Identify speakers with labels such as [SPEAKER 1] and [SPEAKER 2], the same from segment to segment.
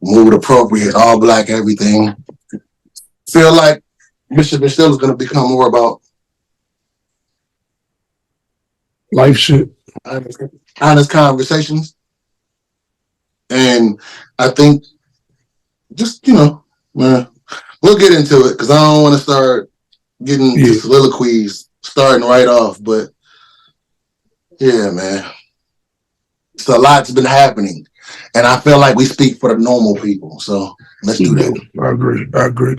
[SPEAKER 1] mood appropriate, all black, everything. Feel like Bishop and Still is going to become more about
[SPEAKER 2] life shit,
[SPEAKER 1] honest conversations. And I think just, we'll get into it because I don't want to start getting to soliloquies starting right off. But yeah, man, it's a lot's been happening. And I feel like we speak for the normal people. So let's do that.
[SPEAKER 2] I agree.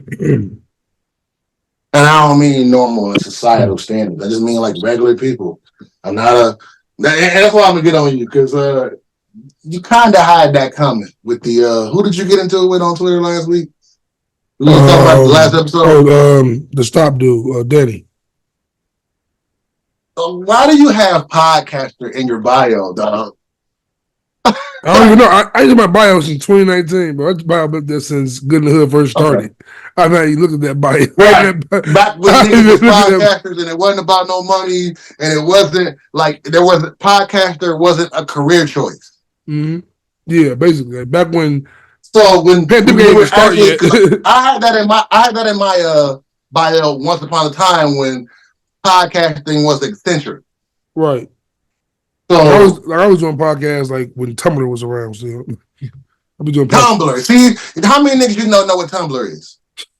[SPEAKER 1] And I don't mean normal in societal standards. I just mean like regular people. I'm not that's why I'm going to get on you because you kind of had that coming with the, who did you get into it with on Twitter last week? We were talking about the last episode.
[SPEAKER 2] The stop dude, Danny.
[SPEAKER 1] Why do you have podcaster in your bio, dog?
[SPEAKER 2] I don't even know. I used my bio since 2019, bro. That's bio been there since Good in the Hood first started. Okay. I've had you look at that bio.
[SPEAKER 1] Right. Back when niggas was podcasters and it wasn't about no money and it wasn't like podcaster wasn't a career choice.
[SPEAKER 2] Mm-hmm. Yeah, basically. Back when
[SPEAKER 1] pandemic started, I had that in my bio once upon a time when podcasting was eccentric.
[SPEAKER 2] Right. So I was doing podcasts like when Tumblr was around. So I was doing
[SPEAKER 1] Tumblr. See, how many niggas you know what Tumblr is?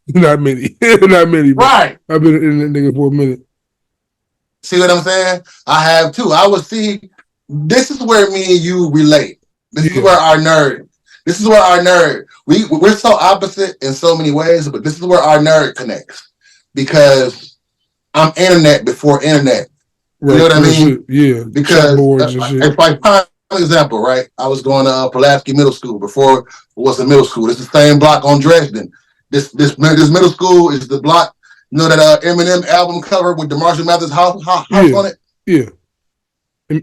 [SPEAKER 2] Not many. Not many.
[SPEAKER 1] Right.
[SPEAKER 2] I've been in that nigga for a minute.
[SPEAKER 1] See what I'm saying? I have too. This is where me and you relate. This is where our nerd. We're so opposite in so many ways, but this is where our nerd connects. Because I'm internet before internet. Right. You know what I mean?
[SPEAKER 2] Yeah.
[SPEAKER 1] Because it's like prime example, right? I was going to Pulaski Middle School before it was a middle school. It's the same block on Dresden. This middle school is the block, that Eminem album cover with the Marshall Mathers house on it?
[SPEAKER 2] Yeah.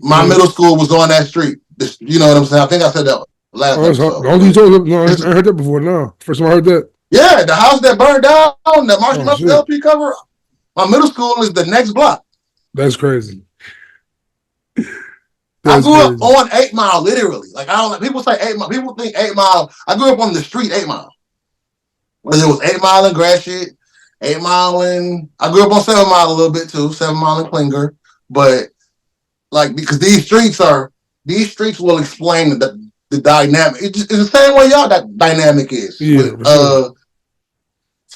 [SPEAKER 1] My middle school was on that street. You know what I'm saying? I think I said that last episode.
[SPEAKER 2] I heard that before. No. First time I heard that.
[SPEAKER 1] Yeah, the house that burned down, the Marshall Mathers LP cover. My middle school is the next block.
[SPEAKER 2] That's crazy.
[SPEAKER 1] I grew up on 8 Mile, literally. Like, I don't people say 8 Mile. People think 8 Mile. I grew up on the street 8 Mile. Whether it was 8 Mile in Gratiot, 8 Mile in... I grew up on 7 Mile a little bit, too. 7 Mile in Klinger. But, like, because these streets will explain the dynamic. It's the same way y'all that dynamic is.
[SPEAKER 2] Yeah,
[SPEAKER 1] with,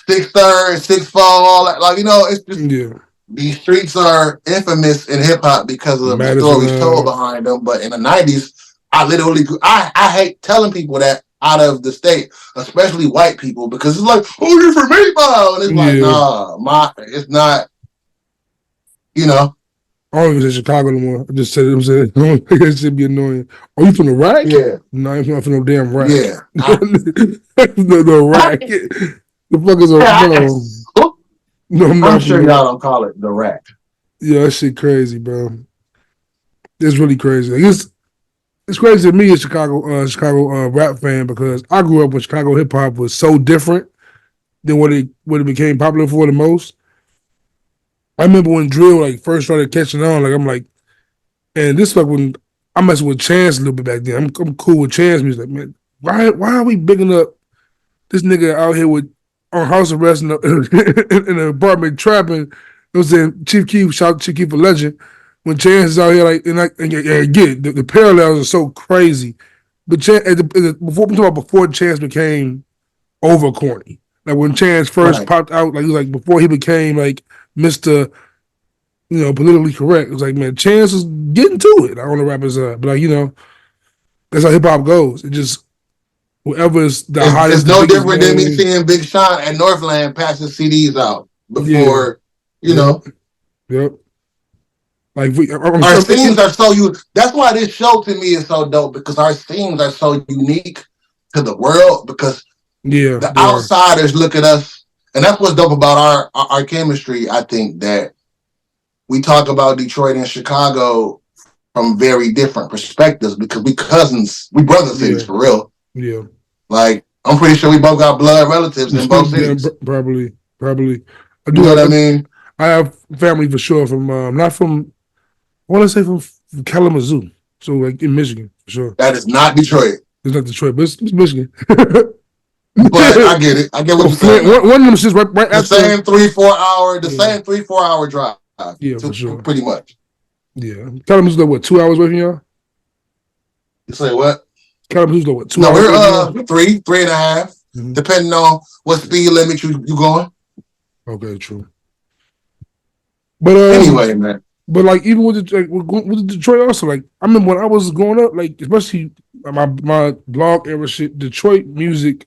[SPEAKER 1] 6'3", 6'4", all that. Like, it's just...
[SPEAKER 2] Yeah.
[SPEAKER 1] These streets are infamous in hip hop because of the stories told behind them. But in the 90s, I hate telling people that out of the state, especially white people, because it's like, oh, you're from 8 Mile. And it's like, nah, it's not,
[SPEAKER 2] I don't even say Chicago anymore. I just said it. I don't think that should be annoying. Are you from the rack?
[SPEAKER 1] Yeah.
[SPEAKER 2] No, I'm not from no damn rack.
[SPEAKER 1] Yeah.
[SPEAKER 2] the rack. The fuck is a... No,
[SPEAKER 1] I'm sure y'all don't call it the rack.
[SPEAKER 2] Yeah, that shit crazy, bro. It's really crazy. It's crazy to me as Chicago rap fan because I grew up when Chicago hip hop was so different than what it became popular for the most. I remember when drill first started catching on. I'm like, and this like when I messed with Chance a little bit back then. I'm cool with Chance music. Man, why are we bigging up this nigga out here on house arrest in an apartment trapping? I was saying Chief Keef, shout out to Chief Keef, a legend. When Chance is out here, the parallels are so crazy. But before Chance became over corny, like when Chance first popped out, before he became Mr. Politically correct. It was like, man, Chance was getting to it on the rappers side, but that's how hip hop goes. It just whoever's the hottest.
[SPEAKER 1] It's no different than me seeing Big Sean at Northland passing CDs out before,
[SPEAKER 2] Yep.
[SPEAKER 1] Our scenes are so that's why this show to me is so dope, because our scenes are so unique to the world, because the outsiders look at us, and that's what's dope about our chemistry. I think that we talk about Detroit and Chicago from very different perspectives because we cousins, we brother cities for real.
[SPEAKER 2] Yeah.
[SPEAKER 1] I'm pretty sure we both got blood relatives in both cities.
[SPEAKER 2] Probably.
[SPEAKER 1] I do know what I mean?
[SPEAKER 2] I have family for sure from not from, I want to say from Kalamazoo, so in Michigan for sure.
[SPEAKER 1] That is not Detroit.
[SPEAKER 2] It's not Detroit, but it's Michigan.
[SPEAKER 1] But I get it. I get what you're saying.
[SPEAKER 2] One of them shits right
[SPEAKER 1] the
[SPEAKER 2] after
[SPEAKER 1] same 3-4 hour drive.
[SPEAKER 2] Yeah, for sure.
[SPEAKER 1] Pretty much.
[SPEAKER 2] Yeah. Kalamazoo's like what, 2 hours away from y'all?
[SPEAKER 1] You say what?
[SPEAKER 2] Kalamazoo's like what, 2
[SPEAKER 1] No,
[SPEAKER 2] hours?
[SPEAKER 1] we're 3.5, depending on what speed limit you going.
[SPEAKER 2] Okay, true. But
[SPEAKER 1] anyway, man.
[SPEAKER 2] But like even with Detroit also, like I remember when I was growing up, like especially my blog era shit, Detroit music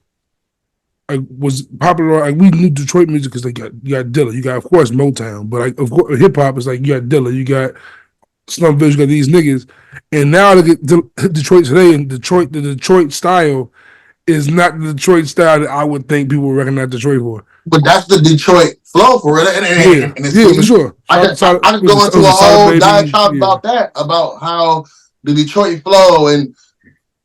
[SPEAKER 2] was popular. Like we knew Detroit music because you got Dilla, you got of course Motown, but like of course hip hop is like you got Dilla, you got Slumville, you got these niggas, and now look at Detroit today, and the Detroit style is not the Detroit style that I would think people would recognize Detroit for.
[SPEAKER 1] But that's the Detroit flow for it. And
[SPEAKER 2] for sure.
[SPEAKER 1] I just go into a whole diatribe about that, about how the Detroit flow and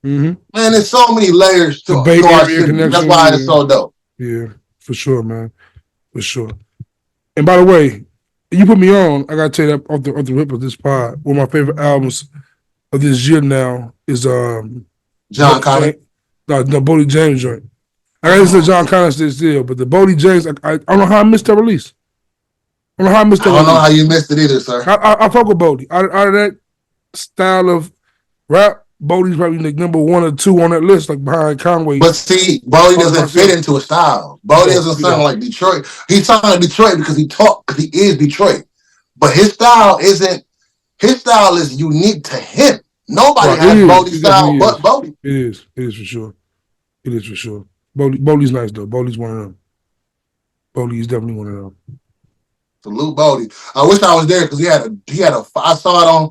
[SPEAKER 1] man, there's so many layers to our city. That's why it's so dope.
[SPEAKER 2] Yeah, for sure, man. For sure. And by the way, you put me on, I gotta tell you that off the rip of this pod. One of my favorite albums of this year now is
[SPEAKER 1] John Connor.
[SPEAKER 2] No, Bodie James joint. I gotta listen to John Connor still, but the Bodie James, I don't know how I missed that release. I don't know how
[SPEAKER 1] you missed it either, sir.
[SPEAKER 2] I fuck with Bodie. Out of that style of rap, Bodie's probably like number 1 or 2 on that list, like behind Conway.
[SPEAKER 1] But see, Bodie doesn't fit into a style. Bodie doesn't sound like Detroit. He sounds like Detroit because he is Detroit. But his style is unique to him. Nobody has Bodie's style but Bodie.
[SPEAKER 2] It is for sure. It is for sure. Bodie's nice though. Bodie's one of them. Bodie is definitely one of them.
[SPEAKER 1] Salute Bodie. I wish I was there because he had a. I saw it on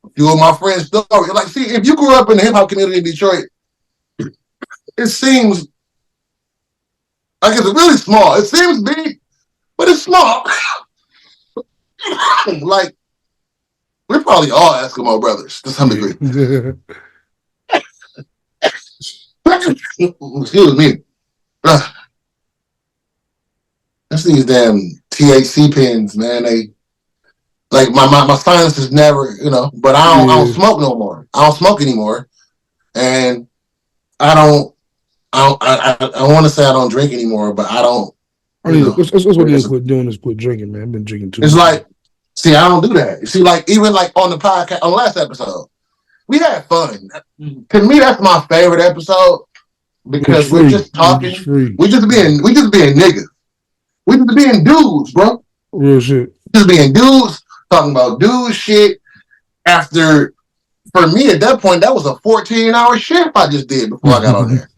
[SPEAKER 1] a few of my friends' stories. Like, see, if you grew up in the hip hop community in Detroit, it seems like it's really small. It seems big, but it's small. Like, we're probably all Eskimo brothers to some degree. Excuse me. That's these damn THC pens, man. They like my sinuses never, but I don't smoke no more. I don't smoke anymore. And I want to say I don't drink anymore, but I don't.
[SPEAKER 2] That's what they quit doing is quit drinking, man. I've been drinking too.
[SPEAKER 1] It's like, see, I don't do that. See, like even like on the podcast, on the last episode, we had fun. To me, that's my favorite episode because we're just talking. We just being niggas. We just being dudes, bro.
[SPEAKER 2] Real shit.
[SPEAKER 1] Just being dudes talking about dude shit. After, for me at that point, that was a 14-hour shift I just did before I got on there.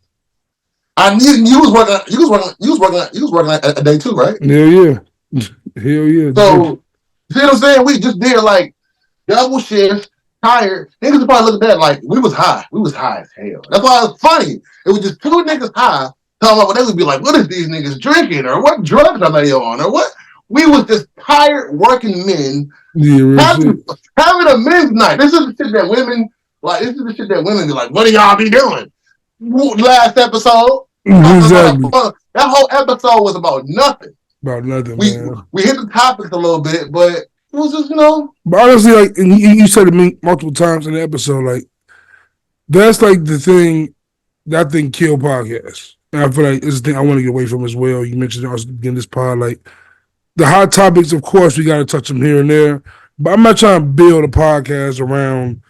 [SPEAKER 1] I knew you was working a day too, right?
[SPEAKER 2] Hell yeah.
[SPEAKER 1] So, see what I'm saying? We just did like double shift, tired. Niggas would probably look at that like we was high. We was high as hell. That's why it's funny. It was just 2 niggas high talking about what they would be like, what is these niggas drinking? Or what drugs are they on? Or what? We was just tired working men having a men's night. This is the shit that women be like, what do y'all be doing? Last episode.
[SPEAKER 2] Exactly.
[SPEAKER 1] That whole episode was about nothing.
[SPEAKER 2] Man.
[SPEAKER 1] We hit the topics a little bit, but it was just,
[SPEAKER 2] But honestly, like, and you said to me multiple times in the episode, like, that's like the thing that I think kill podcasts. And I feel like it's the thing I want to get away from as well. You mentioned us getting this pod, like, the hot topics, of course, we got to touch them here and there. But I'm not trying to build a podcast around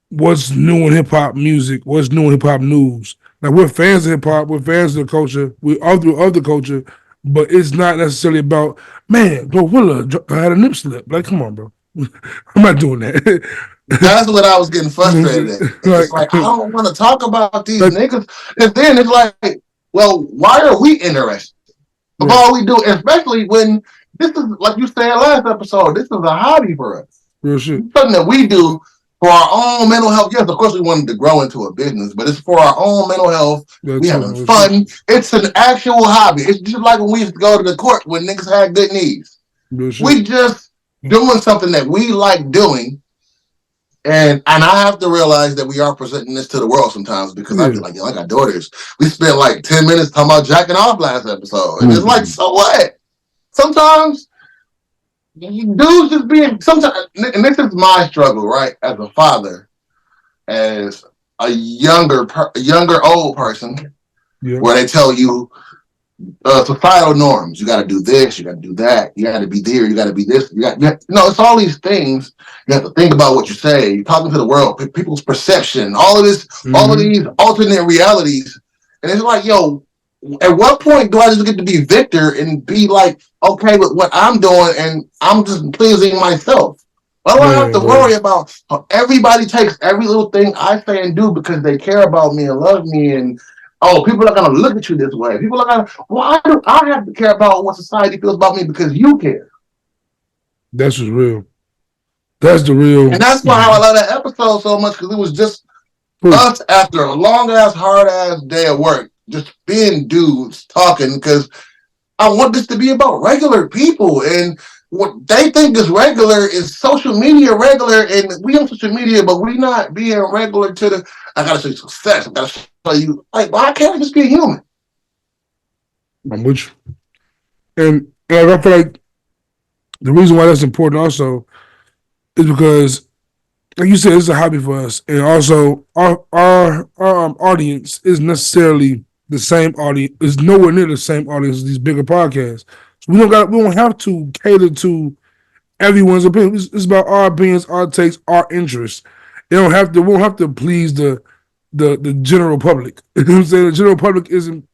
[SPEAKER 2] what's new in hip hop music, what's new in hip hop news. Like, we're fans of hip hop, we're fans of the culture, we are of the culture, but it's not necessarily about, man, bro, Willa had a nip slip. Like, come on, bro. I'm not doing that.
[SPEAKER 1] That's what I was getting frustrated at. It's like, I don't want to talk about these niggas. And then it's like, well, why are we interested? Of all we do, especially when this is, like you said last episode, this is a hobby for us.
[SPEAKER 2] Real shit.
[SPEAKER 1] It's something that we do for our own mental health. Yes, of course we wanted to grow into a business, but it's for our own mental health. We having fun. It's an actual hobby. It's just like when we used to go to the court when niggas had good knees. We just doing something that we like doing. And I have to realize that we are presenting this to the world sometimes because I be like, I got daughters. We spent like 10 minutes talking about jacking off last episode. And it's like, so what? Sometimes dudes just being, sometimes, and this is my struggle, right? As a father, as a younger old person, where they tell you societal norms. You got to do this. You got to do that. You got to be there. You got to be this. It's all these things. You have to think about what you say. You're talking to the world, people's perception, all of this, all of these alternate realities. And it's like, yo, at what point do I just get to be Victor and be like, okay with what I'm doing and I'm just pleasing myself? Why do I have to worry about how everybody takes every little thing I say and do because they care about me and love me and people are going to look at you this way. People are going to, why do I have to care about what society feels about me because you care?
[SPEAKER 2] That's just real. That's the real.
[SPEAKER 1] And that's why I love that episode so much because it was just us after a long-ass, hard-ass day of work, just being dudes talking because I want this to be about regular people. And what they think is regular is social media regular. And we on social media, but we not being regular to the, I got to show you success. I got to show you, like, why can't I just be a human?
[SPEAKER 2] I'm with you. And I feel like the reason why that's important also is because, like you said, it's a hobby for us. And also, our audience is necessarily the same audience, is nowhere near the same audience as these bigger podcasts. So we don't have to cater to everyone's opinion. It's about our opinions, our takes, our interests. We won't have to please the general public. You know what I'm saying? The general public isn't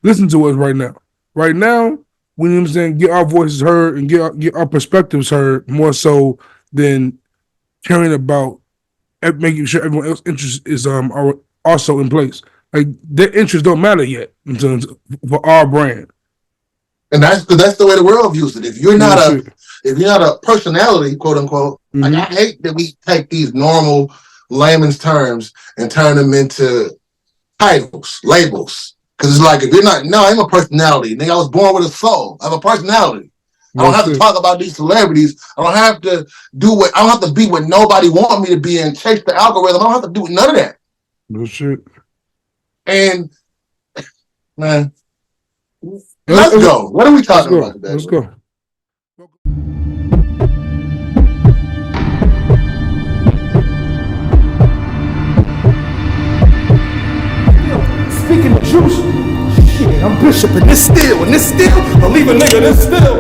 [SPEAKER 2] listening to us right now. Right now, we know what I'm saying, get our voices heard and get our perspectives heard more so than caring about making sure everyone else's interest is are also in place. Like their interests don't matter yet in terms for our brand.
[SPEAKER 1] And that's the way the world views it. If you're not a personality, quote unquote, like I hate that we take these normal layman's terms and turn them into titles, labels. Because it's like, if you're not, no, I'm a personality. Nigga, I was born with a soul. I have a personality. I don't have to talk about these celebrities. I don't have to I don't have to be what nobody wants me to be and chase the algorithm. I don't have to do none of that.
[SPEAKER 2] No shit.
[SPEAKER 1] And man, let's go. What are we talking about today?
[SPEAKER 2] Let's go.
[SPEAKER 3] Speaking of juice, shit, I'm Bishop and this still, I'll leave a nigga this still.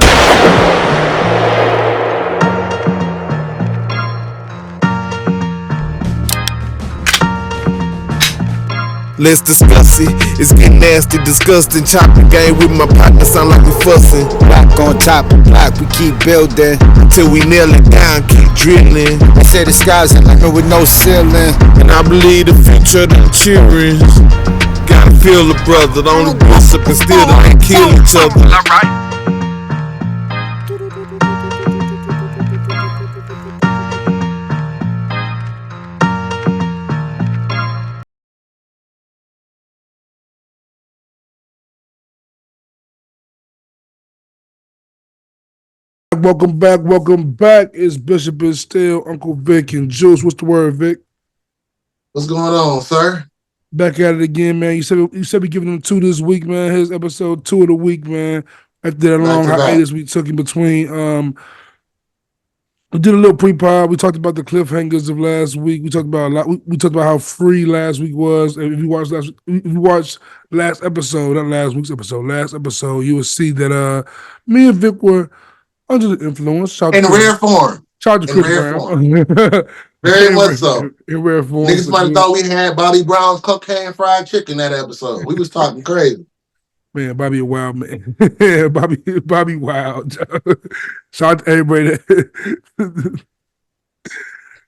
[SPEAKER 4] Let's discuss it. It's getting nasty, disgusting. Chopping game with my partner, sound like we fussing.
[SPEAKER 5] Block on top of block, we keep building
[SPEAKER 4] till we nail it down, keep drilling.
[SPEAKER 5] They say the sky's a limit with no ceiling,
[SPEAKER 4] and I believe the future of the children. Gotta feel the brother, the only bishop and still they ain't kill each other. Alright.
[SPEAKER 2] Welcome back. It's Bishop and Still, Uncle Vic and Juice. What's the word, Vic?
[SPEAKER 1] What's going on, sir?
[SPEAKER 2] Back at it again, man. You said we giving him 2 this week, man. Here's episode 2 of the week, man. After that long hiatus we took in between. We did a little pre-pod. We talked about the cliffhangers of last week. We talked about a lot. We talked about how free last week was. And if you watched last episode, not last week's episode, last episode, you will see that me and Vic were under the influence.
[SPEAKER 1] In rare form.
[SPEAKER 2] Shout out to Chris Brown.
[SPEAKER 1] Very much so.
[SPEAKER 2] In rare form.
[SPEAKER 1] Niggas might have thought we had Bobby Brown's cocaine fried chicken that episode. We was talking crazy.
[SPEAKER 2] Man, Bobby a wild man. Bobby wild. Shout out to everybody.
[SPEAKER 1] And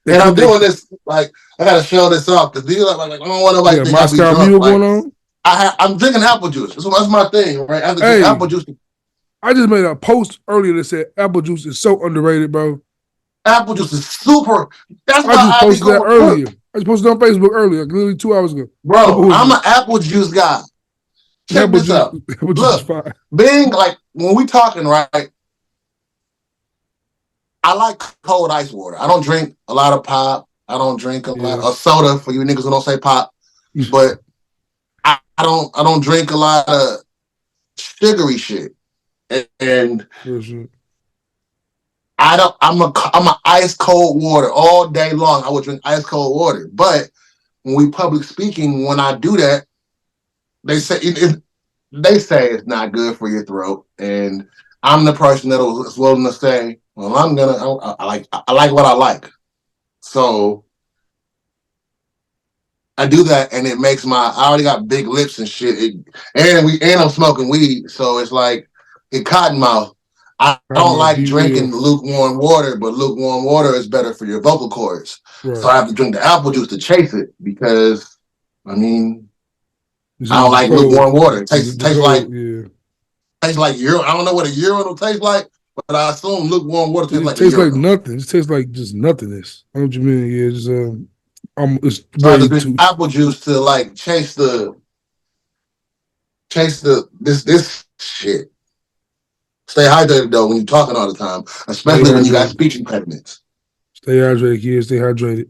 [SPEAKER 1] I'm doing this, like, I gotta show this off because these are like I don't want nobody to think I be drunk. Like, going on? I'm drinking apple juice. That's my thing, right? I have to drink apple juice.
[SPEAKER 2] I just made a post earlier that said apple juice is so underrated, bro.
[SPEAKER 1] Apple juice is super. That's why
[SPEAKER 2] I just posted that earlier. I just posted on Facebook earlier, like literally 2 hours ago.
[SPEAKER 1] Bro, I'm an apple juice guy. Check this out. Look, being like, when we talking, right, I like cold ice water. I don't drink a lot of pop. I don't drink a lot of soda for you niggas who don't say pop. But I don't drink a lot of sugary shit. And I'm a ice cold water all day long. I would drink ice cold water. But when we public speaking, when I do that, they say they say it's not good for your throat, and I'm the person that was willing to say, well, I like what I like, so I do that, and it makes I already got big lips and shit, and I'm smoking weed, so it's like it cotton mouth. I don't like drinking lukewarm water, but lukewarm water is better for your vocal cords. Right. So I have to drink the apple juice to chase it because, I mean, I don't like lukewarm water. It tastes like urine. I don't know what a urine will taste like, but I assume lukewarm water tastes like
[SPEAKER 2] tastes like nothing. It tastes like just nothingness. I know what you mean. Yeah, it's
[SPEAKER 1] so I have to drink apple juice to like chase this shit. Stay hydrated though when you're talking all the time, especially when you got speech impediments.
[SPEAKER 2] Stay hydrated, kids. Stay hydrated.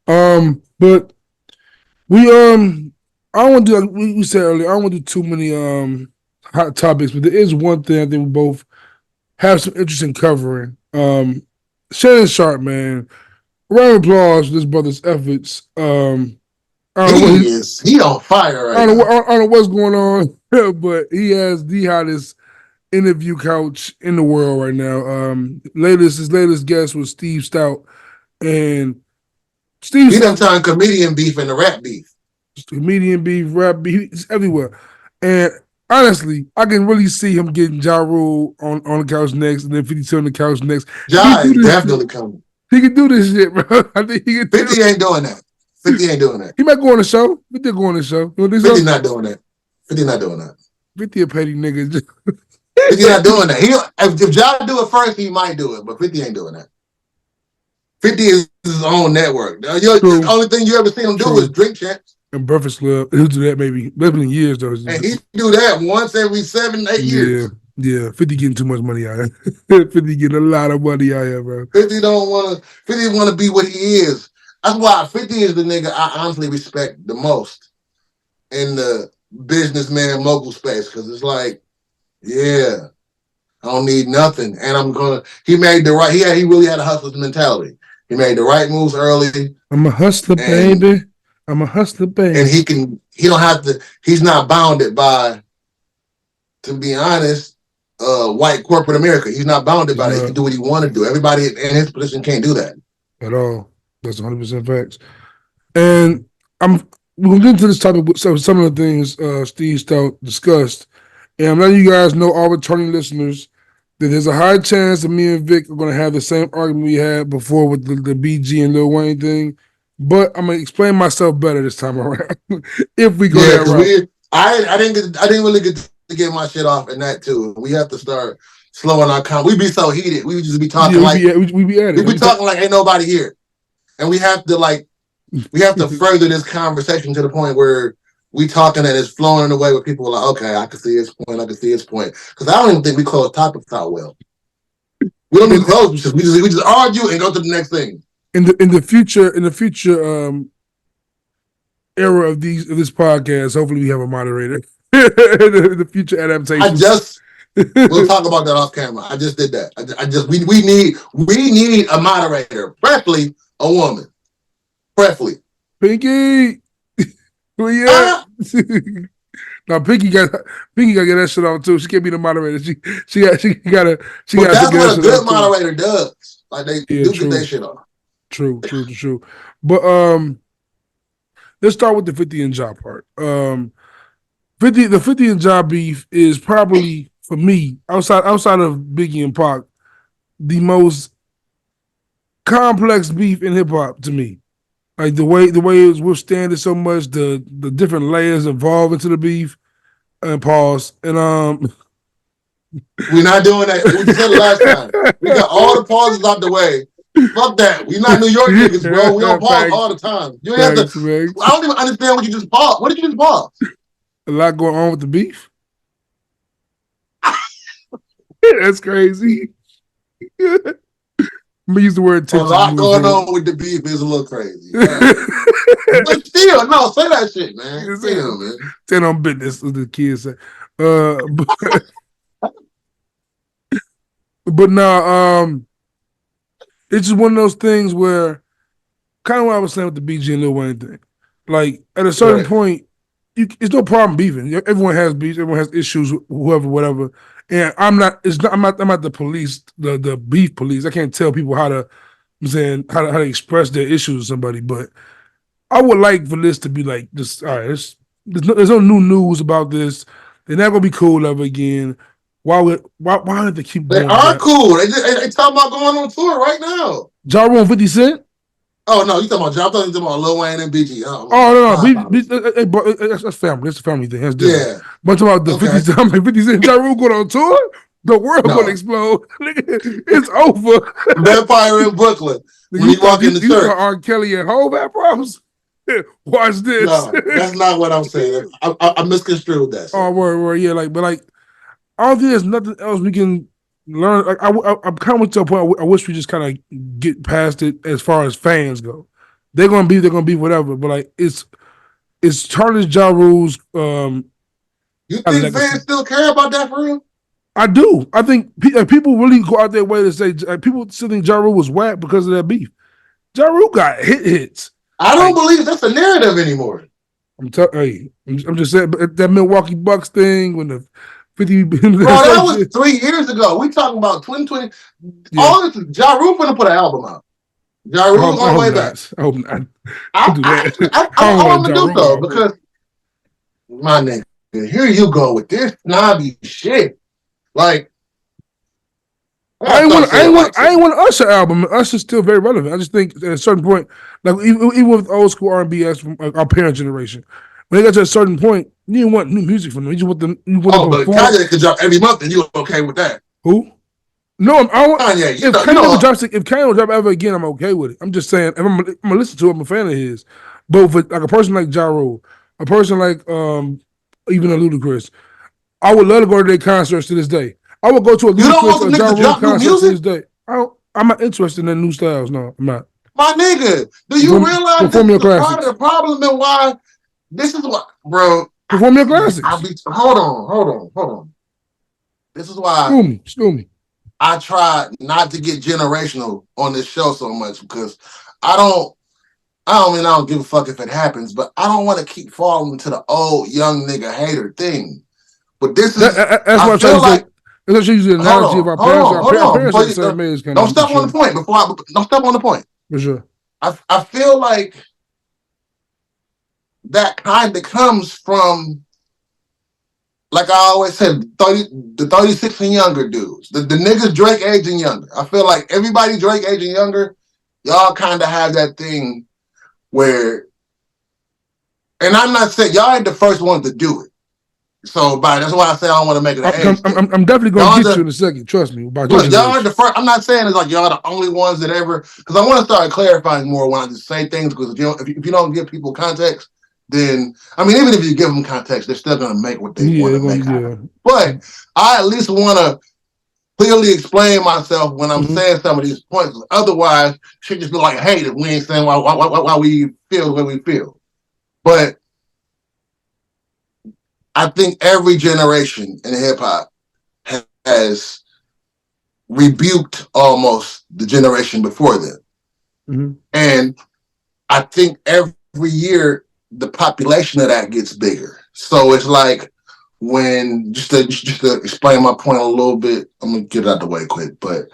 [SPEAKER 2] But we I don't want to do like we said earlier. I don't want to do too many hot topics, but there is one thing I think we both have some interest in covering. Shannon Sharpe, man. Round of applause for this brother's efforts.
[SPEAKER 1] He on fire right now.
[SPEAKER 2] I don't know what's going on, but he has the hottest interview couch in the world right now. His latest guest was Steve Stoute, and Steve
[SPEAKER 1] He done turned comedian beef into rap beef.
[SPEAKER 2] Comedian beef, rap beef, it's everywhere. And honestly, I can really see him getting Ja Rule on the couch next, and then 50 on the couch next.
[SPEAKER 1] Ja is definitely coming.
[SPEAKER 2] He can do this shit, bro. I think he can.
[SPEAKER 1] 50 ain't doing that. 50 ain't doing that.
[SPEAKER 2] He might go on the show. 50 go on the show.
[SPEAKER 1] 50 not doing that. 50 not doing that.
[SPEAKER 2] 50 a petty nigga.
[SPEAKER 1] 50 not doing that. If Ja do it first, he might do it, but 50 ain't doing that. 50 is his own network. The only thing you ever see him do is Drink Champs.
[SPEAKER 2] And Breakfast Club. He'll do that maybe in years though.
[SPEAKER 1] And he do that once every 7-8 years.
[SPEAKER 2] Yeah. 50 getting too much money out of it. 50 getting a lot of money out here, bro.
[SPEAKER 1] 50 want to be what he is. That's why 50 is the nigga I honestly respect the most in the businessman mogul space, because it's like, yeah, I don't need nothing, and he made the right. He really had a hustler's mentality. He made the right moves early.
[SPEAKER 2] I'm a hustler, baby. I'm a hustler, baby.
[SPEAKER 1] And he don't have to. He's not bounded by, to be honest, white corporate America. He's not bounded by that. He can do what he want to do. Everybody in his position can't do that
[SPEAKER 2] at all. That's 100% facts. And we're gonna get into this topic with some of the things Steve Stoute discussed. And I'm letting you guys know, all returning listeners, that there's a high chance that me and Vic are gonna have the same argument we had before with the BG and Lil Wayne thing. But I'm gonna explain myself better this time around. If we go that route.
[SPEAKER 1] I didn't really get to get my shit off in that too. We have to start slowing our count. We be so heated. We just be talking
[SPEAKER 2] we be at it.
[SPEAKER 1] We be talking like ain't nobody here. And we have to further this conversation to the point where we talking and it's flowing in a way where people are like, okay, I can see his point. Because I don't even think we close topics out well. We don't even close because we just argue and go to the next thing.
[SPEAKER 2] In the future era of this podcast, hopefully we have a moderator. the future adaptations.
[SPEAKER 1] We'll talk about that off camera. I just did that. We need a moderator, preferably a woman. Preferably.
[SPEAKER 2] Pinky. Where you at? Now Pinky got to get that shit on too. She can't be the moderator. She got to.
[SPEAKER 1] But that's what a good moderator does. Like they do get that shit on.
[SPEAKER 2] True. But let's start with the 50 and Ja part. The 50 and Ja beef is probably, for me, outside of Biggie and Pac, the most complex beef in hip hop to me. Like the way it was withstanding so much, the different layers involved into the beef. And pause. And
[SPEAKER 1] we're not doing that. We said it last time. We got all the pauses out the way. Fuck that. We're not New York niggas, bro. We don't pause all the time. You have to. I don't even understand what you just paused. What did you just pause?
[SPEAKER 2] A lot going on with the beef. That's crazy. I'm gonna use the word
[SPEAKER 1] tension. A lot going on with the beef is a little crazy. But still, no, say that shit, man. Still, man.
[SPEAKER 2] Stand on business, as the kids say. But now, it's just one of those things where, kind of what I was saying with the BG and Lil Wayne thing. Like, at a certain point, it's no problem beefing. Everyone has beefs. Everyone has issues with whoever, whatever. And I'm not. It's not. I'm not the police. The beef police. I can't tell people how to. I'm saying how to express their issues to somebody. But I would like for this to be like just all right. There's no new news about this. They're not gonna be cool ever again. Why do they keep
[SPEAKER 1] They
[SPEAKER 2] going
[SPEAKER 1] are
[SPEAKER 2] back?
[SPEAKER 1] cool. They talking about going on tour right now.
[SPEAKER 2] Ja Rule and 50 Cent?
[SPEAKER 1] Oh no, you talking about Ja? I thought you talking about Lil Wayne and BG.
[SPEAKER 2] Oh no. That's family. That's a family thing. That's different.
[SPEAKER 1] Yeah.
[SPEAKER 2] But talking about the
[SPEAKER 1] Okay.
[SPEAKER 2] 50 Cent, I'm like 50 Cent, Ja Rule going on tour? The world
[SPEAKER 1] No.
[SPEAKER 2] gonna explode. It's over.
[SPEAKER 1] Vampire in Brooklyn. When you walk in the
[SPEAKER 2] you
[SPEAKER 1] church.
[SPEAKER 2] thought R. Kelly and Hov had problems? Watch this.
[SPEAKER 1] No, that's not what I'm saying. I misconstrued that.
[SPEAKER 2] Oh, word, yeah, but I don't think there's nothing else we can learn. Like I'm kind of went to a point. I wish we just kind of get past it as far as fans go. They're gonna be whatever. But like it's tarnished Ja Rule's.
[SPEAKER 1] You think fans still care about that for real?
[SPEAKER 2] I do. I think people really go out their way to say people still think Ja Rule was whack because of that beef. Ja Rule got hits.
[SPEAKER 1] I don't believe that's a narrative anymore.
[SPEAKER 2] I'm just saying, but that Milwaukee Bucks thing when the 50.
[SPEAKER 1] Bro, that was 3 years ago. We talking about 2020.
[SPEAKER 2] Yeah.
[SPEAKER 1] All this, Ja Rule finna put an album out. Ja Rule's on the way back.
[SPEAKER 2] I hope not.
[SPEAKER 1] I want to do so because my nigga, here you go with this snobby shit. Like,
[SPEAKER 2] I ain't want an Usher album. Usher's still very relevant. I just think at a certain point, like even with old school R&B acts from our parent generation, when they got to a certain point, you didn't want new music from them. You just want them.
[SPEAKER 1] But Kanye could drop every month, and you okay with that?
[SPEAKER 2] Who? No, I want.
[SPEAKER 1] Kanye.
[SPEAKER 2] If Kanye will drop ever again, I'm okay with it. I'm just saying, if I'm gonna listen to it, I'm a fan of his. But for like a person like Ja Rule, a person like even a Ludacris, I would love to go to their concerts to this day. I would go to a Ludacris or Ja Rule concert to this day. I'm not interested in the new styles. No, I'm not.
[SPEAKER 1] My nigga, do you realize this is part of the problem and why? This is what, bro.
[SPEAKER 2] Perform your classics.
[SPEAKER 1] Hold on. This is why.
[SPEAKER 2] Screw me.
[SPEAKER 1] I try not to get generational on this show so much because I don't give a fuck if it happens, but I don't want to keep falling to the old young nigga hater thing. But this is
[SPEAKER 2] that's what I'm trying to say. Let's use the analogy of our parents. Our parents are the same age.
[SPEAKER 1] Don't step on the point don't step on the point.
[SPEAKER 2] For sure.
[SPEAKER 1] I feel like that kind of comes from, like I always said, the 36 and younger dudes. The niggas Drake age and younger. I feel like everybody Drake age and younger, y'all kind of have that thing where, and I'm not saying y'all ain't the first ones to do it. So, that's why I say I don't want to make it an age.
[SPEAKER 2] I'm definitely going to get you in a second. Trust me. Look,
[SPEAKER 1] y'all are the first. I'm not saying it's like y'all are the only ones that ever, because I want to start clarifying more when I just say things, because if you don't give people context, then, I mean, even if you give them context, they're still going to make what they want to make. Yeah. But I at least want to clearly explain myself when I'm saying some of these points. Otherwise, shit just be like hate if we ain't saying why we feel the way we feel. But I think every generation in hip hop has rebuked almost the generation before them. Mm-hmm. And I think every year the population of that gets bigger. So it's like when, just to explain my point a little bit, I'm going to get it out the way quick, but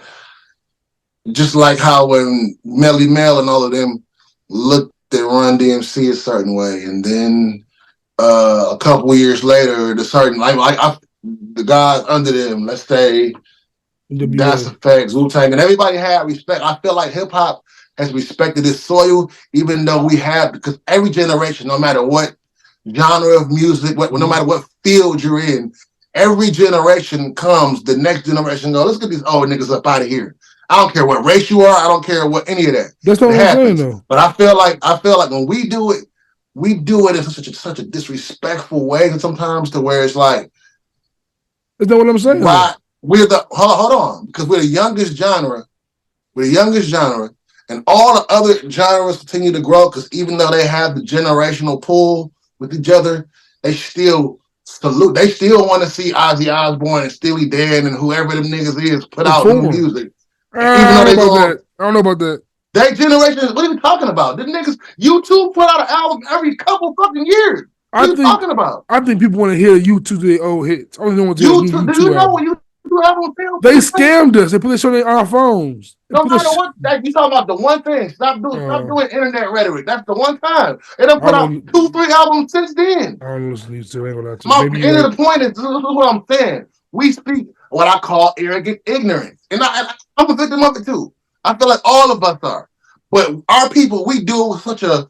[SPEAKER 1] just like how when Melly Mel and all of them looked at Run DMC a certain way, and then a couple years later, the guys under them, let's say Das Effect, Wu-Tang, and everybody had respect. I feel like hip hop has respected its soil, even though we have, because every generation, no matter what genre of music, no matter what field you're in, every generation comes, the next generation goes, let's get these old niggas up out of here. I don't care what race you are, I don't care what any of that.
[SPEAKER 2] That's what I'm saying, though.
[SPEAKER 1] But I feel like when we do it in such a disrespectful way sometimes, to where it's like,
[SPEAKER 2] is that what I'm saying?
[SPEAKER 1] Hold on, because we're the youngest genre. And all the other genres continue to grow, because even though they have the generational pull with each other, they still salute. They still want to see Ozzy Osbourne and Steely Dan and whoever them niggas is put out new music.
[SPEAKER 2] I don't know about that.
[SPEAKER 1] That generation, what are you talking about? The niggas, U2 put out an album every couple fucking years.
[SPEAKER 2] I
[SPEAKER 1] What are you
[SPEAKER 2] think
[SPEAKER 1] talking about?
[SPEAKER 2] I think people want to hear you to their old hits. I don't want to hear
[SPEAKER 1] You
[SPEAKER 2] new
[SPEAKER 1] two, do
[SPEAKER 2] U2
[SPEAKER 1] you know
[SPEAKER 2] album.
[SPEAKER 1] what you album feels?
[SPEAKER 2] They scammed us. They put this on our phones.
[SPEAKER 1] No matter what, like, you talking about the one thing. Stop doing internet rhetoric. That's the one time. They done put
[SPEAKER 2] I
[SPEAKER 1] out
[SPEAKER 2] don't
[SPEAKER 1] 2-3 albums since then.
[SPEAKER 2] I don't listen to you two. I ain't gonna lie to you.
[SPEAKER 1] My
[SPEAKER 2] Maybe
[SPEAKER 1] end
[SPEAKER 2] like,
[SPEAKER 1] of the point is this is what I'm saying. We speak what I call arrogant ignorance, and I'm a victim of it too. I feel like all of us are, but our people, we do it with such a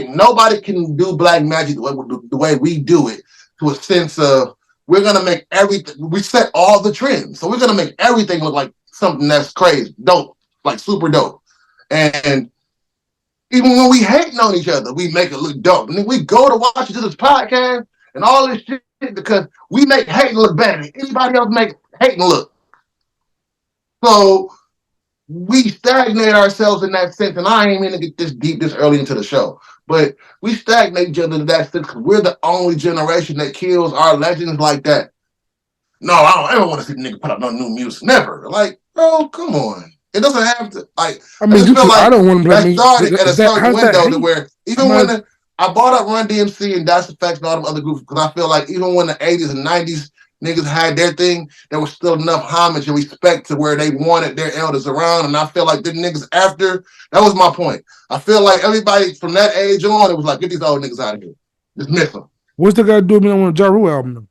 [SPEAKER 1] nobody can do black magic the way we do it, to a sense of we're gonna make everything. We set all the trends, so we're gonna make everything look like something that's crazy, dope, like super dope, and even when we hating on each other, we make it look dope. And then we go to watch this podcast and all this shit because we make hating look better than anybody else make hating look. So we stagnate ourselves in that sense. And I ain't mean to get this deep this early into the show, but we stagnate each other in that sense because we're the only generation that kills our legends like that. No, I don't ever want to see the nigga put out no new music. Never. Like, bro, come on. It doesn't have to. Like,
[SPEAKER 2] I mean,
[SPEAKER 1] just feel like
[SPEAKER 2] I don't want to play
[SPEAKER 1] that
[SPEAKER 2] music.
[SPEAKER 1] started at a certain
[SPEAKER 2] How's that
[SPEAKER 1] window to
[SPEAKER 2] hate?
[SPEAKER 1] where even when I brought up Run DMC and Das Effects and all them other groups because I feel like even when the 80s and 90s niggas had their thing, there was still enough homage and respect to where they wanted their elders around. And I feel like the niggas after, that was my point. I feel like everybody from that age on, it was like, get these old niggas out of here. Just miss them.
[SPEAKER 2] What's the guy to do with me? I want a Ja Rule album though.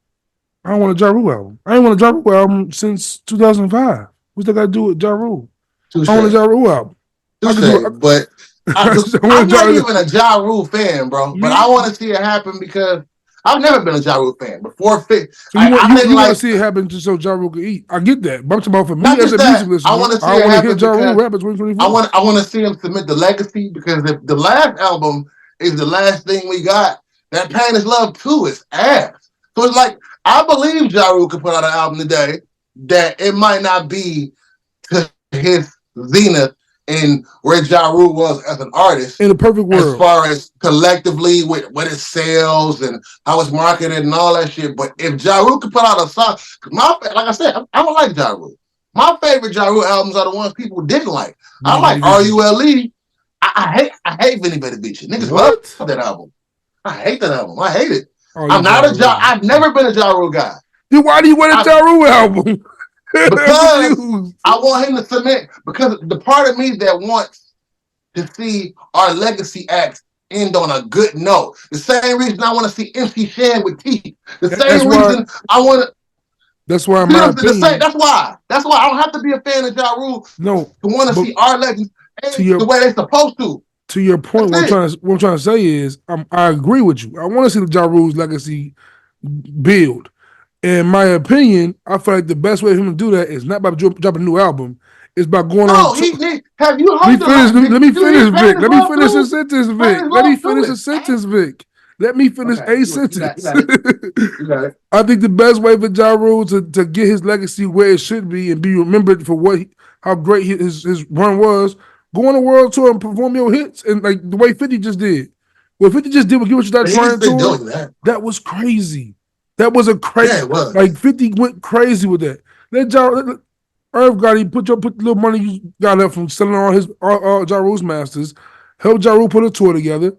[SPEAKER 2] I don't want a Ja Rule album. I ain't want a Ja Rule album since 2005. What's that got to do with Ja Rule?
[SPEAKER 1] Touché.
[SPEAKER 2] I want a Ja Rule album.
[SPEAKER 1] Touché, but I'm not even a Ja Rule fan, bro. But I want to see it happen because I've never been a Ja Rule fan. Before Fit,
[SPEAKER 2] so you want to see it happen just so Ja Rule can eat. I get that. But I'm talking about for me as a music listener,
[SPEAKER 1] I want to see
[SPEAKER 2] I
[SPEAKER 1] it
[SPEAKER 2] want to
[SPEAKER 1] happen
[SPEAKER 2] hear Ja Rule
[SPEAKER 1] because
[SPEAKER 2] rap in 2024.
[SPEAKER 1] I want to see him submit the legacy because if the last album is the last thing we got, that Pain is Love 2 is ass. So it's like, I believe Ja Rule could put out an album today that it might not be to his zenith and where Ja Rule was as an artist.
[SPEAKER 2] In a perfect world.
[SPEAKER 1] As far as collectively with what it sells and how it's marketed and all that shit. But if Ja Rule could put out a song, like I said, I don't like Ja Rule. My favorite Ja Rule albums are the ones people didn't like. I like R.U.L.E. I hate Vinny Better Beat You. Niggas love that album. I hate that album. I hate it. I've never been a Ja Rule guy.
[SPEAKER 2] Then why do you want a Ja Rule album?
[SPEAKER 1] Because I want him to submit, because the part of me that wants to see our legacy acts end on a good note. The same reason I want to see MC Shan with Teeth. The same reason I want to.
[SPEAKER 2] That's why my opinion.
[SPEAKER 1] That's why I don't have to be a fan of Ja Rule.
[SPEAKER 2] No,
[SPEAKER 1] to want to see our legends the way they're supposed to.
[SPEAKER 2] To your point, what I'm trying to say is, I agree with you. I want to see the Ja Rule's legacy build. In my opinion, I feel like the best way for him to do that is not by dropping a new album. It's by going on.
[SPEAKER 1] Have you heard
[SPEAKER 2] let me finish, Vic. Let me finish a sentence, Vic. Let me finish a sentence, Vic. Let me finish a sentence. I think the best way for Ja Rule to get his legacy where it should be and be remembered for how great his run was, go on a world tour and perform your hits, and like the way 50 just did. What 50 just did with Get What You Start Trying to, that was crazy. That was a crazy.
[SPEAKER 1] Yeah, it was.
[SPEAKER 2] Like 50 went crazy with that. Let Irv Gotti put the little money you got up from selling all Ja Rule's masters. Help Ja Rule put a tour together.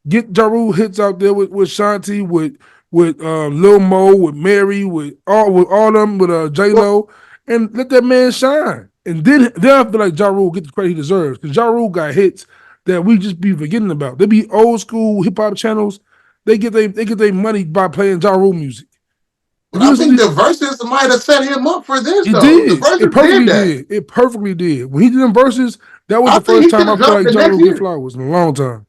[SPEAKER 2] Get Ja Rule hits out there with Shanti, with Lil Mo, with Mary, with all them, with J Lo, and let that man shine. And then I feel like Ja Rule get the credit he deserves, because Ja Rule got hits that we just be forgetting about. They be old school hip hop channels. They get their money by playing Ja Rule music.
[SPEAKER 1] But I think the verses might have set him up for this.
[SPEAKER 2] It did. It perfectly did. When he did them verses, that was the first time I felt like Ja Rule get flowers in a long time.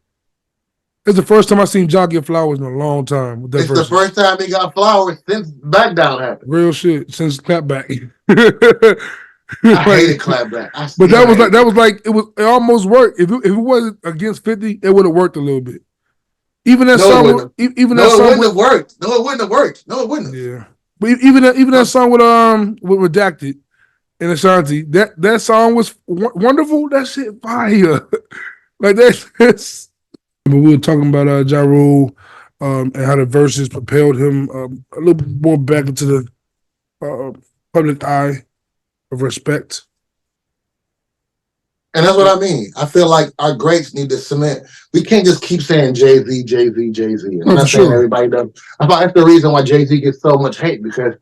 [SPEAKER 2] It's the first time I seen Ja get flowers in a long time. With that
[SPEAKER 1] it's the first time he got flowers since Back Down happened.
[SPEAKER 2] Real shit, since Clapback.
[SPEAKER 1] I hated Clapback.
[SPEAKER 2] But it almost worked. If it wasn't against 50, it would have worked a little bit. Even that song, it wouldn't have worked. No, it wouldn't. Yeah, but even that song with Redacted and Ashanti, that song was wonderful. That shit fire. Like that's. But we were talking about Ja Rule and how the verses propelled him a little more back into the public eye of respect.
[SPEAKER 1] And that's what I mean. I feel like our greats need to cement. We can't just keep saying Jay-Z, Jay-Z, Jay-Z. And I'm not saying everybody does. I thought that's the reason why Jay-Z gets so much hate, because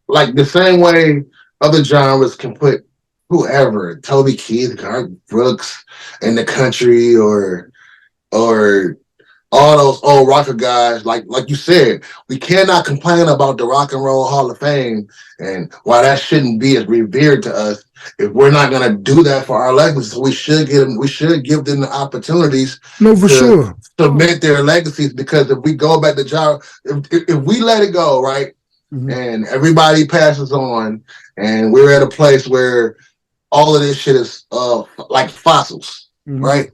[SPEAKER 1] like the same way other genres can put whoever, Toby Keith, Garth Brooks in the country, or all those old rocker guys, like you said, we cannot complain about the Rock and Roll Hall of Fame and why that shouldn't be as revered to us if we're not gonna do that for our legacies. So we should give them the opportunities to cement their legacies, because if we go back to job, if we let it go, right, and everybody passes on, and we're at a place where all of this shit is like fossils, right?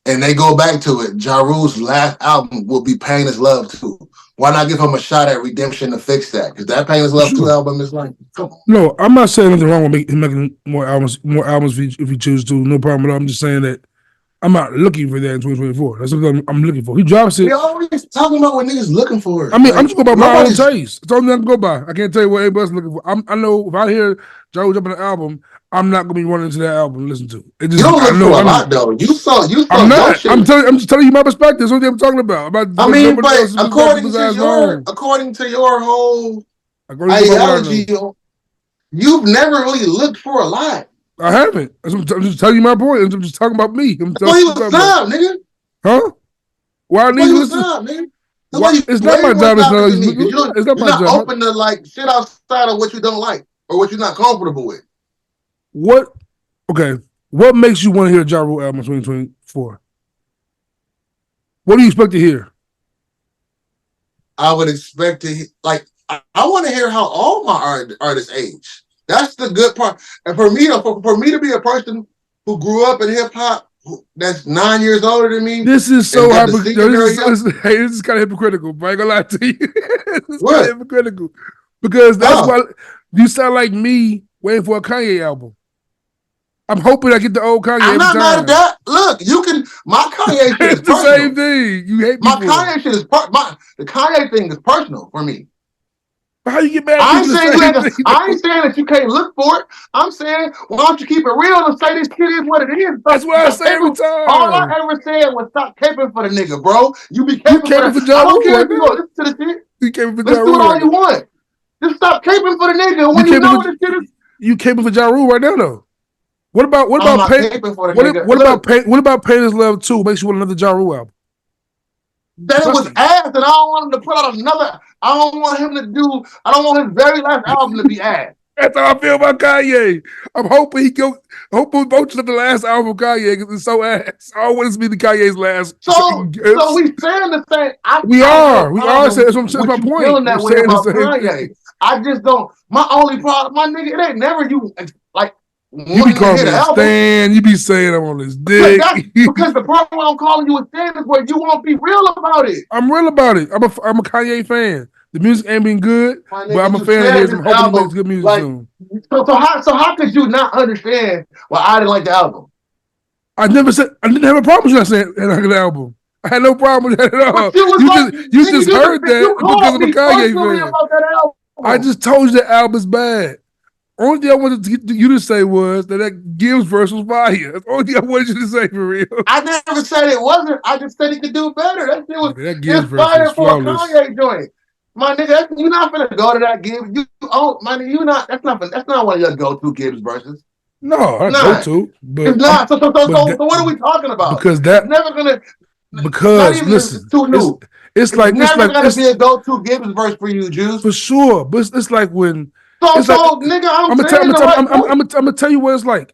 [SPEAKER 1] And they go back to it. Ja Rule's last album will be Pain Is Love 2. Why not give him a shot at redemption to fix that? Because that Pain Is Love 2 album is like, come on.
[SPEAKER 2] No, I'm not saying nothing wrong with making more albums if he chooses to. No problem at all. I'm just saying that I'm not looking for that in 2024. That's what I'm looking for. He drops it.
[SPEAKER 1] We always talking about what niggas looking for.
[SPEAKER 2] I mean, I'm just going by my own taste. That's all I'm going to go by. I can't tell you what anybody else is looking for. I know if I hear Ja Rule dropping an album, I'm not gonna be running into that album and listen to it.
[SPEAKER 1] You don't look for a lot though. You saw. I'm
[SPEAKER 2] not. I'm just telling you my perspective. That's what I'm talking about.
[SPEAKER 1] I mean, but according to your whole ideology, you've never really looked for a lot.
[SPEAKER 2] I haven't. I'm just telling you my point. I'm just talking about me.
[SPEAKER 1] That's why you was time, nigga.
[SPEAKER 2] Huh? Why I need to listen? It's not my job. It's not my job.
[SPEAKER 1] You're not open to like shit outside of what you don't like or what you're not comfortable with.
[SPEAKER 2] What makes you want to hear a Ja Rule album in 2024? What do you expect to hear?
[SPEAKER 1] I would expect to I want to hear how all my artists age. That's the good part. And for me to be a person who grew up in hip hop, that's 9 years older than me.
[SPEAKER 2] This is so hypocritical. This is kind of hypocritical, but I ain't gonna lie to you. It's kind of hypocritical. Because that's why you sound like me waiting for a Kanye album. I'm hoping I get the old Kanye.
[SPEAKER 1] I'm not mad at that. Look, you can. My Kanye shit is
[SPEAKER 2] the same thing. You hate me.
[SPEAKER 1] My Kanye shit is the Kanye thing is personal for me.
[SPEAKER 2] How you get mad?
[SPEAKER 1] I ain't saying that you can't look for it. I'm saying, why don't you keep it real and say this shit is what it is?
[SPEAKER 2] That's what I say every time.
[SPEAKER 1] All I ever said was stop caping for the nigga, bro. You be caping for
[SPEAKER 2] Ja Rule.
[SPEAKER 1] I don't care if you go listen to the shit.
[SPEAKER 2] You caping for
[SPEAKER 1] Ja Rule. Let's do it all you want. Just stop caping for the nigga when you know this shit is.
[SPEAKER 2] You caping for Ja Rule right now, though. What about Pain Is Love 2 makes you want another Ja Rule album?
[SPEAKER 1] That it was ass, and I don't want him to put out another. I don't want his very last album to be ass.
[SPEAKER 2] That's how I feel about Kanye. I'm hoping he go. Hoping votes the last album of Kanye because it's so ass. I don't want this to be the Kanye's last.
[SPEAKER 1] So we saying the same.
[SPEAKER 2] We are saying. That's my point.
[SPEAKER 1] Feeling that way about Kanye. I just don't. My only problem, my nigga, it ain't never you like.
[SPEAKER 2] You be calling me a stan. You be saying I'm on this dick.
[SPEAKER 1] Because the problem I'm calling you a stan is where you won't be real about it.
[SPEAKER 2] I'm real about it. I'm a Kanye fan. The music ain't been good, but I'm a fan of his. I'm hoping he makes good music soon.
[SPEAKER 1] So how could you not understand why I didn't like the album?
[SPEAKER 2] I didn't have a problem with that saying I like the album. I had no problem with that at all. You just heard that because I'm a Kanye fan. I just told you the album is bad. Only thing I wanted to get you to say was that Gibbs verse was fire. That's the only thing I wanted you to say for real.
[SPEAKER 1] I never said it wasn't. I just said he could do better. That shit was
[SPEAKER 2] Gibbs verse
[SPEAKER 1] fire
[SPEAKER 2] was
[SPEAKER 1] for a Kanye joint. My nigga, you're not gonna go to that Gibbs. You're not. That's not one of your go-to Gibbs verses.
[SPEAKER 2] No, I go to. But
[SPEAKER 1] it's not. So what are we talking about?
[SPEAKER 2] Because that
[SPEAKER 1] it's never gonna.
[SPEAKER 2] Because listen,
[SPEAKER 1] it's too new.
[SPEAKER 2] It's like
[SPEAKER 1] never gonna be a go-to Gibbs verse for you, Juice.
[SPEAKER 2] For sure, but it's like when.
[SPEAKER 1] Nigga, I'm
[SPEAKER 2] gonna tell you what it's like.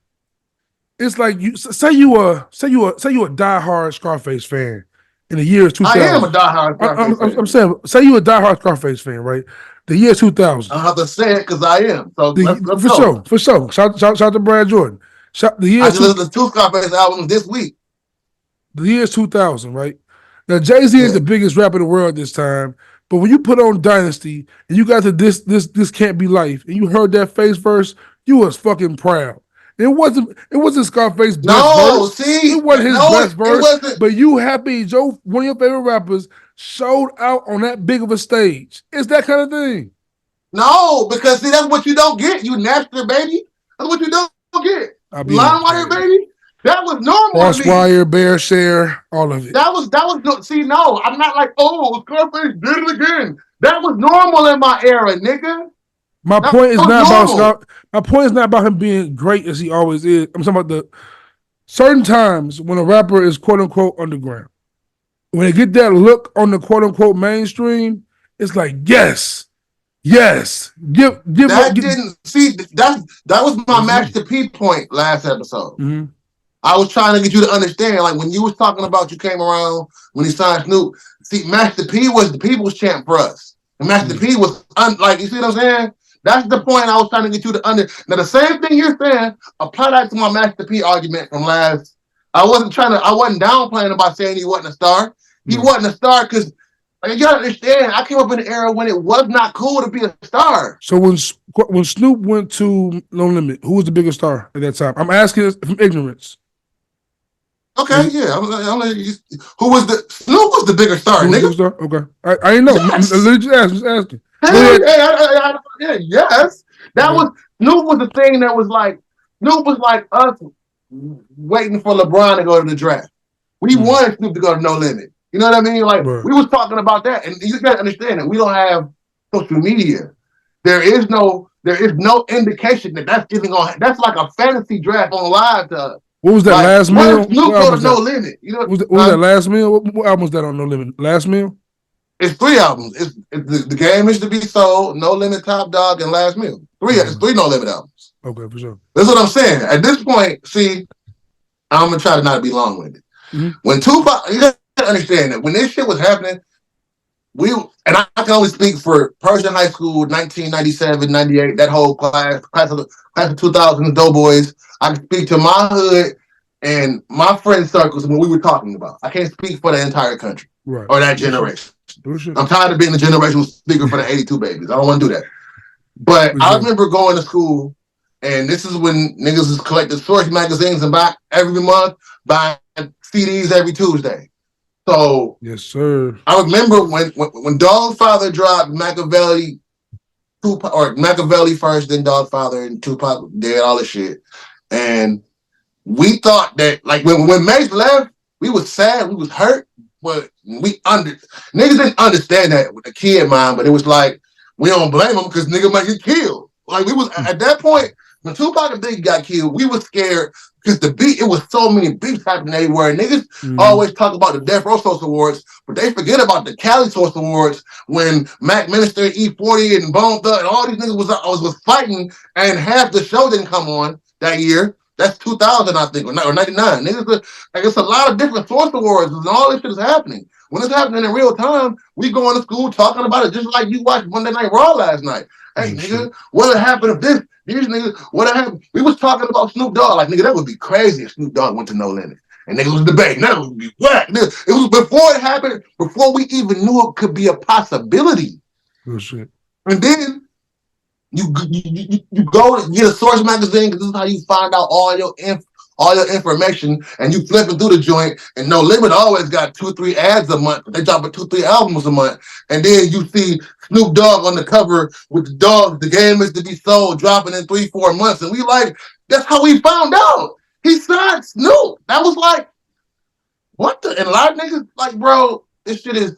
[SPEAKER 2] It's like you say you a diehard Scarface fan in the year 2000.
[SPEAKER 1] I am a diehard Scarface fan.
[SPEAKER 2] I'm saying, say you a diehard Scarface fan, right? The year 2000.
[SPEAKER 1] I don't have to say it because I am. So
[SPEAKER 2] for sure. Shout to Brad Jordan. I just
[SPEAKER 1] listened to 2 Scarface albums this week.
[SPEAKER 2] The year 2000, right? Now Jay-Z is the biggest rapper in the world this time. But when you put on Dynasty and you got to this can't be life and you heard that Face verse, you was fucking proud. It wasn't Scarface's best verse.
[SPEAKER 1] See,
[SPEAKER 2] it wasn't his best verse. But you happy Joe, one of your favorite rappers, showed out on that big of a stage. It's that kind of thing.
[SPEAKER 1] No, because see, that's what you don't get. You Napster baby. That's what you don't get.
[SPEAKER 2] I'll be
[SPEAKER 1] LimeWire, baby. That was normal to me.
[SPEAKER 2] Crosswire, Bear Share, all of it.
[SPEAKER 1] That was see, no, I'm not like, oh, Scarface did it again. That was normal in my era, nigga.
[SPEAKER 2] My
[SPEAKER 1] That
[SPEAKER 2] point is
[SPEAKER 1] was
[SPEAKER 2] not
[SPEAKER 1] normal.
[SPEAKER 2] about my point is not about him being great as he always is. I'm talking about the certain times when a rapper is quote unquote underground. When they get that look on the quote unquote mainstream, it's like yes. Give
[SPEAKER 1] That didn't see that was my Master P point last episode.
[SPEAKER 2] Mm-hmm.
[SPEAKER 1] I was trying to get you to understand, like when you was talking about you came around when he signed Snoop. See, Master P was the people's champ for us. And Master P was like, you see what I'm saying? That's the point I was trying to get you to understand. Now the same thing you're saying, apply that to my Master P argument from last. I wasn't downplaying about saying he wasn't a star. He wasn't a star because like, you gotta understand, I came up in an era when it was not cool to be a star.
[SPEAKER 2] So when Snoop went to No Limit, who was the biggest star at that time? I'm asking this from ignorance.
[SPEAKER 1] Okay, yeah. Who was the Snoop was the bigger star, nigga?
[SPEAKER 2] Star? Okay, I didn't know.
[SPEAKER 1] Yes.
[SPEAKER 2] I'm just asking.
[SPEAKER 1] Yes. That was Snoop was the thing that was like Snoop was like us waiting for LeBron to go to the draft. We wanted Snoop to go to No Limit. You know what I mean? Like we was talking about that, and you gotta understand that we don't have social media. There is no indication that that's giving on. That's like a fantasy draft on live to us.
[SPEAKER 2] What was that
[SPEAKER 1] like,
[SPEAKER 2] last meal?
[SPEAKER 1] Snoop go to No Limit. You know
[SPEAKER 2] what was that last meal? What album was that on No Limit? Last meal?
[SPEAKER 1] It's 3 albums. It's the Game Is to Be Sold, No Limit, Top Dog, and Last Meal. It's 3 No Limit albums.
[SPEAKER 2] Okay, for sure.
[SPEAKER 1] That's what I'm saying. At this point, see, I'm gonna try to not be long-winded. When Tupac, you gotta understand that when this shit was happening, I can only speak for Persian High School, 1997, 98, that whole class of 2000 Doughboys. I can speak to my hood and my friend circles when we were talking about. I can't speak for the entire country or that generation. I'm tired of being the generational speaker for the 82 babies. I don't want to do that. But I remember going to school, and this is when niggas was collecting Source magazines and buy every month, buying CDs every Tuesday. So
[SPEAKER 2] yes, sir.
[SPEAKER 1] I remember when Dogfather dropped Machiavelli, Tupac, or Machiavelli first, then Dogfather, and Tupac did all this shit. And we thought that, like, when Mace left, we was sad, we was hurt, but niggas didn't understand that with the kid mind, but it was like, we don't blame him because nigga might get killed. Like, we was, at that point, when Tupac and Biggie got killed, we was scared because it was so many beefs happening everywhere. Niggas always talk about the Death Row Source Awards, but they forget about the Cali Source Awards when Mac Minister, E40, and Bone Thug, and all these niggas was fighting, and half the show didn't come on that year. That's 2000, I think, or 99. Niggas, like, it's a lot of different Source Awards, and all this shit is happening. When it's happening in real time, we going to school talking about it just like you watched Monday Night Raw last night. Hey, nigga, what happened if this? These niggas, what happened? We was talking about Snoop Dogg. Like, nigga, that would be crazy if Snoop Dogg went to No Limit. And niggas was debating. That would be whack. It was before it happened, before we even knew it could be a possibility.
[SPEAKER 2] Oh, shit.
[SPEAKER 1] And then you go get a Source magazine because this is how you find out all your information, and you flipping through the joint, and No Limit always got 2 or 3 ads a month. They drop 2 or 3 albums a month, and then you see Snoop Dogg on the cover with the dog. The Game Is to Be Sold, dropping in 3-4 months, and we like, that's how we found out he signed Snoop. That was like, what the? And a lot of niggas like, bro, this shit is.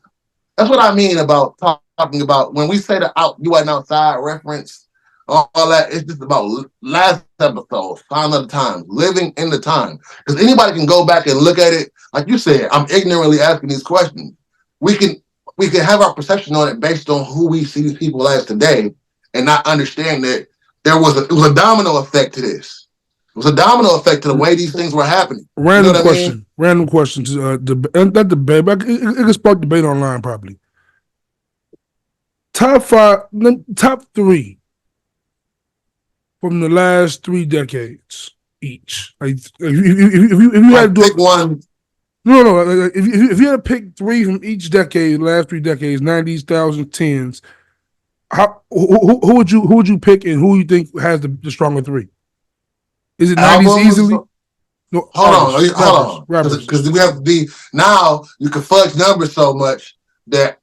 [SPEAKER 1] That's what I mean about talking about when we say the out you ain't outside reference. All that, it's just about last episode, Sign of the Times, living in the time. Because anybody can go back and look at it. Like you said, I'm ignorantly asking these questions. We can have our perception on it based on who we see these people as today, and not understand that it was a domino effect to this. It was a domino effect to the way these things were happening.
[SPEAKER 2] Random question. Random question. Not debate, but it can spark debate online probably. Top 3 from the last 3 decades each. Like, if you had to
[SPEAKER 1] pick one.
[SPEAKER 2] No. If you had to pick 3 from each decade, last 3 decades, 90s, 1000s, 10s, who would you pick, and who you think has the stronger 3? Is it 90s easily? No,
[SPEAKER 1] hold on. Because we have to be, now you can fudge numbers so much that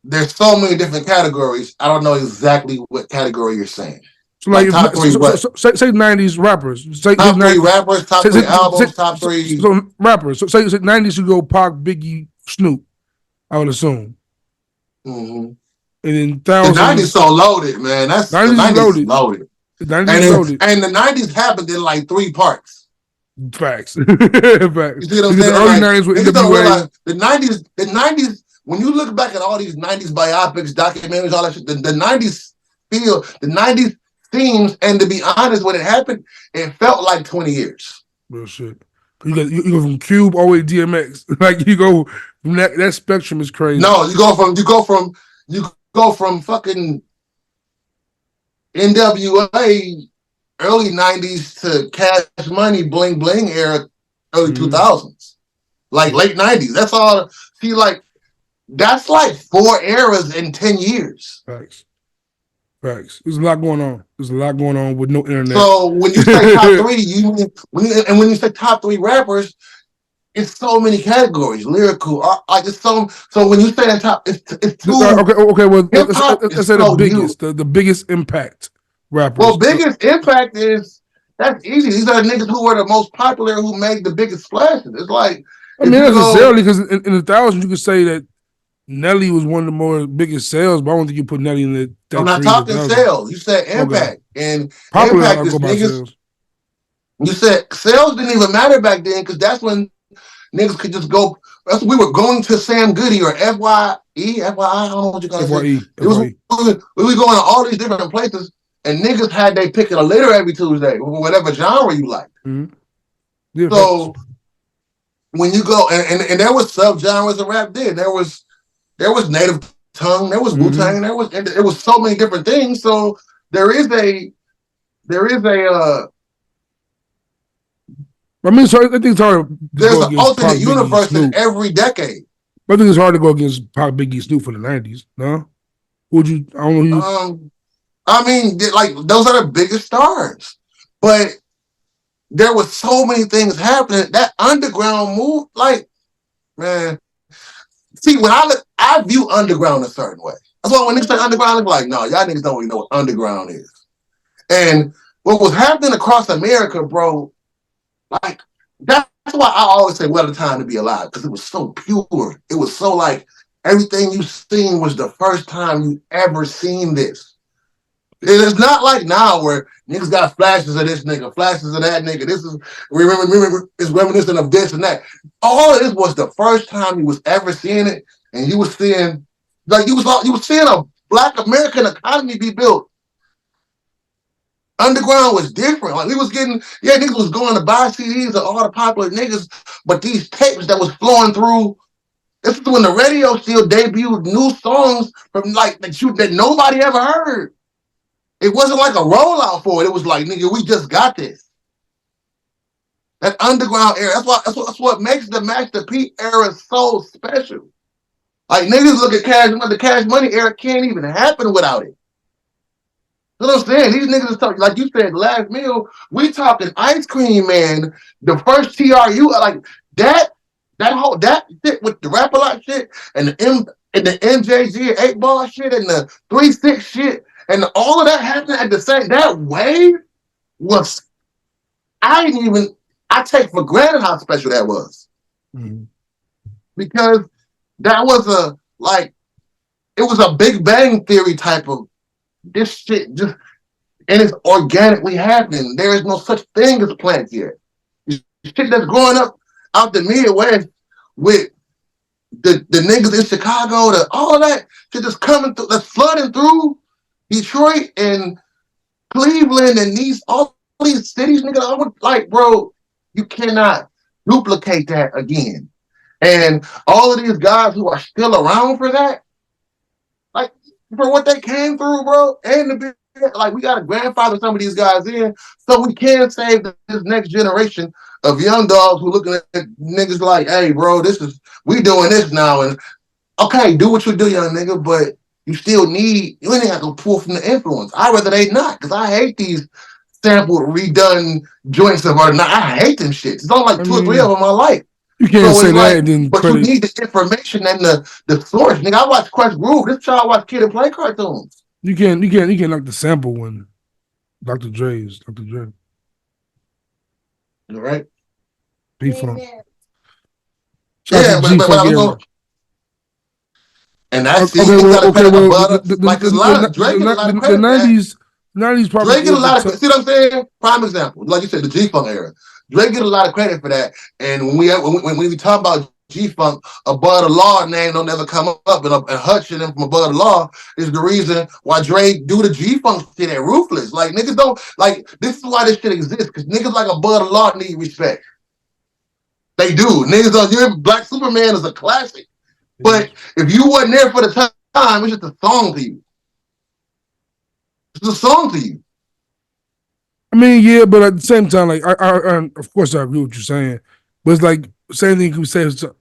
[SPEAKER 1] there's so many different categories. I don't know exactly what category you're saying.
[SPEAKER 2] So like,
[SPEAKER 1] top three what?
[SPEAKER 2] say 90s rappers. Say
[SPEAKER 1] Top 3
[SPEAKER 2] 90s,
[SPEAKER 1] rappers, top 3 albums, top 3.
[SPEAKER 2] So rappers. So say 90s you go Pac, Biggie, Snoop. I would assume.
[SPEAKER 1] Mm-hmm.
[SPEAKER 2] And then
[SPEAKER 1] The 90s so loaded, man. That's
[SPEAKER 2] 90s
[SPEAKER 1] the 90s
[SPEAKER 2] is
[SPEAKER 1] loaded.
[SPEAKER 2] The 90s is loaded.
[SPEAKER 1] And the 90s happened in like 3 parts.
[SPEAKER 2] Facts. Facts.
[SPEAKER 1] You see what I'm saying?
[SPEAKER 2] The early 90s with NWA.
[SPEAKER 1] The 90s, when you look back at all these 90s biopics, documentaries, all that shit, the 90s feel, the 90s themes, and to be honest, when it happened, it felt like 20 years.
[SPEAKER 2] Real shit. You go from Cube all the way to DMX. Like you go from that spectrum is crazy.
[SPEAKER 1] No, you go from fucking NWA early 90s to Cash Money Bling Bling era early 2000s. Like late 90s. That's all. See, like that's like 4 eras in 10 years.
[SPEAKER 2] Facts. There's a lot going on. There's a lot going on with no internet.
[SPEAKER 1] So when you say top 3, when you say top 3 rappers, it's so many categories. Lyrical, like it's so when you say that top, it's too.
[SPEAKER 2] Okay. Well, let's say
[SPEAKER 1] so
[SPEAKER 2] the biggest impact rappers.
[SPEAKER 1] Well, biggest impact is that's easy. These are the niggas who were the most popular, who made the biggest splashes. It's like
[SPEAKER 2] not necessarily because in the thousands you could say that Nelly was one of the more biggest sales, but I don't think you put Nelly in the.
[SPEAKER 1] I'm not talking sales. You said impact, and
[SPEAKER 2] popular
[SPEAKER 1] impact is niggas.
[SPEAKER 2] Sales.
[SPEAKER 1] You said sales didn't even matter back then because that's when niggas could just go. That's when we were going to Sam Goody or FYE. I don't know what you gotta say. We were going to all these different places, and niggas had they pick a litter every Tuesday, whatever genre you like.
[SPEAKER 2] Mm-hmm. Yeah,
[SPEAKER 1] so when you go and there was sub genres of rap then. There was Native Tongue, there was Wu-Tang, there was so many different things. So there is a
[SPEAKER 2] I mean, so I think it's hard.
[SPEAKER 1] There's an alternate universe in every decade.
[SPEAKER 2] I think it's hard to go against Pac, Biggie, Snoop for the 90s. No, would you? I don't know.
[SPEAKER 1] I mean, like those are the biggest stars, but there was so many things happening. That underground move, like, man. See, when I view underground a certain way. That's why when niggas say underground, I'm like, no, y'all niggas don't even know what underground is. And what was happening across America, bro, like, that's why I always say, what a time to be alive, because it was so pure. It was so like, everything you seen was the first time you ever seen this. It is not like now where niggas got flashes of this nigga, flashes of that nigga. This is remember it's reminiscent of this and that. All of this was the first time you was ever seeing it, and you was seeing you was seeing a Black American economy be built. Underground was different. Like we was getting, niggas was going to buy CDs of all the popular niggas, but these tapes that was flowing through. This is when the radio still debuted new songs from that nobody ever heard. It wasn't like a rollout for it. It was like, nigga, we just got this. That underground era. That's what makes the Master P era so special. Like niggas look at the Cash Money era can't even happen without it. You know what I'm saying? These niggas is talking, like you said, last meal, we talking Ice Cream Man, the first TRU, like that shit with the Rap-A-Lot shit and the MJG 8 Ball shit and the 3-6 shit. And all of that happened at the same. That wave was. I take for granted how special that was, because that was it was a Big Bang Theory type of this shit. Just and it's organically happening. There is no such thing as plants yet. Shit that's growing up out the Midwest with the niggas in Chicago, all of that shit that's coming through, that's flooding through Detroit and Cleveland and all these cities, nigga. I would like, bro, you cannot duplicate that again. And all of these guys who are still around for that, like for what they came through, bro, and we got to grandfather some of these guys in so we can save this next generation of young dogs who looking at niggas like, hey, bro, we doing this now, and okay, do what you do, young nigga, but you ain't have to pull from the influence. I'd rather they not, because I hate these sampled, redone joints of art. I hate them shits. It's only like 2 or 3 of them I like.
[SPEAKER 2] You can't say that and then
[SPEAKER 1] but you need the information and the source. Nigga, I watch Quest Groove. This child watch Kid and Play cartoons.
[SPEAKER 2] You can't like the sample one. Dr. Dre's, Dr. Dre.
[SPEAKER 1] You right?
[SPEAKER 2] P-Funk.
[SPEAKER 1] Yeah, but
[SPEAKER 2] G-Funk
[SPEAKER 1] I'm
[SPEAKER 2] era.
[SPEAKER 1] going, and that's
[SPEAKER 2] Okay,
[SPEAKER 1] you gotta put
[SPEAKER 2] well,
[SPEAKER 1] above it. Like there's a lot of Drake get a lot of
[SPEAKER 2] the
[SPEAKER 1] credit for that.
[SPEAKER 2] 90s probably
[SPEAKER 1] Drake get a
[SPEAKER 2] is
[SPEAKER 1] lot
[SPEAKER 2] the
[SPEAKER 1] of see what I'm saying? Prime example, like you said, the G Funk era. Drake get a lot of credit for that. And when we talk about G Funk, Above the Law name don't never come up, and Hutch and them from Above the Law is the reason why Drake do the G Funk shit at Ruthless. Like niggas don't like this is why this shit exists because niggas like Above the Law need respect. They do. Niggas don't. Your Black Superman is a classic, but if you wasn't there for the time, it's just a song to you. It's a song to you.
[SPEAKER 2] I mean, yeah, but at the same time, like I of course I agree with what you're saying, but it's like same thing you say to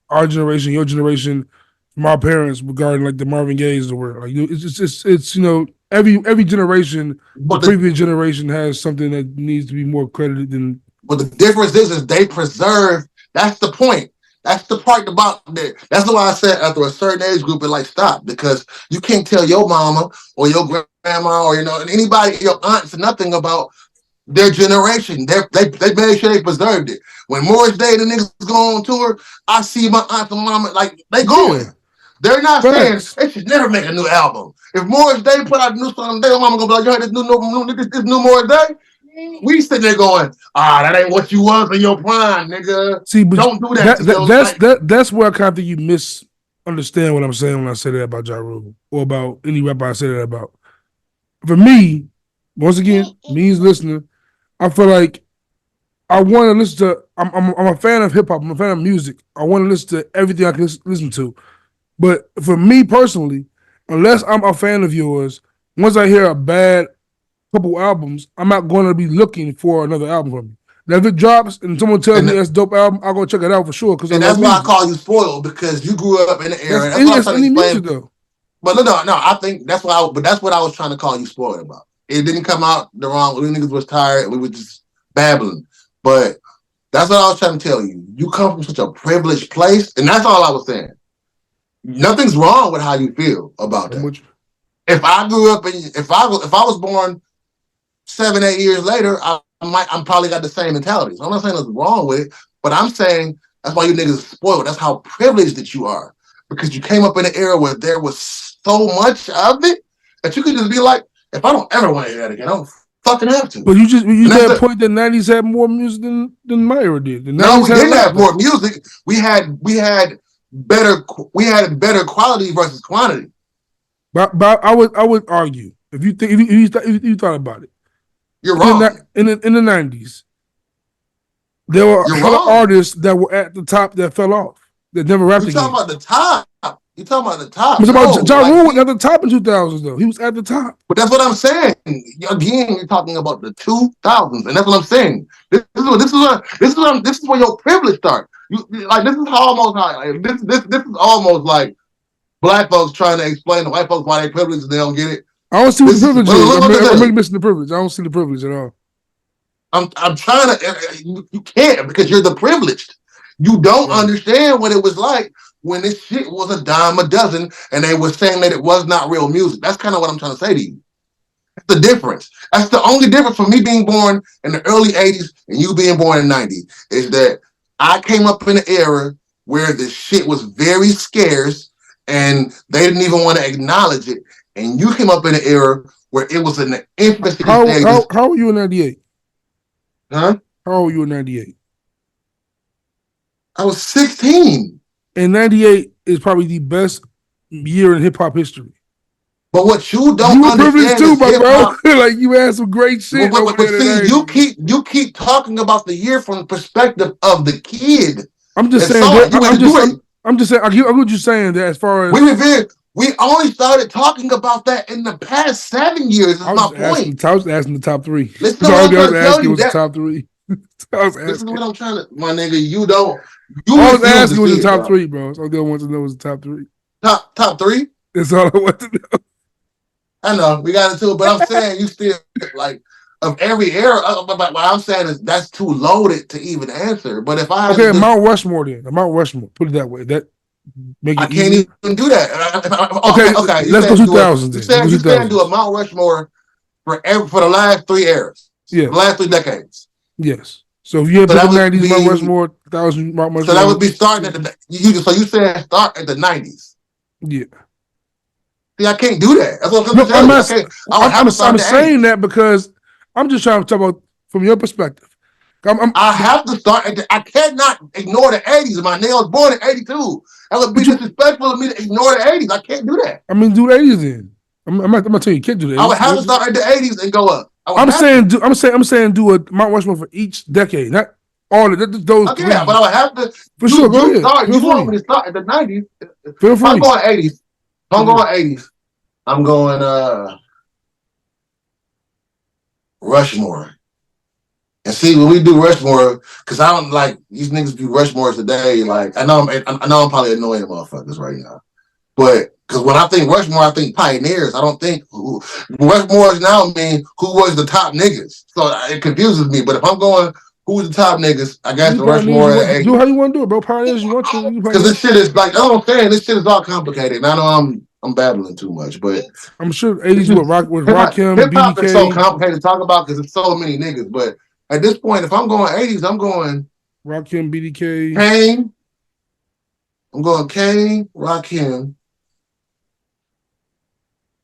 [SPEAKER 2] our generation, your generation, from our parents regarding like the Marvin Gaye's of the world. Like it's you know every generation,
[SPEAKER 1] But
[SPEAKER 2] the previous generation has something that needs to be more credited than.
[SPEAKER 1] But the difference is they preserve. That's the point. That's the part about that. That's why I said after a certain age group, it like stop because you can't tell your mama or your grandma or anybody, your aunts, nothing about their generation. They made sure they preserved it. When Morris Day the niggas go on tour, I see my aunt and mama like they going.
[SPEAKER 2] Yeah.
[SPEAKER 1] They're not
[SPEAKER 2] Facts.
[SPEAKER 1] saying they should never make a new album. If Morris Day put out a new song, their mama gonna be like, you heard this new Morris Day? We sitting there going, that ain't what you was in your prime, nigga.
[SPEAKER 2] See, but
[SPEAKER 1] don't do that.
[SPEAKER 2] That's where I kind of think you misunderstand what I'm saying when I say that about Ja Rule or about any rapper I say that about. For me, once again, me as listener, I feel like I want to listen to. I'm a fan of hip hop. I'm a fan of music. I want to listen to everything I can listen to. But for me personally, unless I'm a fan of yours, once I hear a bad couple albums, I'm not going to be looking for another album from you. Now, if it drops and someone tells me that's a dope album, I'll go check it out for sure.
[SPEAKER 1] And that's why I call you spoiled because you grew up in the era. That's what I'm trying to explain.
[SPEAKER 2] Though.
[SPEAKER 1] But no, I think that's why. But that's what I was trying to call you spoiled about. It didn't come out the wrong. We niggas was tired. We were just babbling. But that's what I was trying to tell you. You come from such a privileged place, and that's all I was saying. Nothing's wrong with how you feel about that. If I grew up if I was born 7-8 years later, I'm probably got the same mentality. So I'm not saying there's wrong with it, but I'm saying that's why you niggas are spoiled. That's how privileged that you are. Because you came up in an era where there was so much of it that you could just be like, if I don't ever want to hear that again, I don't fucking have to.
[SPEAKER 2] But you made a point that 90s had more music than my era did.
[SPEAKER 1] No, we didn't have more music. We had better quality versus quantity.
[SPEAKER 2] But I would argue if you thought about it.
[SPEAKER 1] You're wrong.
[SPEAKER 2] In the 90s, there were a lot of artists that were at the top that fell off, that never rapped again.
[SPEAKER 1] You're talking about the top. You're talking about the top.
[SPEAKER 2] Ja Rule was at the top in 2000s, though. He was at the top.
[SPEAKER 1] But that's what I'm saying. Again, you're talking about the 2000s, and that's what I'm saying. This is where your privilege starts. This is almost like black folks trying to explain to white folks why they privileged and they don't get it.
[SPEAKER 2] I don't see what the privilege is. I'm really missing the privilege. I don't see the privilege at all.
[SPEAKER 1] I'm trying to. You can't because you're the privileged. You don't understand what it was like when this shit was a dime a dozen and they were saying that it was not real music. That's kind of what I'm trying to say to you. That's the difference. That's the only difference for me being born in the early 80s and you being born in the 90s is that I came up in an era where the shit was very scarce and they didn't even want to acknowledge it. And you came up in an era where it was in the infancy stages.
[SPEAKER 2] How were you in 98?
[SPEAKER 1] Huh?
[SPEAKER 2] How were you in 98?
[SPEAKER 1] I was 16.
[SPEAKER 2] And 98 is probably the best year in hip-hop history.
[SPEAKER 1] But what you don't understand
[SPEAKER 2] too, my bro. Like you had some great shit.
[SPEAKER 1] But see, you keep talking about the year from the perspective of the kid.
[SPEAKER 2] I'm just saying. I'm just saying. I get what you're saying. That as far as
[SPEAKER 1] we only started talking about that in the past 7 years. Is my point.
[SPEAKER 2] I was asking the top three.
[SPEAKER 1] Listen, I was asking
[SPEAKER 2] was the top three.
[SPEAKER 1] This is what I'm trying to, my nigga. You don't.
[SPEAKER 2] I was asking was the top three, bro. So all I want to know was the top three.
[SPEAKER 1] Top three.
[SPEAKER 2] That's all I want to know.
[SPEAKER 1] I know we got into it, but I'm saying you still like of every era. But what I'm saying is that's too loaded to even answer. But if I
[SPEAKER 2] Mount Rushmore, then Mount Rushmore, put it that way. That make it
[SPEAKER 1] I can't even do that.
[SPEAKER 2] Okay, let's go 2000.
[SPEAKER 1] You said do a Mount Rushmore for the last 3 eras.
[SPEAKER 2] Yeah.
[SPEAKER 1] The last 3 decades.
[SPEAKER 2] Yes. So if you had
[SPEAKER 1] So
[SPEAKER 2] put
[SPEAKER 1] that
[SPEAKER 2] the
[SPEAKER 1] would
[SPEAKER 2] 90s, Mount
[SPEAKER 1] be-
[SPEAKER 2] Rushmore, 1000 Mount Rushmore.
[SPEAKER 1] So that would be starting at the so you said start at the 90s.
[SPEAKER 2] Yeah.
[SPEAKER 1] See, I can't do that. That's what I'm
[SPEAKER 2] No,
[SPEAKER 1] telling you.
[SPEAKER 2] I'm saying that because I'm just trying to talk about from your perspective.
[SPEAKER 1] I have to start at I cannot ignore the 80s. My name was born in 82. That would be disrespectful of me to ignore the 80s. I can't do that.
[SPEAKER 2] I mean, do the 80s then. I'm not telling you can't do that.
[SPEAKER 1] I would have to start at the 80s and go up.
[SPEAKER 2] I'm saying do a Mount Rushmore for each decade, not all of those.
[SPEAKER 1] Okay, but I would have to.
[SPEAKER 2] For sure, go ahead.
[SPEAKER 1] You want me to start at the 90s?
[SPEAKER 2] Feel free.
[SPEAKER 1] I'm going 80s. I'm going 80s. I'm going Rushmore. And see, when we do Rushmore, because I don't like these niggas do Rushmore today. Like I know I'm probably annoying motherfuckers right now, but because when I think Rushmore, I think pioneers. I don't think Rushmore now mean who was the top niggas. So it confuses me. But if I'm going who's the top niggas, I guess the Rushmore.
[SPEAKER 2] Do how you want to do it, bro. Pioneers, you want to.
[SPEAKER 1] Because this shit is like, I'm saying, this shit is all complicated. And I know I'm babbling too much, but
[SPEAKER 2] I'm sure 80s with Rakim,
[SPEAKER 1] hip hop
[SPEAKER 2] BDK.
[SPEAKER 1] is so complicated to talk about because it's so many niggas. But at this point, if I'm going 80s, I'm going
[SPEAKER 2] Rakim, BDK,
[SPEAKER 1] Kane. I'm going Kane, Rakim.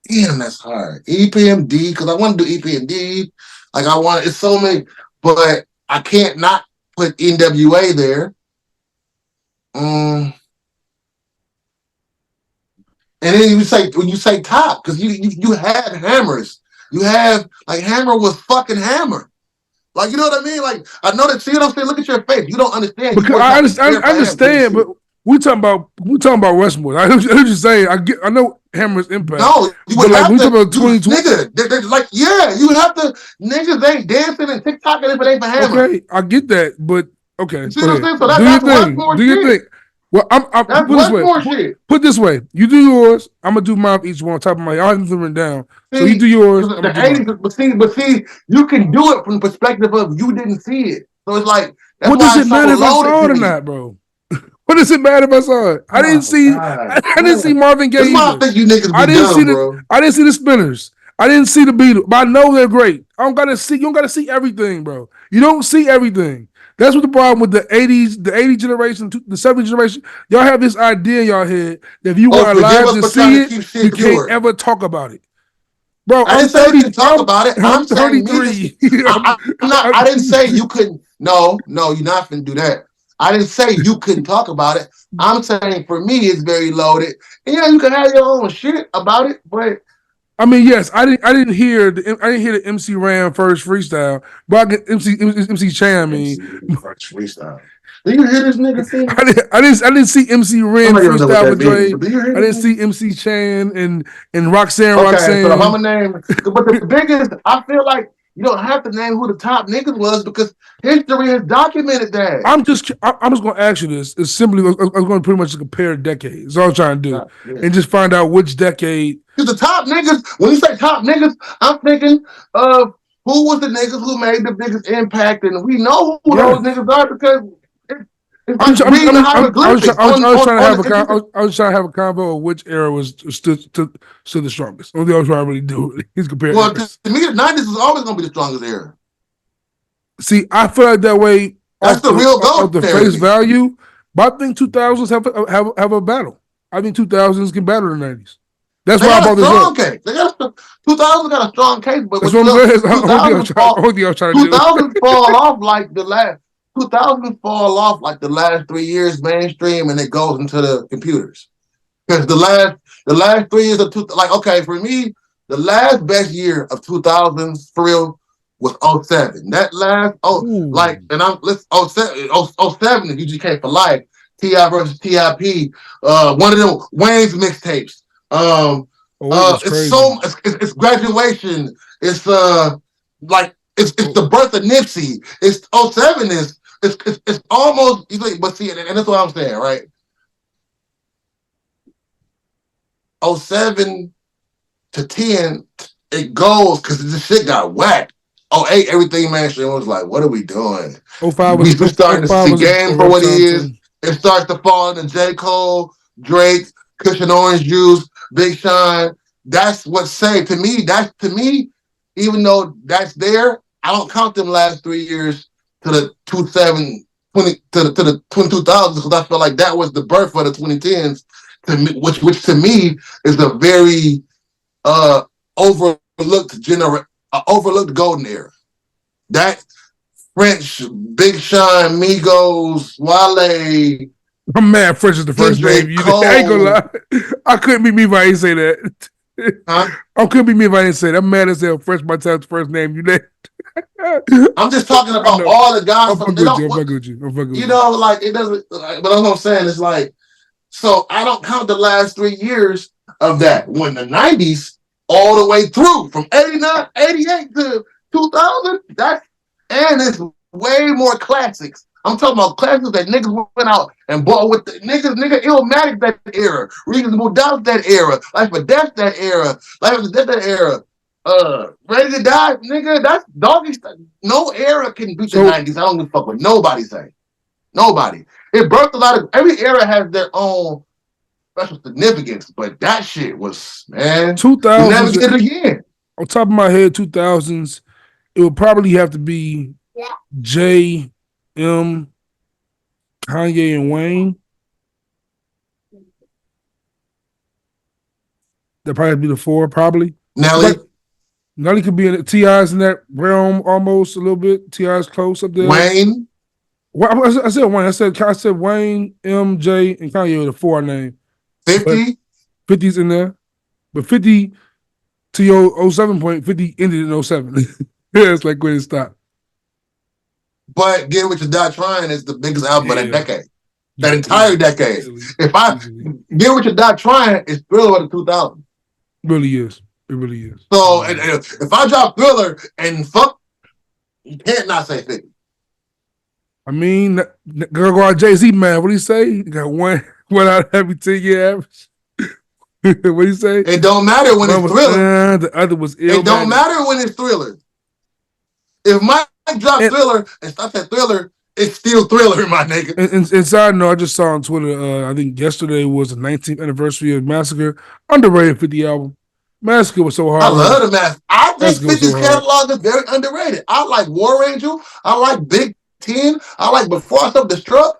[SPEAKER 1] Damn, that's hard. EPMD, because I want to do EPMD. Like it's so many, but I can't not put NWA there. And then when you say top, because you have hammers. You have like Hammer was fucking Hammer. Like, you know what I mean? Like, I know that. See what I'm saying? Look at your face. You don't understand.
[SPEAKER 2] Because I understand, but we talking about Rushmore. I heard you saying. I know Hammer's impact.
[SPEAKER 1] No, you would have
[SPEAKER 2] we
[SPEAKER 1] to.
[SPEAKER 2] Talking about 2020.
[SPEAKER 1] Nigga, they're like, yeah, you have to. Niggas ain't dancing and TikToking if it ain't for Hammer.
[SPEAKER 2] Okay, I get that, but okay.
[SPEAKER 1] See what I'm saying? So
[SPEAKER 2] do your thing. Do your thing. Well,
[SPEAKER 1] that's
[SPEAKER 2] put this way.
[SPEAKER 1] Shit.
[SPEAKER 2] Put this way. You do yours. I'm gonna do mine each one on top of my. I have them written down.
[SPEAKER 1] See,
[SPEAKER 2] so you do yours.
[SPEAKER 1] The 80s, but see, you can do it from the perspective of you didn't see it. So it's like, that's
[SPEAKER 2] what does it matter if I saw it or not, bro? What does it matter if I saw it? I didn't see. I didn't see Marvin Gaye.
[SPEAKER 1] That's why I think you niggas be dumb, bro.
[SPEAKER 2] I didn't see the Spinners. I didn't see the Beatles, but I know they're great. I don't gotta see. You don't gotta see everything, bro. You don't see everything. That's what the problem with the 80s, the 80 generation, the 70 generation. Y'all have this idea in y'all head that if you weren't alive to see it, you can't ever talk about it. Bro,
[SPEAKER 1] I didn't say you can talk about it. I'm 33. I didn't say you couldn't. No, you're not finna do that. I didn't say you couldn't talk about it. I'm saying for me, it's very loaded. And yeah, you can have your own shit about it, but
[SPEAKER 2] I mean, yes, I didn't hear the MC Ram first freestyle, but I get MC Chan. I mean,
[SPEAKER 1] first freestyle. Do you hear this nigga sing?
[SPEAKER 2] I didn't see MC Ren freestyle with Dre. I didn't
[SPEAKER 1] nigga?
[SPEAKER 2] see MC Chan and Roxanne.
[SPEAKER 1] Okay,
[SPEAKER 2] Roxanne.
[SPEAKER 1] so if I'm gonna name, but the biggest, I feel like you don't have to name who the top niggas was because history has documented that.
[SPEAKER 2] I'm just gonna ask you this. It's simply I was going to pretty much compare decades. That's all I'm trying to do, and just find out which decade.
[SPEAKER 1] Because the top niggas, when you say top niggas, I'm thinking of who was the niggas who made the biggest impact, and we know who those niggas are because
[SPEAKER 2] I was trying to have a convo of which era stood the strongest. Only I was trying to really do is compare.
[SPEAKER 1] Well, to me, the 90s is always going to be the strongest era.
[SPEAKER 2] See, I feel like that way.
[SPEAKER 1] That's the real goal.
[SPEAKER 2] Of the face value, but I think 2000s have a battle. I think 2000s can battle the 90s. That's why I brought this up.
[SPEAKER 1] Case. 2000 got a strong case, but
[SPEAKER 2] that's what I'm saying.
[SPEAKER 1] 2000 fall off like the last. 2000 fall off like the last 3 years mainstream, and it goes into the computers. Because the last 3 years of for me, the last best year of 2000s for real was 07. That last and I'm 07 is UGK for life. T.I. versus TIP. One of them Wayne's mixtapes. It's graduation. It's the birth of Nipsey. It's 07 is it's almost, but see, and that's what I'm saying, right? 07 to 10, it goes because this shit got whacked. 08, everything mainstream was like, what are we doing?
[SPEAKER 2] 05
[SPEAKER 1] we starting to see Game for what he is. It starts to fall into J. Cole, Drake, Cushion Orange Juice, Big Sean. That's what saved to me. even though that's there, I don't count them last 3 years to the 20 to the 2000s because I feel like that was the birth of the 2010s. To me, which to me is a very overlooked overlooked golden era. That French, Big Sean, Migos, Wale.
[SPEAKER 2] I'm mad French is the first
[SPEAKER 1] Kendrick
[SPEAKER 2] name.
[SPEAKER 1] Cole.
[SPEAKER 2] I ain't gonna lie. I couldn't be me if I ain't say that.
[SPEAKER 1] Huh?
[SPEAKER 2] I couldn't be me if I didn't say that. I'm mad as hell. French my time's first name. You named.
[SPEAKER 1] I'm just talking
[SPEAKER 2] I
[SPEAKER 1] about
[SPEAKER 2] know.
[SPEAKER 1] all the guys
[SPEAKER 2] I'm
[SPEAKER 1] from
[SPEAKER 2] fucking with you. I'm fucking with you. I'm fucking with
[SPEAKER 1] you know, like it doesn't. But that's what I'm saying. It's like, so I don't count the last 3 years of that. When the 90s, all the way through from 89, 88 to 2000, and it's way more classics. I'm talking about classics that niggas went out and bought with the nigga Illmatic that era, Reasonable Doubt that era, Life or Death that era, Life or Death that era. Ready to Die, nigga. That's doggy style. No era can beat the 90s. I don't give a fuck what nobody say. Nobody. It birthed a lot of. Every era has their own special significance, but that shit was, man.
[SPEAKER 2] 2000s.
[SPEAKER 1] You never get it again.
[SPEAKER 2] On top of my head, 2000s. It would probably have to be J, M, Kanye, and Wayne. That probably be the four, probably.
[SPEAKER 1] Nelly.
[SPEAKER 2] Nelly could be in the T.I.'s in that realm almost a little bit. T.I.'s close up there.
[SPEAKER 1] Wayne.
[SPEAKER 2] Well, I said Wayne. I said Wayne, M, J, and Kanye were the four I named.
[SPEAKER 1] 50.
[SPEAKER 2] 50's in there. But 50, to your 07 point, 50 ended in 07. Yeah, it's like when it stopped.
[SPEAKER 1] But Get Rich or Die Trying is the biggest album of that decade. That
[SPEAKER 2] Yeah.
[SPEAKER 1] entire decade.
[SPEAKER 2] Easily.
[SPEAKER 1] If I Get Rich or Die Trying is Thriller of the 2000s.
[SPEAKER 2] It really is. It really is.
[SPEAKER 1] So and if I drop Thriller and fuck, you can't not say 50.
[SPEAKER 2] I mean, go out Jay-Z, man. What do you say? You got one out of every 10-year average. What do you say?
[SPEAKER 1] It don't matter when it's Thriller.
[SPEAKER 2] The other was ill.
[SPEAKER 1] It don't matter when it's Thriller. If Mike dropped Thriller and stopped at Thriller, it's still Thriller, my nigga.
[SPEAKER 2] And side note, I just saw on Twitter, I think yesterday was the 19th anniversary of Massacre. Underrated 50 album. Massacre was so hard.
[SPEAKER 1] I love the Massacre. I think
[SPEAKER 2] Massacre was
[SPEAKER 1] 50's
[SPEAKER 2] so hard.
[SPEAKER 1] catalog is very underrated. I like War Angel. I like Big 10. I like Before I Self-Destruct.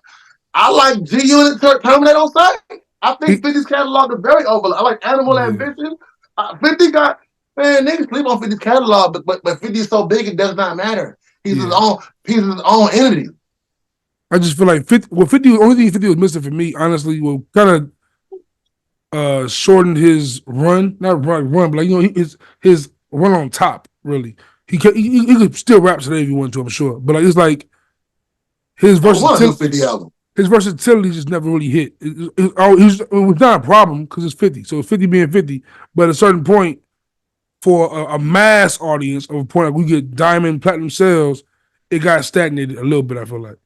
[SPEAKER 1] I like G-Unit Terminate on Sight. I think 50's catalog is very overlooked. I like Animal Ambition. 50 got, man, niggas sleep on 50's catalog, but 50 is so big it does not matter. He's his own entity.
[SPEAKER 2] I just feel like 50, the only thing 50 was missing for me, honestly, was kind of shortened his run. Not run, but like, you know, his run on top, really. He could still rap today if he wanted to, I'm sure. But like it's like his versatility just never really hit. It was not a problem because it's 50. So it's 50 being 50. But at a certain point, for a mass audience, of a point like we get diamond, platinum sales, it got stagnated a little bit, I feel like.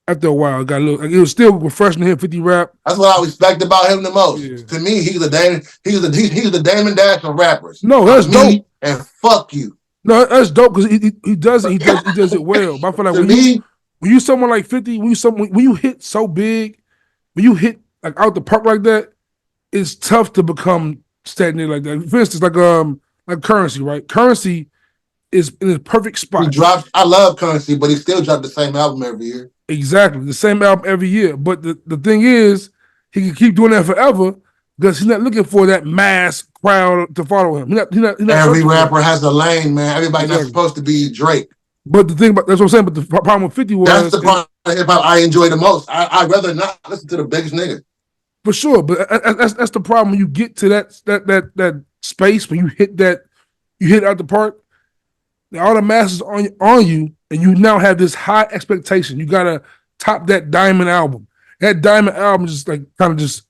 [SPEAKER 2] After a while, it got a little. Like, it was still refreshing to hear 50 rap.
[SPEAKER 1] That's what I respect about him the most.
[SPEAKER 2] Yeah.
[SPEAKER 1] To me, he's the Damon Dash of rappers.
[SPEAKER 2] No, that's dope.
[SPEAKER 1] And fuck you.
[SPEAKER 2] No, that's dope because he does it well. But I feel like when you someone like 50, when you hit so big, when you hit like out the park like that, it's tough to become stagnated like that. For instance, like Currency, right? Currency is in a perfect spot.
[SPEAKER 1] I love Currency, but he still dropped the same album every year.
[SPEAKER 2] Exactly, the same album every year. But the thing is, he can keep doing that forever because he's not looking for that mass crowd to follow him. He's not
[SPEAKER 1] Every rapper has a lane, man. Everybody's not supposed to be Drake.
[SPEAKER 2] But the thing about that's what I'm saying. But the problem with 50 was
[SPEAKER 1] that's the part of hip hop I enjoy the most. I'd rather not listen to the biggest nigga.
[SPEAKER 2] For sure, but that's the problem when you get to that space when you hit out the park. All the masses on you, and you now have this high expectation. You gotta top that Diamond album. That Diamond album just like kind of just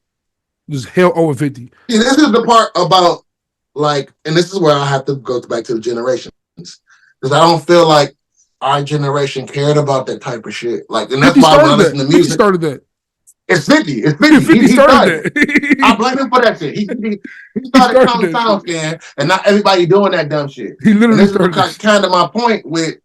[SPEAKER 2] hell over 50.
[SPEAKER 1] See, this is the part about like, and this is where I have to go back to the generations because I don't feel like our generation cared about that type of shit. Like, and that's why when I listen to music,
[SPEAKER 2] 50 started that.
[SPEAKER 1] It's 50. It's 50.
[SPEAKER 2] 50
[SPEAKER 1] he
[SPEAKER 2] started that.
[SPEAKER 1] I blame him for that shit. He started counting SoundScan, and not everybody doing that dumb shit.
[SPEAKER 2] He literally started
[SPEAKER 1] this is kind of my point with.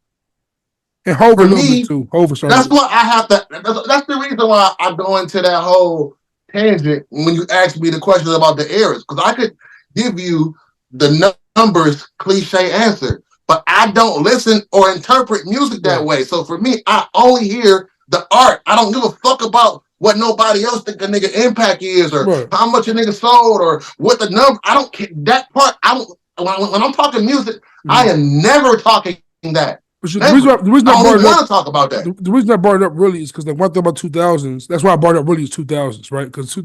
[SPEAKER 2] And Hov a little bit too. Hov started.
[SPEAKER 1] That's what I have to. That's the reason why I go into that whole tangent when you ask me the questions about the eras, because I could give you the numbers cliche answer. But I don't listen or interpret music that
[SPEAKER 2] Right.
[SPEAKER 1] way. So for me, I only hear the art. I don't give a fuck about what nobody else think a nigga impact is, or
[SPEAKER 2] Right.
[SPEAKER 1] how much a nigga sold, or what the number. I don't care that part. I don't. When I'm talking music, I am never talking that.
[SPEAKER 2] But the
[SPEAKER 1] Never.
[SPEAKER 2] reason
[SPEAKER 1] I
[SPEAKER 2] I
[SPEAKER 1] don't
[SPEAKER 2] brought it
[SPEAKER 1] want
[SPEAKER 2] up,
[SPEAKER 1] to talk about that.
[SPEAKER 2] the reason I brought it up really is because the one thing about 2000s, that's why I brought it up really is 2000s, right? Because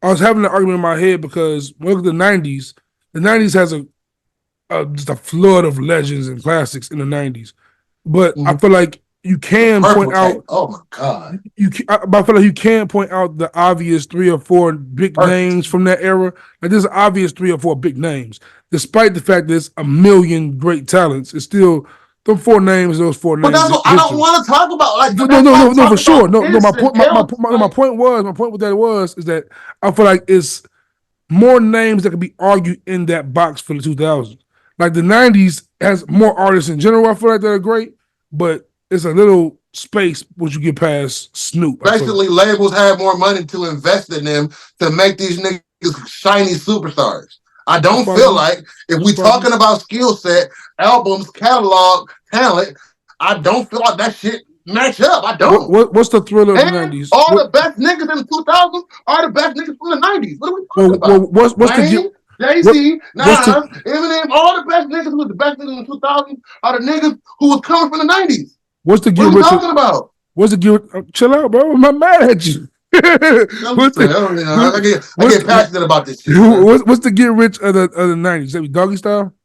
[SPEAKER 2] I was having an argument in my head because when I look at the 90s has just a flood of legends and classics in the 90s. But I feel like you can
[SPEAKER 1] Purple
[SPEAKER 2] point out,
[SPEAKER 1] Tape. Oh my god.
[SPEAKER 2] but I feel like you can point out the obvious 3 or 4 big
[SPEAKER 1] Perfect.
[SPEAKER 2] names from that era. Like there's obvious 3 or 4 big names, despite the fact there's a million great talents. It's still them 4 names. Those 4
[SPEAKER 1] But
[SPEAKER 2] names.
[SPEAKER 1] that's what I don't want to talk about. Like
[SPEAKER 2] No, for sure. No. My point. My
[SPEAKER 1] point.
[SPEAKER 2] point with that is that I feel like it's more names that can be argued in that box for the 2000s. Like the 90s has more artists in general. I feel like that are great, but it's a little space once you get past Snoop.
[SPEAKER 1] Basically, labels had more money to invest in them to make these niggas shiny superstars. I don't feel like if we talking about skill set, albums, catalog, talent, I don't feel like that shit match up. I don't.
[SPEAKER 2] What's the thriller of the
[SPEAKER 1] And
[SPEAKER 2] 90s?
[SPEAKER 1] all the best niggas in the 2000s are the best niggas from the 90s. What are we talking about?
[SPEAKER 2] What's
[SPEAKER 1] Wayne, Jay-Z, Nas, Eminem, all the best niggas who was the best niggas in the 2000s are the niggas who was coming from the 90s.
[SPEAKER 2] What's the
[SPEAKER 1] What are we talking about?
[SPEAKER 2] What's the Get? Chill out, bro. I'm not mad at you.
[SPEAKER 1] I get passionate about this shit.
[SPEAKER 2] What's the Get Rich of the 90s? That be Doggy Style?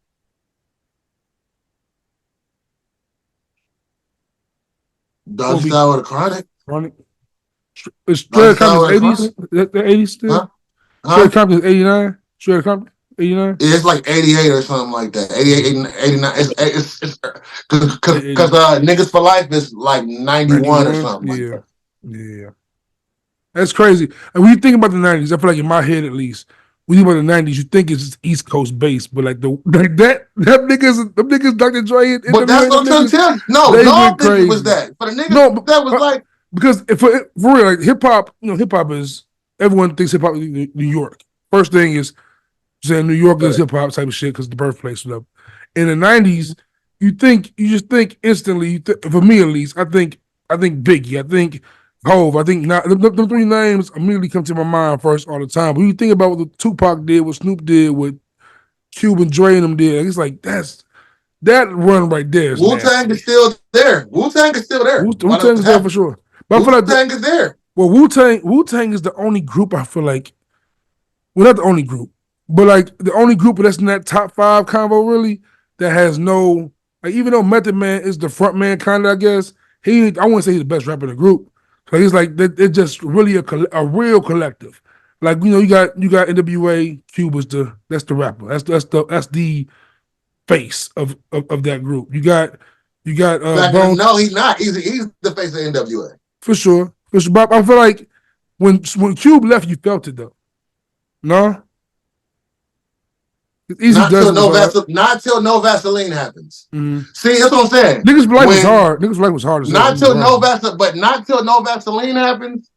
[SPEAKER 1] Doggy Style or the Chronic?
[SPEAKER 2] Chronic. Is Straight Compton's 80s? The 80s still? Straight Compton's 89? Straight Compton? 89?
[SPEAKER 1] It's like 88 or something like that. 88, 89. It's because Niggas for Life is like 91 or something like that.
[SPEAKER 2] Yeah. That's crazy. And when you think about the 90s, I feel like in my head at least, when you think about the 90s, you think it's just East Coast based, but like them niggas Dr. Dre.
[SPEAKER 1] But that's what I'm trying to tell you. No think it was that. But the niggas that was like,
[SPEAKER 2] because for real, like hip hop, hip hop is, everyone thinks hip hop is New York. First thing is saying New York is hip hop type of shit because the birthplace of them. In the 90s, you just think instantly. For me at least, I think Biggie, I think Hove, I think the 3 names immediately come to my mind first all the time. But when you think about what the Tupac did, what Snoop did, what Cube and Dre and them did, it's like that run right there.
[SPEAKER 1] Wu-Tang is still there. Wu-Tang is still there.
[SPEAKER 2] Wu-Tang is there for sure. But I feel like
[SPEAKER 1] Wu-Tang is there.
[SPEAKER 2] Well, Wu-Tang is the only group I feel like, well, not the only group, but like the only group that's in that top 5 combo really that has no, like, even though Method Man is the front man kind of, I guess, I wouldn't say he's the best rapper in the group. So he's like, it's just really a real collective. Like, you got NWA, Cube that's the rapper. That's the face of that group. You got Bones.
[SPEAKER 1] No, he's not. He's the face of NWA.
[SPEAKER 2] For sure. But I feel like when Cube left, you felt it though. No? It's easy
[SPEAKER 1] not till no Vaseline happens.
[SPEAKER 2] Mm-hmm.
[SPEAKER 1] See, that's what I'm saying.
[SPEAKER 2] Niggas' life was hard. Niggas' life was hard.
[SPEAKER 1] Not till no Vaseline happens.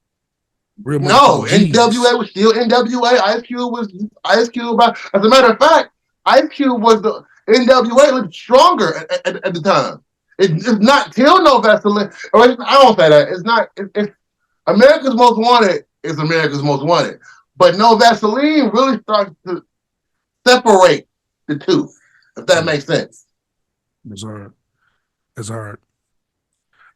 [SPEAKER 1] No, NWA was still NWA. Ice Cube was Ice Cube. As a matter of fact, Ice Cube was the NWA looked stronger at the time. It's not till no Vaseline. Or I don't say that. It's not. It's America's Most Wanted is America's Most Wanted, but no Vaseline really starts to separate the two, if that makes sense.
[SPEAKER 2] It's hard.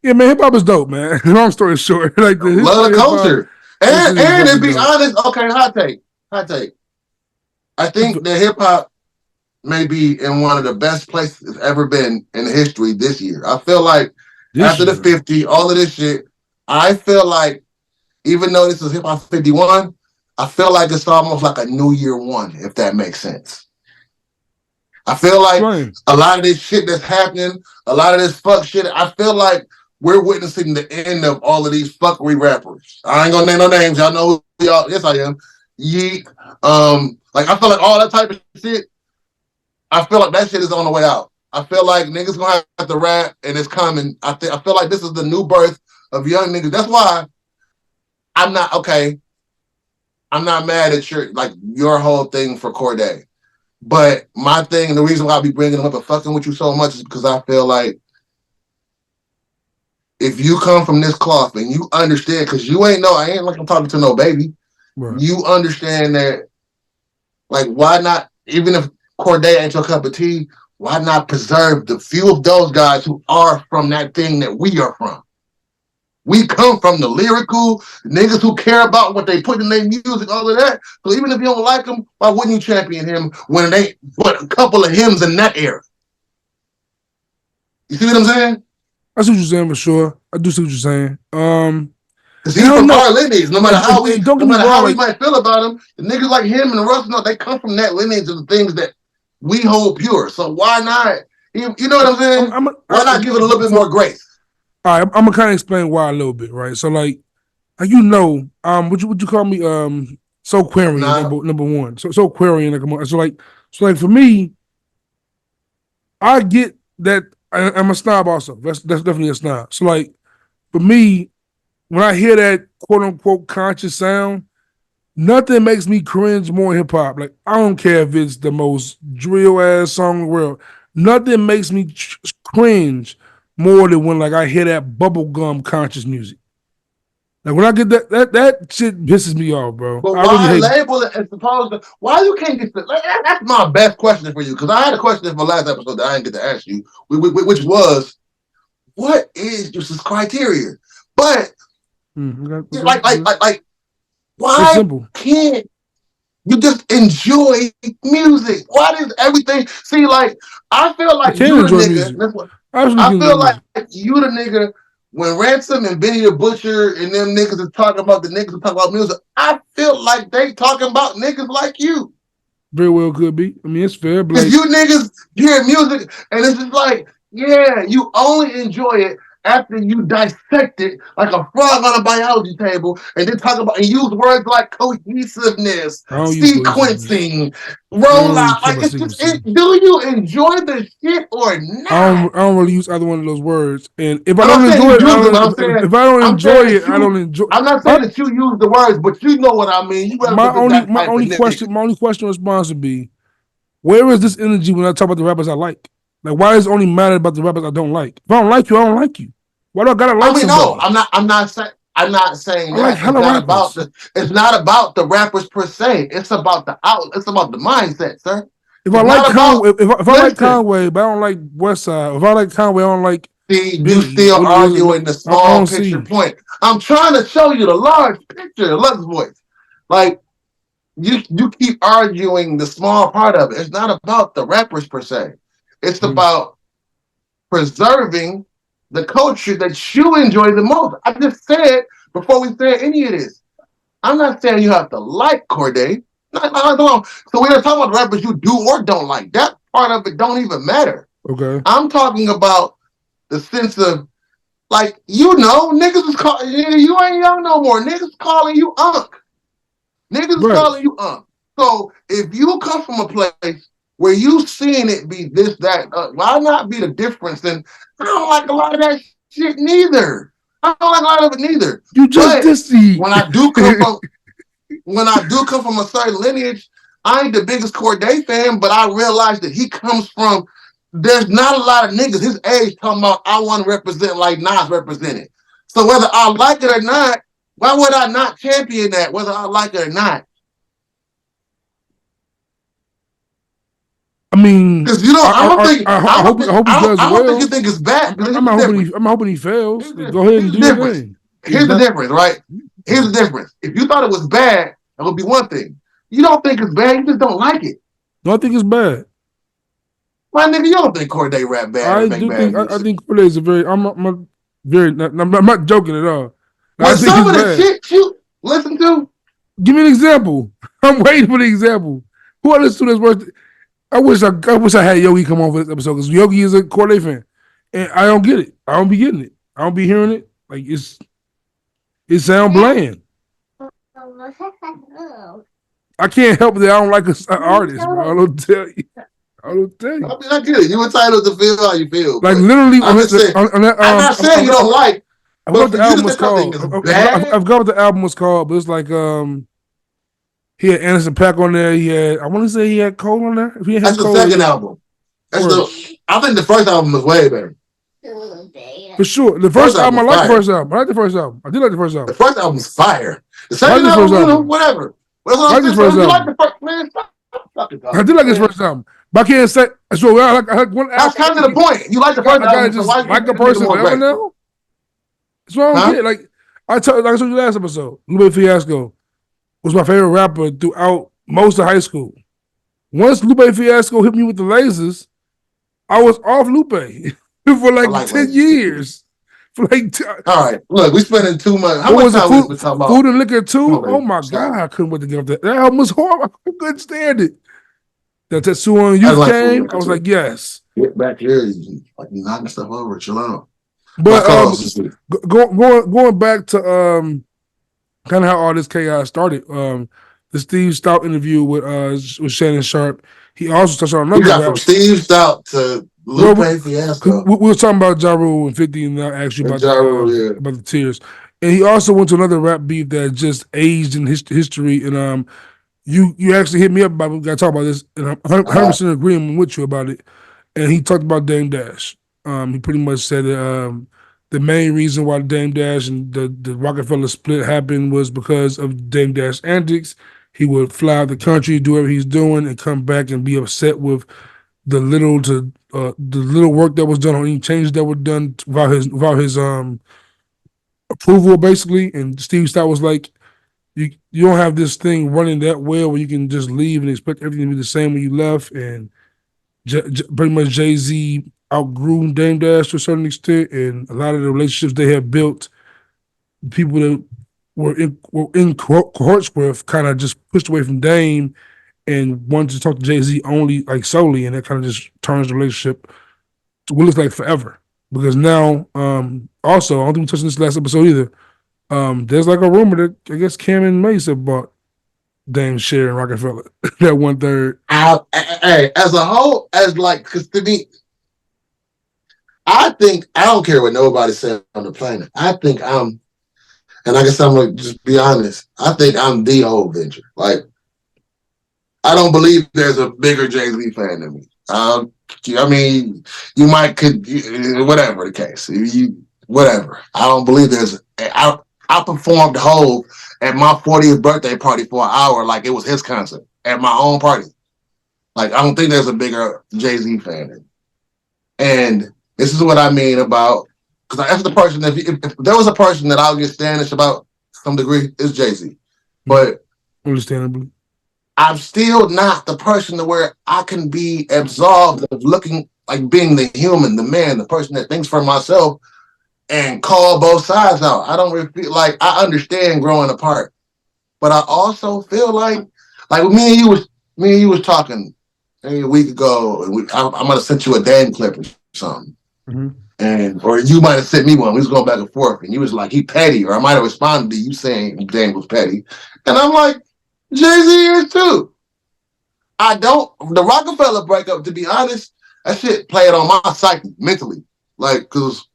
[SPEAKER 2] Yeah, man, hip hop is dope, man. Long story short, like
[SPEAKER 1] love the culture. And to be honest, okay, hot take. I think that hip hop may be in one of the best places it's ever been in history this year. I feel like after the 50, all of this shit, I feel like even though this is Hip Hop 51, I feel like it's almost like a New Year one, if that makes sense. I feel like a lot of this shit that's happening, a lot of this fuck shit, I feel like we're witnessing the end of all of these fuckery rappers. I ain't gonna name no names. Y'all know who y'all. Yes, I am. Yeet. Like I feel like all that type of shit. I feel like that shit is on the way out. I feel like niggas gonna have to rap and it's coming. I feel like this is the new birth of young niggas. That's why I'm not mad at your whole thing for Cordae. But my thing, and the reason why I be bringing them up and fucking with you so much is because I feel like if you come from this cloth and you understand, because you ain't I ain't like I'm talking to no baby.
[SPEAKER 2] Right.
[SPEAKER 1] You understand that, like, why not, even if Corday ain't your cup of tea, why not preserve the few of those guys who are from that thing that we are from? We come from the lyrical niggas who care about what they put in their music, all of that. So even if you don't like him, why wouldn't you champion him when they put a couple of hymns in that era? You see what I'm saying?
[SPEAKER 2] I see what you're saying for sure. I do see what you're saying.
[SPEAKER 1] Because he's from our lineage. No matter how we,
[SPEAKER 2] don't get
[SPEAKER 1] no
[SPEAKER 2] me
[SPEAKER 1] matter
[SPEAKER 2] wrong,
[SPEAKER 1] how we
[SPEAKER 2] like,
[SPEAKER 1] might feel about him, the niggas like him and the Russ, no, they come from that lineage of the things that we hold pure. So why not? You know what I'm saying? Why not give it a little bit more grace?
[SPEAKER 2] All right, I'm gonna kind of explain why a little bit, right? So like you know, would you call me so querying number one. So querying like for me, I get that I'm a snob also. That's definitely a snob. So like for me, when I hear that quote unquote conscious sound, nothing makes me cringe more hip hop. Like I don't care if it's the most drill ass song in the world. Nothing makes me cringe more than when like I hear that bubblegum conscious music. Like when I get that shit pisses me off, bro.
[SPEAKER 1] But
[SPEAKER 2] I
[SPEAKER 1] why
[SPEAKER 2] really hate
[SPEAKER 1] label it as opposed to why you can't get that's my best question for you, because I had a question for last episode that I didn't get to ask you, which was, what is Juice's criteria? But like why can't you just enjoy music? Why does everything see, like, I feel like you the nigga. I feel like you the nigga when Ransom and Benny the Butcher and them niggas is talking about the niggas who talk about music. I feel like they talking about niggas like you.
[SPEAKER 2] Very well could be. I mean, it's fair.
[SPEAKER 1] Because you niggas hear music and it's just like, yeah, you only enjoy it after you dissect it like a frog on a biology table, and then talk about and use words like cohesiveness, sequencing, rollout. Like, it's just, do you enjoy the shit or not?
[SPEAKER 2] I don't really use either one of those words. And if I don't enjoy it, if I don't enjoy it, I don't enjoy.
[SPEAKER 1] I'm not saying that you use the words, but you know what I mean.
[SPEAKER 2] My only question response would be, where is this energy when I talk about the rappers I like? Like, why is it only matter about the rappers I don't like? If I don't like you, I don't like you. Why do I gotta like somebody?
[SPEAKER 1] No, I'm not saying that. It's not about the rappers per se. It's about the it's about the mindset, sir.
[SPEAKER 2] If I like Conway, but I don't like Westside. If I like Conway, I don't like.
[SPEAKER 1] See, you still arguing the small picture point. I'm trying to show you the large picture. Lux voice, like you keep arguing the small part of it. It's not about the rappers per se. It's about preserving the culture that you enjoy the most. I just said before we said any of this, I'm not saying you have to like Corday. No. So we're not talking about the rappers you do or don't like. That part of it don't even matter.
[SPEAKER 2] Okay.
[SPEAKER 1] I'm talking about the sense of, like, niggas is calling you ain't young no more. Niggas calling you Unc. Niggas is calling you Unc. So if you come from a place where you seeing it be this, that, why not be the difference? And I don't like a lot of that shit neither. I don't like a lot of it neither.
[SPEAKER 2] You just deceived.
[SPEAKER 1] When I do come from a certain lineage, I ain't the biggest Corday fan, but I realize that he comes from, there's not a lot of niggas his age talking about, I want to represent like Nas represented. So whether I like it or not, why would I not champion that, whether I like it or not?
[SPEAKER 2] I mean,
[SPEAKER 1] because I don't think
[SPEAKER 2] you
[SPEAKER 1] think it's bad.
[SPEAKER 2] I'm hoping he fails. Go ahead and do your thing.
[SPEAKER 1] Here's the difference, right? Here's the difference. If you thought it was bad, it would be one thing. You don't think it's bad, you just don't like it.
[SPEAKER 2] No, I think it's bad.
[SPEAKER 1] My nigga, you don't think Corday rap bad?
[SPEAKER 2] I think Corday is a very. I'm not joking at all.
[SPEAKER 1] But some of the shit you listen to.
[SPEAKER 2] Give me an example. I'm waiting for the example. Who I listen to this worth? I wish I had Yogi come on for this episode, because Yogi is a Corday fan, and I don't get it. I don't be getting it. I don't be hearing it. Like it sound bland. I can't help that I don't like an artist, bro. I don't tell you.
[SPEAKER 1] I mean, I get it. You're entitled to feel how you feel.
[SPEAKER 2] Like literally,
[SPEAKER 1] I'm not saying you don't like.
[SPEAKER 2] I forgot what the album was called. I forgot what the album was called, but it's like He had Anderson .Paak on there. I want to say he had Cole on there. If he had
[SPEAKER 1] That's the
[SPEAKER 2] Cole,
[SPEAKER 1] second album. I think the first album was way better.
[SPEAKER 2] For sure. The first album, I like the first album. I like the first album. I did like the first album.
[SPEAKER 1] The first album's fire. The second album, whatever.
[SPEAKER 2] I like the first album. I did like his first album. But I can't say. So I like one album.
[SPEAKER 1] That's kind of the point. You like the first album.
[SPEAKER 2] Just like the person forever now? That's what I don't get. Like I told you last episode, Lupe Fiasco was my favorite rapper throughout most of high school. Once Lupe Fiasco hit me with the lasers, I was off Lupe for like 10 years. For like
[SPEAKER 1] all right, look, we spending too much. How much time we talking about?
[SPEAKER 2] Food and Liquor 2? Oh my God, I couldn't wait to get up there. That album was horrible. I couldn't stand it. That Tetsuo on Youth came, I was like, yes.
[SPEAKER 1] Get back here, you like knocking stuff over. Chill out.
[SPEAKER 2] But going back to kind of how all this chaos started, the Steve Stout interview with Shannon Sharpe, he also touched on another.
[SPEAKER 1] You got from Steve Stout to Lupe Fiasco.
[SPEAKER 2] We were talking about Ja Rule and 50, and I asked you about about the tears. And he also went to another rap beef that just aged in history. And you actually hit me up about it. We got to talk about this, and I'm 100% agreeing with you about it. And he talked about Dame Dash. He pretty much said that the main reason why Dame Dash and the Rockefeller split happened was because of Dame Dash antics. He would fly out the country, do whatever he's doing, and come back and be upset with the little work that was done or any changes that were done without his approval, basically. And Steve Stout was like, you don't have this thing running that well where you can just leave and expect everything to be the same when you left. And pretty much Jay-Z outgrew Dame Dash to a certain extent, and a lot of the relationships they had built, people that were in cohorts with kind of just pushed away from Dame and wanted to talk to Jay-Z only, like solely, and that kind of just turns the relationship to what looks like forever. Because now, also, I don't think we touched on this last episode either, there's like a rumor that I guess Cam and Mace have bought Dame's share in Rockefeller, that 1/3.
[SPEAKER 1] Hey, as a whole, because to me, I think, I don't care what nobody said on the planet. I think and I guess I'm going to just be honest, I think I'm the whole venture. Like, I don't believe there's a bigger Jay-Z fan than me. I mean, you might whatever the case, whatever. I don't believe I performed Hov at my 40th birthday party for an hour like it was his concert at my own party. Like, I don't think there's a bigger Jay-Z fan than me. And this is what I mean about, because that's the person, if there was a person that I'll get standish about to some degree, it's Jay-Z. But
[SPEAKER 2] understandably,
[SPEAKER 1] I'm still not the person to where I can be absolved of looking like being the human, the man, the person that thinks for myself and call both sides out. I don't really feel like, I understand growing apart, but I also feel like me and you was talking maybe a week ago, and I might have sent you a Dame clip or something. Mm-hmm. Or you might have sent me one. We was going back and forth, and you was like, he petty, or I might have responded to you saying Dame was petty. And I'm like, Jay-Z is too. The Rockefeller breakup, to be honest, that shit played on my psyche mentally. Like, because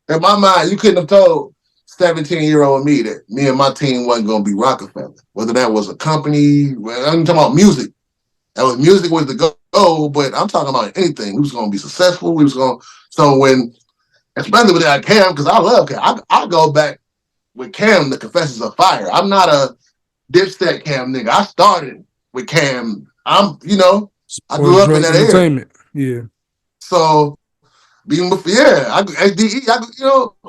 [SPEAKER 1] in my mind, you couldn't have told 17-year-old me that me and my team wasn't going to be Rockefeller. Whether that was a company, I'm talking about music. Music was the goal, but I'm talking about anything. We was going to be successful. So when, especially with that Cam, because I love Cam. I go back with Cam, the Confessions of Fire. I'm not a Dipset Cam nigga. I started with Cam. I grew up in that area.
[SPEAKER 2] Yeah.
[SPEAKER 1] So being with SDE,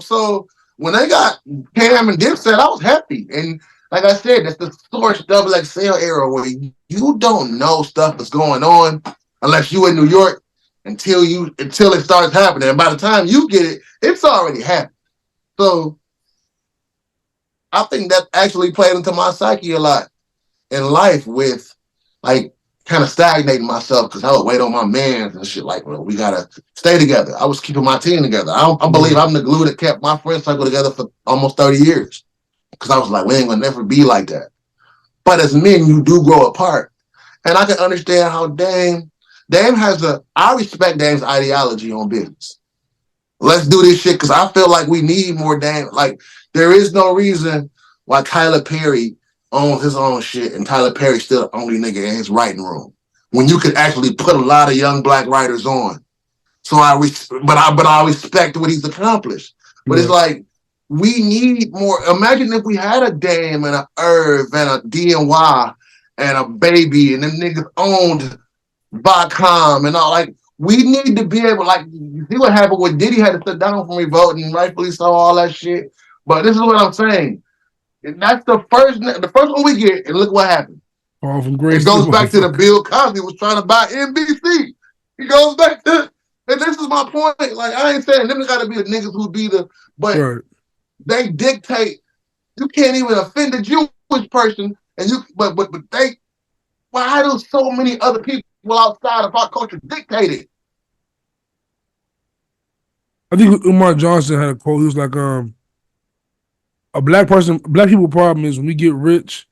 [SPEAKER 1] so when they got Cam and Dipset, I was happy. And like I said, that's the Source XXL era where you don't know stuff that's going on unless you in New York until it starts happening. And by the time you get it, it's already happened. So I think that actually played into my psyche a lot in life with like kind of stagnating myself because I would wait on my mans and shit like, well, we gotta stay together. I was keeping my team together. I believe I'm the glue that kept my friend circle together for almost 30 years because I was like, we ain't gonna never be like that. But as men, you do grow apart. And I can understand how Dame I respect Dame's ideology on business. Let's do this shit because I feel like we need more Dame. Like, there is no reason why Tyler Perry owns his own shit, and Tyler Perry's still the only nigga in his writing room. When you could actually put a lot of young black writers on. So I respect what he's accomplished. But it's like, we need more. Imagine if we had a Dame and a Irv and a DNY and a Baby, and them niggas owned Viacom and all. Like, we need to be able, like, you see what happened with Diddy had to sit down from revoting, and rightfully so, all that shit. But this is what I'm saying. And that's the first one we get, and look what happened.
[SPEAKER 2] All from Grace.
[SPEAKER 1] It goes back to the Bill Cosby was trying to buy NBC. He goes back to, and this is my point. Like, I ain't saying them got to be the niggas who be the, but they dictate. You can't even offend a Jewish person, and you, but they. Why do so many other people outside of our culture dictate it?
[SPEAKER 2] I think Umar Johnson had a quote. He was like, black people problem is when we get rich,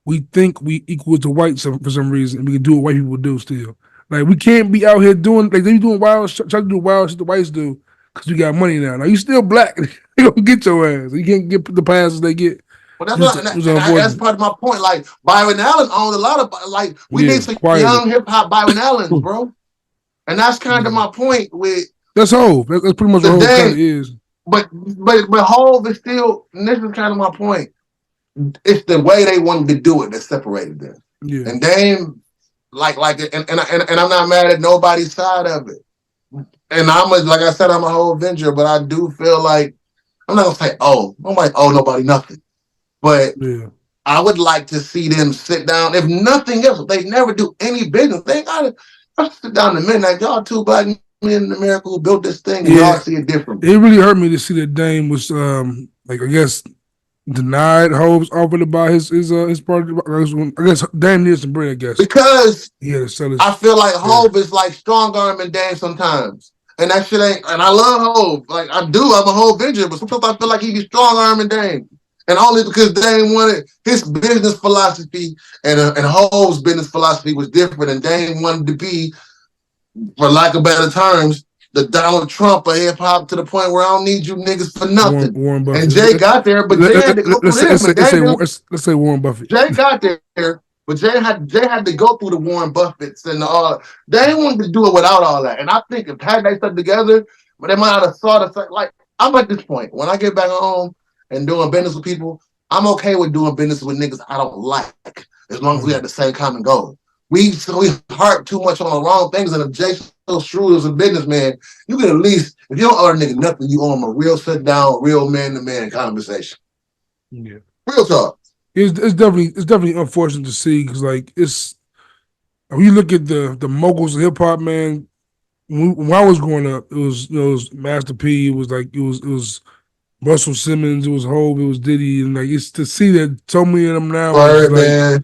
[SPEAKER 2] we think we equal to whites for some reason, and we can do what white people do still. Like, we can't be out here doing, like, they be doing wild, try to do wild shit the whites do, because we got money now. Now, you still black. They gonna get your ass. You can't get the passes they get.
[SPEAKER 1] Well, that's part of my point. Like, Byron Allen owned a lot of, like, we need some young hip-hop Byron Allens, bro. And that's kind of my point with...
[SPEAKER 2] That's Hov. That's pretty much what Hov kind of is.
[SPEAKER 1] But Hov is still, and this is kind of my point, it's the way they wanted to do it that separated them.
[SPEAKER 2] Yeah.
[SPEAKER 1] And Dame, and I'm not mad at nobody's side of it. And like I said, I'm a whole Avenger, but I do feel like, I'm not gonna say, nobody owe nobody nothing. But I would like to see them sit down. If nothing else, if they never do any business, they gotta sit down in a minute. Like, y'all two black men in America who built this thing, and y'all see it different.
[SPEAKER 2] It really hurt me to see that Dame was like, I guess, denied Hov's offer to buy his part. I guess Dame needs some bread, I guess.
[SPEAKER 1] Because
[SPEAKER 2] I
[SPEAKER 1] feel like Hov is like strong arming Dame sometimes. And that shit ain't, and I love Hov. Like, I do, I'm a whole Avenger, but sometimes I feel like he be strong arming Dame. And only because Dame wanted his business philosophy and Hov's business philosophy was different, and Dame wanted to be, for lack of better terms, the Donald Trump of hip hop, to the point where I don't need you niggas for nothing.
[SPEAKER 2] Warren Buffett.
[SPEAKER 1] And Jay got there, but Jay had to go through
[SPEAKER 2] let's say Warren Buffett.
[SPEAKER 1] Jay got there, but Jay had to go through the Warren Buffetts and all. They wanted to do it without all that. And I think if had they stuck together, but they might have thought of, like, I'm at this point. When I get back home and doing business with people, I'm okay with doing business with niggas I don't like, as long as we have the same common goal. We harp too much on the wrong things, and if Jay's so shrewd as a businessman, you can at least, if you don't owe a nigga nothing, you owe him a real sit down, real man to man conversation.
[SPEAKER 2] Yeah,
[SPEAKER 1] real talk.
[SPEAKER 2] It's definitely unfortunate to see, because, like, it's, when you look at the moguls of hip hop, man. When I was growing up, it was Master P. It was Russell Simmons. It was Hov. It was Diddy, and, like, it's to see that so many of them now.
[SPEAKER 1] Birdman.
[SPEAKER 2] Like,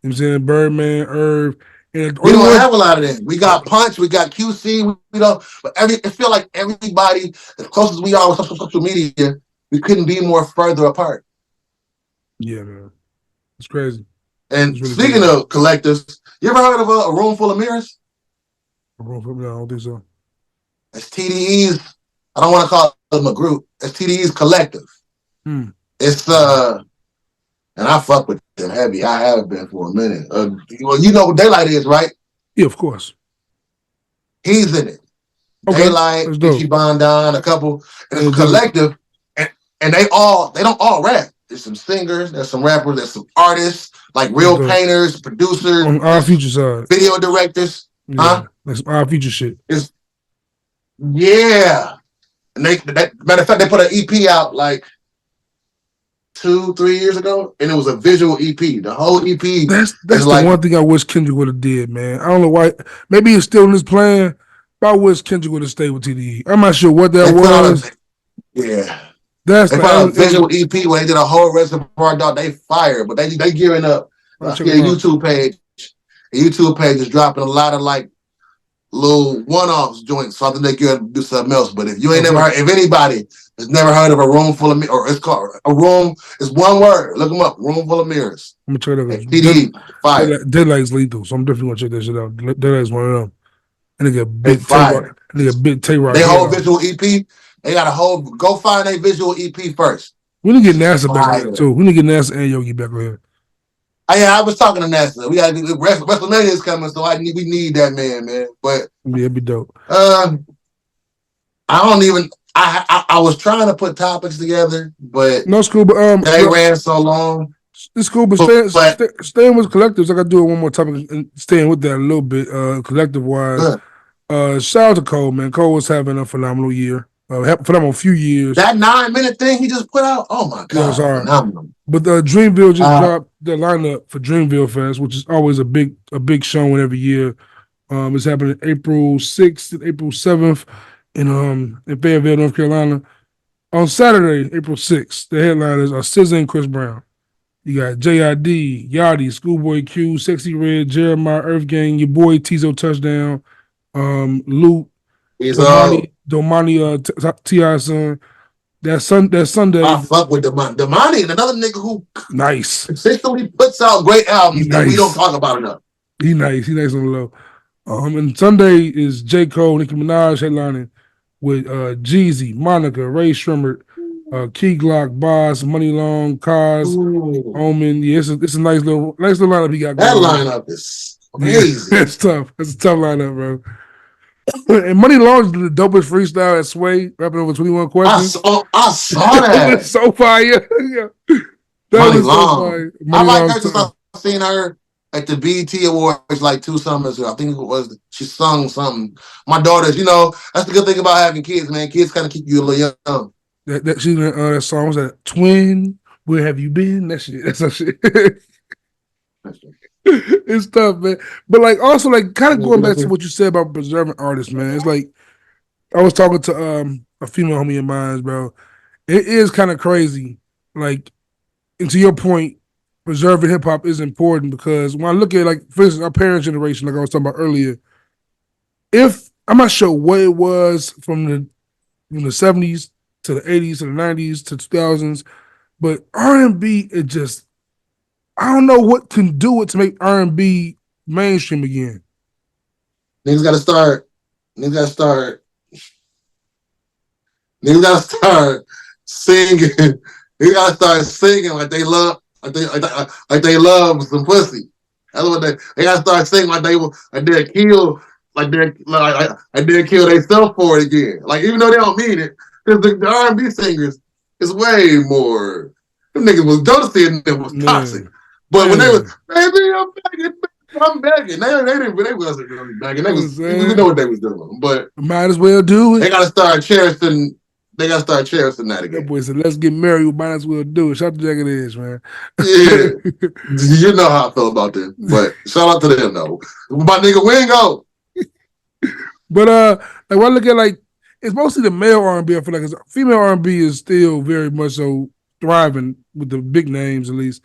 [SPEAKER 2] you know what I'm saying, Birdman, Irv. And
[SPEAKER 1] we don't have a lot of them. We got Punch, we got QC, we don't. But it feel like everybody, as close as we are with social media, we couldn't be more further apart.
[SPEAKER 2] Yeah, man, it's crazy.
[SPEAKER 1] And really speaking of collectives, you ever heard of a Room Full of Mirrors?
[SPEAKER 2] A Room Full of Mirrors? I don't think so.
[SPEAKER 1] It's TDE's. I don't want to call them a group. It's TDE's collective. It's and I fuck with them heavy. I have been for a minute. Well, you know what Daylight is, right?
[SPEAKER 2] Yeah, of course.
[SPEAKER 1] He's in it.
[SPEAKER 2] Okay.
[SPEAKER 1] Daylight, Ichi Bondan, a couple. And it's a collective, and they don't all rap. There's some singers, there's some rappers, there's some artists, like real painters, producers,
[SPEAKER 2] on our future side,
[SPEAKER 1] video directors,
[SPEAKER 2] like some our future shit.
[SPEAKER 1] Yeah, and matter of fact, they put an EP out like 2-3 years ago, and it was a visual EP. The whole EP.
[SPEAKER 2] That's the like, one thing I wish Kendrick would have did, man. I don't know why. Maybe it's still in his plan, but I wish Kendrick would have stayed with TDE. I'm not sure what that was.
[SPEAKER 1] Yeah.
[SPEAKER 2] They
[SPEAKER 1] put out a visual EP where they did a whole Reservoir Dog. They fired, but they gearing up. I see a YouTube page. A YouTube page is dropping a lot of like little one-offs joints. So I think they could do something else. But if you ain't never heard, if anybody has never heard of A Room Full of Mirrors, or it's called A Room, it's one word. Look them up. Room Full of Mirrors.
[SPEAKER 2] I'm gonna check that out.
[SPEAKER 1] TDE fire.
[SPEAKER 2] Deadlight's lethal, so I'm definitely gonna check that shit out. Deadlight's one of them. And they get big fire. They get big Tay-Rock.
[SPEAKER 1] They whole visual EP. They got a whole. Go find a visual EP first.
[SPEAKER 2] We need to get NASA back on here too. We need to get NASA and Yogi back on here.
[SPEAKER 1] I was talking to NASA. We got WrestleMania is coming, so we need that man. But
[SPEAKER 2] Yeah, it'd be dope.
[SPEAKER 1] I don't even. I was trying to put topics together, but
[SPEAKER 2] No, school, but
[SPEAKER 1] they ran so long.
[SPEAKER 2] it's cool, but staying with collectives. I got to do it one more topic and staying with that a little bit. Collective wise, shout out to Cole, man. Cole was having a phenomenal year. Phenomenal few years.
[SPEAKER 1] That 9-minute thing he just put out. Oh my god, phenomenal.
[SPEAKER 2] But Dreamville just dropped the lineup for Dreamville Fest, which is always a big showing every year. It's happening April 6th and April 7th in Fayetteville, North Carolina. On Saturday, April 6th, the headliners are SZA and Chris Brown. You got JID, Yachty, Schoolboy Q, Sexy Red, Jeremiah, Earth Gang, your boy Tizo Touchdown, Luke, Domani, T.I. son. That Sunday.
[SPEAKER 1] I fuck with Domani. Domani, another nigga who
[SPEAKER 2] nice
[SPEAKER 1] consistently puts out great albums that we don't talk about enough.
[SPEAKER 2] He nice on the low. And Sunday is J. Cole, Nicki Minaj headlining with Jeezy, Monica, Ray Shrimmer, Key Glock, Boss, Money Long, Cos, Omen. Yeah, it's a nice little lineup he got going.
[SPEAKER 1] That lineup is amazing.
[SPEAKER 2] It's tough. It's a tough lineup, bro. And Money Long did the dopest freestyle at Sway, rapping over 21 questions.
[SPEAKER 1] I saw that.
[SPEAKER 2] It was so fire. Yeah.
[SPEAKER 1] Money Long. I like her since I've seen her at the BET Awards like 2 summers ago. I think it was she sung something. My daughters, that's the good thing about having kids, man. Kids kind of keep you a little young.
[SPEAKER 2] That song was that Twin, Where Have You Been? That shit. That's that shit. It's tough, man. But also kind of going back to what you said about preserving artists, man. It's like I was talking to a female homie of mine, bro. It is kind of crazy. And to your point, preserving hip hop is important because when I look at for instance, our parents' generation, like I was talking about earlier, if I'm not sure what it was from the 70s to the 80s to the 90s to 2000s, but R&B, it just I don't know what can do it to make R&B mainstream again.
[SPEAKER 1] Niggas gotta start singing. Niggas gotta start singing like they love some pussy. That's what they gotta start singing like they'll kill themselves for it again. Even though they don't mean it, because the R&B singers is way more. Them niggas was Jodeci and them was toxic. But when they was, baby, I'm begging. They wasn't really begging. We know what they was doing. But
[SPEAKER 2] might as well do it.
[SPEAKER 1] They gotta start cherishing that again.
[SPEAKER 2] That boy said, let's get married, we might as well do it. Shout out to Jagged Edge, man.
[SPEAKER 1] Yeah. You know how I feel about them. But shout out to them though. My nigga Wingo.
[SPEAKER 2] But when I look at it's mostly the male R&B, I feel like female R&B is still very much so thriving with the big names at least.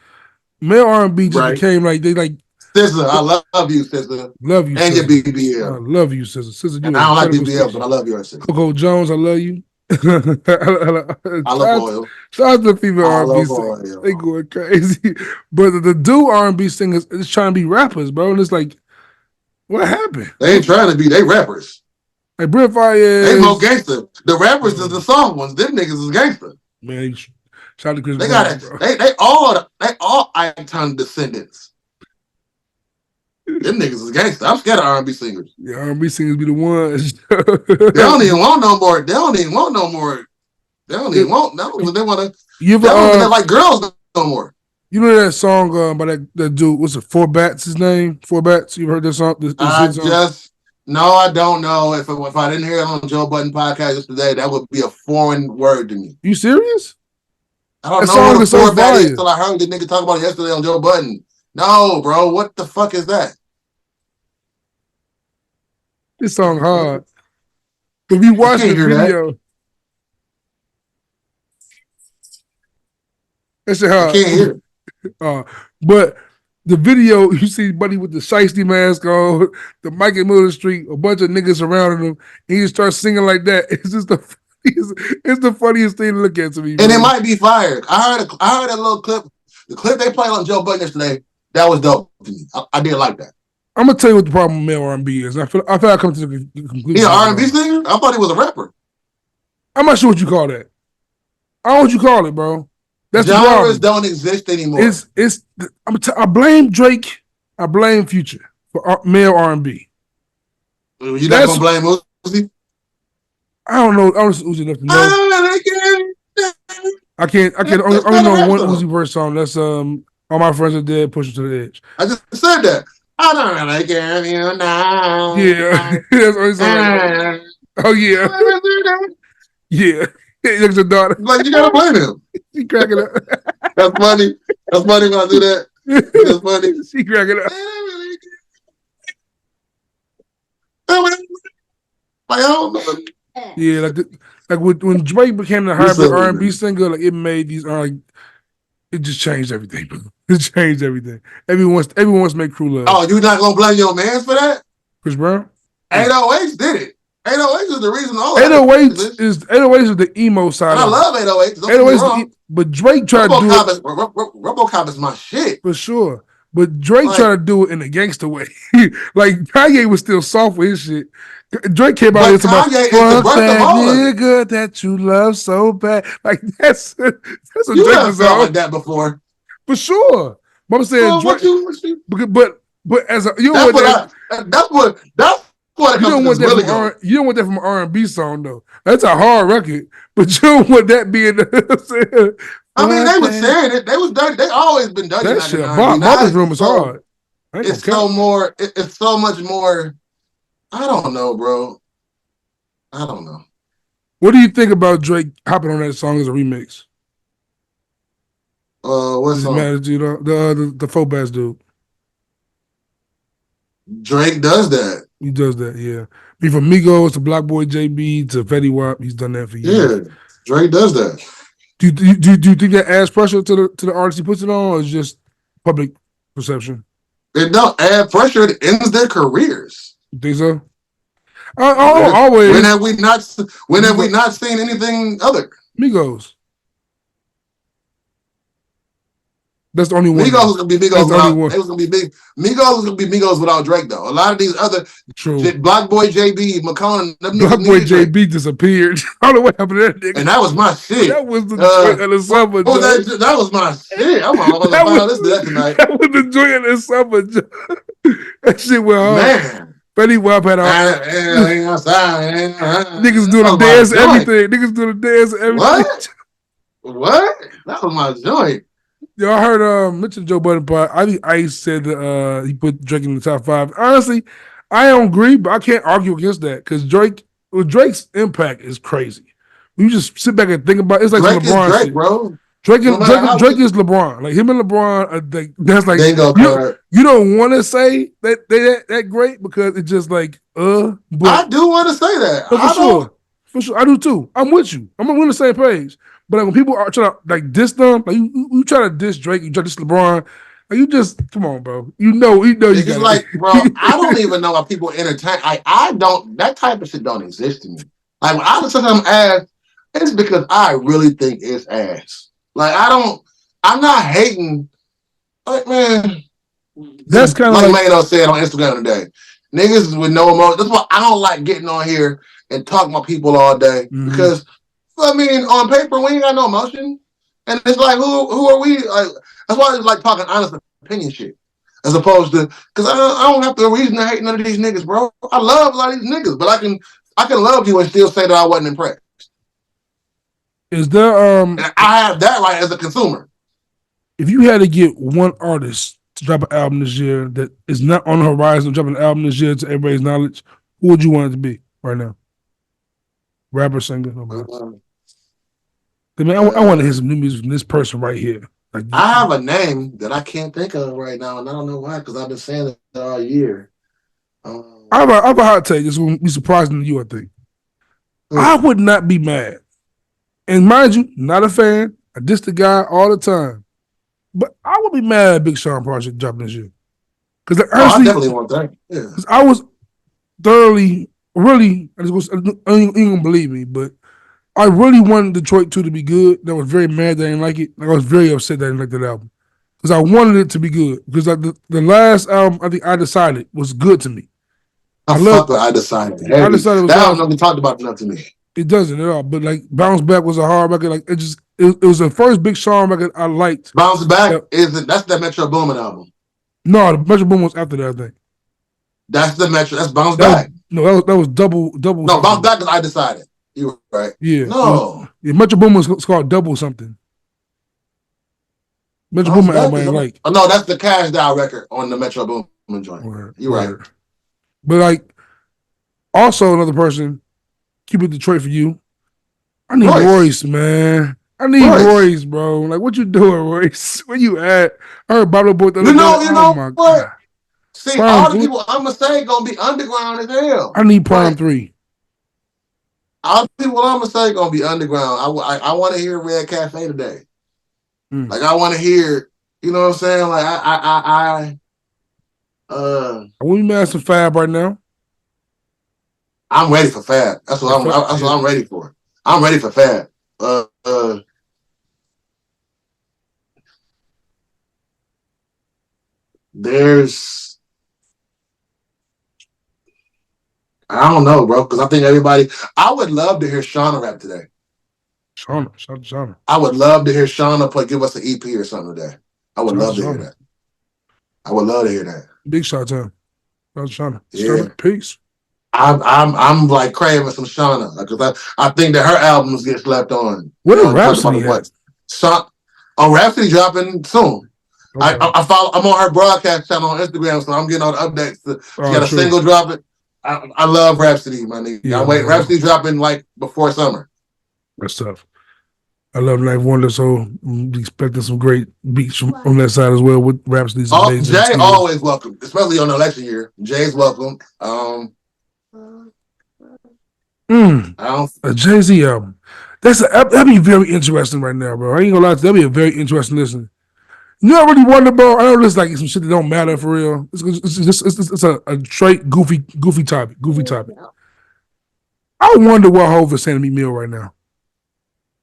[SPEAKER 2] Male R&B just became
[SPEAKER 1] SZA, I love you, SZA.
[SPEAKER 2] Love you,
[SPEAKER 1] and
[SPEAKER 2] SZA.
[SPEAKER 1] your BBL.
[SPEAKER 2] I love you, SZA. SZA,
[SPEAKER 1] I don't like BBL, but I love your SZA.
[SPEAKER 2] Coco Jones, I love you.
[SPEAKER 1] I love oil.
[SPEAKER 2] Shout out to the female R&B singers. They going crazy. But the dude R&B singers is trying to be rappers, bro. And it's what happened?
[SPEAKER 1] They ain't trying to be. They rappers.
[SPEAKER 2] Like Brent Faiyaz.
[SPEAKER 1] They more gangster. The rappers is the song ones. Them niggas is gangster.
[SPEAKER 2] Man, shout out to Chris
[SPEAKER 1] They
[SPEAKER 2] Brown,
[SPEAKER 1] got it. They all Icon descendants. Them niggas is gangster. I'm scared of R&B singers.
[SPEAKER 2] Yeah, R&B singers be the ones.
[SPEAKER 1] They don't even want no more. They don't even want no more. They don't even want. They want to. They don't like girls no more.
[SPEAKER 2] You know that song by that dude? What's it? Four Bats. His name? Four Bats. You heard that song?
[SPEAKER 1] No, I don't know. If I didn't hear it on Joe Budden podcast yesterday, that would be a foreign word to me.
[SPEAKER 2] You serious?
[SPEAKER 1] I don't know what a four bat is until I heard the nigga talk about it yesterday on Joe Budden. No, bro, what the fuck is that?
[SPEAKER 2] This song hard. If you watch the video, that's hard.
[SPEAKER 1] I can't hear it.
[SPEAKER 2] But the video, you see Buddy with the shiesty mask on, the mic in the middle of the street, a bunch of niggas surrounding him, and he starts singing like that. It's just it's the funniest thing to look at to me.
[SPEAKER 1] And it might be fire. I heard a little clip. The clip they played on Joe Budden yesterday, that was dope to me. I did like that.
[SPEAKER 2] I'm gonna tell you what the problem with male R&B is. I feel I come to the conclusion.
[SPEAKER 1] He an R&B singer? I thought he was a rapper.
[SPEAKER 2] I'm not sure what you call that. I don't know what you call it, bro. That's the
[SPEAKER 1] Genres
[SPEAKER 2] problem.
[SPEAKER 1] don't exist anymore.
[SPEAKER 2] I blame Drake. I blame Future for male R&B.
[SPEAKER 1] You're not gonna blame Uzi?
[SPEAKER 2] I don't know. I don't listen to Uzi enough to know. I can't. Only know one Uzi verse song. That's All My Friends Are Dead, Push It to the Edge.
[SPEAKER 1] I just said that. I don't really care if you know.
[SPEAKER 2] Yeah, that's what he said. Oh yeah, yeah. He looks at daughter.
[SPEAKER 1] Like you gotta blame him.
[SPEAKER 2] She cracking up.
[SPEAKER 1] That's funny. That's funny when I do that. That's funny.
[SPEAKER 2] She cracking up.
[SPEAKER 1] I don't know.
[SPEAKER 2] Yeah, like when Drake became the hybrid R&B singer, like it made these it just changed everything. It changed everything. Everyone wants to make Crew Love.
[SPEAKER 1] Oh, you're not gonna blame your mans for that?
[SPEAKER 2] Chris Brown?
[SPEAKER 1] 808s did it. 808s is the reason all
[SPEAKER 2] 808s is the emo side.
[SPEAKER 1] And I love 808s.
[SPEAKER 2] 808s, but Drake tried to do it.
[SPEAKER 1] RoboCop is my shit.
[SPEAKER 2] For sure. But Drake tried to do it in a gangster way. Like Kanye was still soft with his shit. Drake came out and about fuck that nigga that you love so bad. Like that's a
[SPEAKER 1] you
[SPEAKER 2] Drake
[SPEAKER 1] have felt like that before.
[SPEAKER 2] For sure. But I'm saying Drake, but as a you know
[SPEAKER 1] that's what
[SPEAKER 2] you don't want that you don't want that from an R&B song though. That's a hard record, but you don't want that being.
[SPEAKER 1] I mean, they were saying it. They was dirty. They always been dirty.
[SPEAKER 2] That shit. Marvin's Room is hard.
[SPEAKER 1] It's so more. It's so much more. I don't know, bro. I don't know.
[SPEAKER 2] What do you think about Drake hopping on that song as a remix?
[SPEAKER 1] What song?
[SPEAKER 2] The Folk Bass dude.
[SPEAKER 1] Drake does that.
[SPEAKER 2] He does that, yeah. From Migos to Black Boy JB to Fetty Wap, he's done that for years.
[SPEAKER 1] Yeah, Drake does that.
[SPEAKER 2] Do you think that adds pressure to the artist he puts it on, or is just public perception?
[SPEAKER 1] It don't add pressure. It ends their careers.
[SPEAKER 2] You think so? Always.
[SPEAKER 1] When have we not seen anything other?
[SPEAKER 2] Migos. That's the only one.
[SPEAKER 1] Migos was gonna be Migos without. It was gonna be big. Migos was gonna be Migos without Drake though. A lot of these other Black Boy JB, McConnell,
[SPEAKER 2] Black Boy JB disappeared. I don't know what happened to that nigga.
[SPEAKER 1] And that was my shit.
[SPEAKER 2] That was the joint of the summer.
[SPEAKER 1] That was my shit. I'm gonna find out this that tonight.
[SPEAKER 2] That was the joint of the summer. That shit went hard. Man. Fetty Wap had niggas doing the dance, everything. Niggas doing the dance, everything.
[SPEAKER 1] What? That was my joint.
[SPEAKER 2] Yo, I heard mention Joe Budden part. I think Ice said that he put Drake in the top 5. Honestly, I don't agree, but I can't argue against that because Drake's impact is crazy. You just sit back and think about it. It's like
[SPEAKER 1] Drake
[SPEAKER 2] LeBron
[SPEAKER 1] is Drake,
[SPEAKER 2] shit.
[SPEAKER 1] Bro.
[SPEAKER 2] Drake is LeBron. Like him and LeBron are that's like you don't want to say that they great because it's just like but
[SPEAKER 1] I do want to say that.
[SPEAKER 2] For sure. I do too. I'm with you. I'm on the same page. But like, when people are trying to like diss them, like you try to diss Drake, you try to diss LeBron, like you just come on, bro. You know you got
[SPEAKER 1] it. Like, bro, I don't even know why people entertain. I don't. That type of shit don't exist to me. Like when I listen to them ass, it's because I really think it's ass. Like I'm not hating. Like man,
[SPEAKER 2] that's kind of
[SPEAKER 1] like Mano said on Instagram today. Niggas with no emotion. That's why I don't like getting on here and talking about people all day because. I mean, on paper, we ain't got no emotion. And it's like, who are we? Like, that's why it's like talking honest opinion shit. As opposed to, because I don't have the reason to hate none of these niggas, bro. I love a lot of these niggas, but I can love you and still say that I wasn't impressed.
[SPEAKER 2] Is there,
[SPEAKER 1] and I have that right as a consumer.
[SPEAKER 2] If you had to get one artist to drop an album this year that is not on the horizon, dropping an album this year to everybody's knowledge, who would you want it to be right now? Rapper, singer, I want to hear some new music from this person right here. Like,
[SPEAKER 1] I have a name that I can't think of right now, and I don't know why, because I've been saying it all year.
[SPEAKER 2] I have a hot take. This will be surprising to you, I think. I would not be mad. And mind you, not a fan. I diss the guy all the time. But I would be mad at Big Sean project dropping this year. Because
[SPEAKER 1] I definitely want that. Yeah.
[SPEAKER 2] Because I was thoroughly, really, you ain't gonna believe me, but I really wanted Detroit 2 to be good. I was very mad that I didn't like it. I was very upset that I didn't like that album. Because I wanted it to be good. Because like the last album, I think I Decided was good to me.
[SPEAKER 1] I Decided.
[SPEAKER 2] I Decided was
[SPEAKER 1] that album doesn't talk about enough to me.
[SPEAKER 2] It doesn't at all. But like Bounce Back was a hard record. Like it was the first Big Sean record I liked.
[SPEAKER 1] Bounce Back
[SPEAKER 2] Yep.
[SPEAKER 1] isn't. That's the Metro Boomin album.
[SPEAKER 2] No, the Metro Boomin was after that, I think.
[SPEAKER 1] That's the Metro. That's Bounce
[SPEAKER 2] That
[SPEAKER 1] Back.
[SPEAKER 2] that was double.
[SPEAKER 1] No,
[SPEAKER 2] something.
[SPEAKER 1] Bounce Back is I Decided. You were right.
[SPEAKER 2] Yeah.
[SPEAKER 1] No.
[SPEAKER 2] Yeah, Metro Boomin was called double something. Metro
[SPEAKER 1] Bounce
[SPEAKER 2] Boomin
[SPEAKER 1] Back
[SPEAKER 2] album I
[SPEAKER 1] is
[SPEAKER 2] ain't
[SPEAKER 1] on-
[SPEAKER 2] like.
[SPEAKER 1] Oh, no, that's the Cash Doll record on the Metro Boomin joint.
[SPEAKER 2] Word,
[SPEAKER 1] You're right.
[SPEAKER 2] word. But like, also another person, keep it Detroit for you. I need Royce, man. I need Royce, bro. Like, what you doing, Royce? Where you at? I heard Bobby Boy the other day.
[SPEAKER 1] You know
[SPEAKER 2] Oh my
[SPEAKER 1] what?
[SPEAKER 2] God.
[SPEAKER 1] See,
[SPEAKER 2] Prime
[SPEAKER 1] all the
[SPEAKER 2] three.
[SPEAKER 1] people I'm gonna say gonna be underground as hell.
[SPEAKER 2] I need Prime
[SPEAKER 1] Right.
[SPEAKER 2] 3.
[SPEAKER 1] All the people I'm gonna say gonna be underground. I want to hear Red Cafe today. Like I want to hear, you know what I'm saying? Like
[SPEAKER 2] I want you mad some Fab right now.
[SPEAKER 1] I'm ready for Fab. That's what I'm ready for. I'm ready for Fab. There's, I don't know, bro, because I think I would love to hear Shauna rap today.
[SPEAKER 2] Shauna.
[SPEAKER 1] I would love to hear Shauna give us an EP or something today. I would love to hear that. I would love to hear that.
[SPEAKER 2] Big shot to him. That's Shauna.
[SPEAKER 1] Yeah.
[SPEAKER 2] Peace.
[SPEAKER 1] I'm like craving some Shauna because I think that her albums get slept on.
[SPEAKER 2] What did Rhapsody have?
[SPEAKER 1] Rhapsody dropping soon.
[SPEAKER 2] Okay.
[SPEAKER 1] I'm on her broadcast channel on Instagram, so I'm getting all the updates. She got a
[SPEAKER 2] true.
[SPEAKER 1] single dropping. I love Rhapsody, my nigga.
[SPEAKER 2] Yeah,
[SPEAKER 1] Rhapsody dropping like before summer.
[SPEAKER 2] That's tough. I love Knife Wonder, so I'm expecting some great beats from that side as well with Rhapsody's amazing.
[SPEAKER 1] Jay always welcome, especially on election year. Jay's welcome.
[SPEAKER 2] A Jay-Z album. That'd be very interesting right now, bro. I ain't gonna lie to you. That'd be a very interesting listen. You know, I really wonder, bro. I know this like some shit that don't matter for real. It's a straight goofy topic. I wonder what Hov is saying to Meek Mill right now.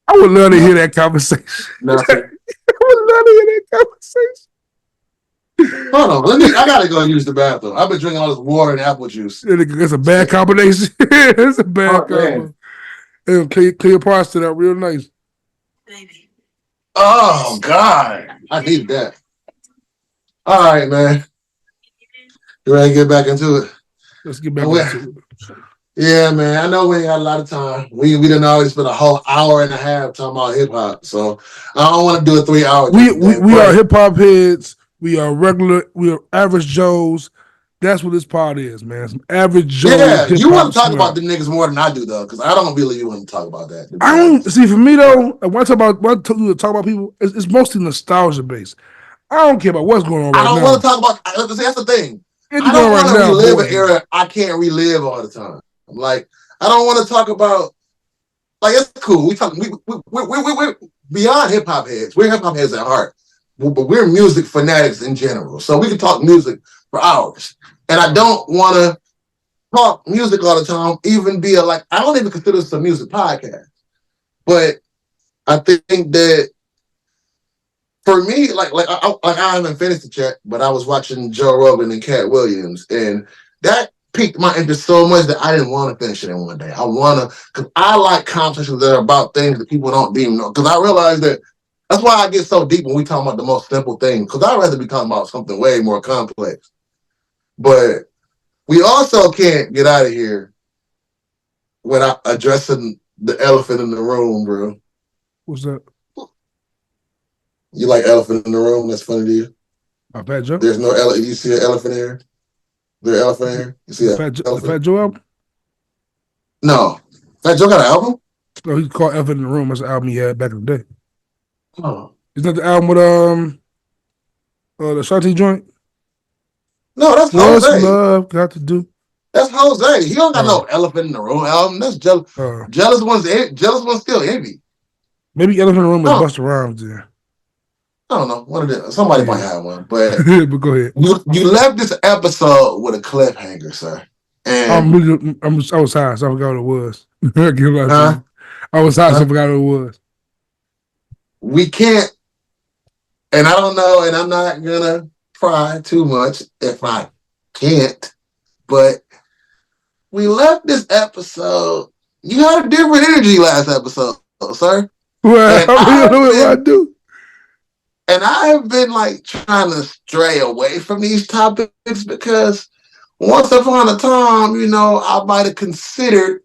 [SPEAKER 2] I would love to hear that conversation. I would love to hear that conversation.
[SPEAKER 1] Hold on, I gotta go use the bathroom. I've been drinking all this water and apple juice.
[SPEAKER 2] It's a bad combination. It's a bad combination. It'll clear your parts out real nice.
[SPEAKER 1] Oh God, I need that. All right, man. You ready to get back into it?
[SPEAKER 2] Let's get back into it.
[SPEAKER 1] Yeah, man. I know we ain't got a lot of time. We didn't always spend a whole hour and a half talking about hip hop, so I don't want to do a 3 hour.
[SPEAKER 2] We are hip hop heads. We are average Joes. That's what this pod is, man. Some average Joe.
[SPEAKER 1] Yeah, you want to talk about the niggas more than I do, though, because I don't really want to talk about that.
[SPEAKER 2] I don't see. For me though, when I talk about people, it's mostly nostalgia based. I don't care about what's going on right now.
[SPEAKER 1] I don't want to talk about. That's the thing. I don't want to relive an era I can't relive all the time. Like I don't want to talk about. Like it's cool. We're beyond hip hop heads. We're hip hop heads at heart, but we're music fanatics in general. So we can talk music for hours. And I don't want to talk music all the time, even be I don't even consider this a music podcast. But I think that for me, I haven't finished the chat, but I was watching Joe Rogan and Cat Williams, and that piqued my interest so much that I didn't want to finish it in one day. Because I like conversations that are about things that people don't even know. Because I realize that's why I get so deep when we talk about the most simple things, because I'd rather be talking about something way more complex. But we also can't get out of here without addressing the elephant in the room, bro.
[SPEAKER 2] What's that?
[SPEAKER 1] You like elephant in the room? That's funny to you?
[SPEAKER 2] A Fat Joe?
[SPEAKER 1] There's no elephant. You see an elephant here? Is there an elephant here? You see
[SPEAKER 2] the Fat Joe album?
[SPEAKER 1] No. Fat Joe got an album?
[SPEAKER 2] No, he's called Elephant in the Room. That's the album he had back in the day.
[SPEAKER 1] Oh.
[SPEAKER 2] Isn't that the album with the Shanti joint?
[SPEAKER 1] No, that's
[SPEAKER 2] What's
[SPEAKER 1] Jose.
[SPEAKER 2] love got to do?
[SPEAKER 1] That's Jose. He don't got no elephant in the room album. That's jealous. Jealous one's still heavy.
[SPEAKER 2] Maybe Elephant in the Room with Busta Rhymes there.
[SPEAKER 1] I don't know. One of them. Somebody might have one, but
[SPEAKER 2] but go ahead.
[SPEAKER 1] You left this episode with a cliffhanger, sir. And
[SPEAKER 2] I was high, so I forgot what it was. I was high, so I forgot what it was.
[SPEAKER 1] We can't, and I don't know, and I'm not gonna pry too much if I can't, but we left this episode. You had a different energy last episode, sir.
[SPEAKER 2] Well, what I do?
[SPEAKER 1] And I've been like trying to stray away from these topics because once upon a time, I might have considered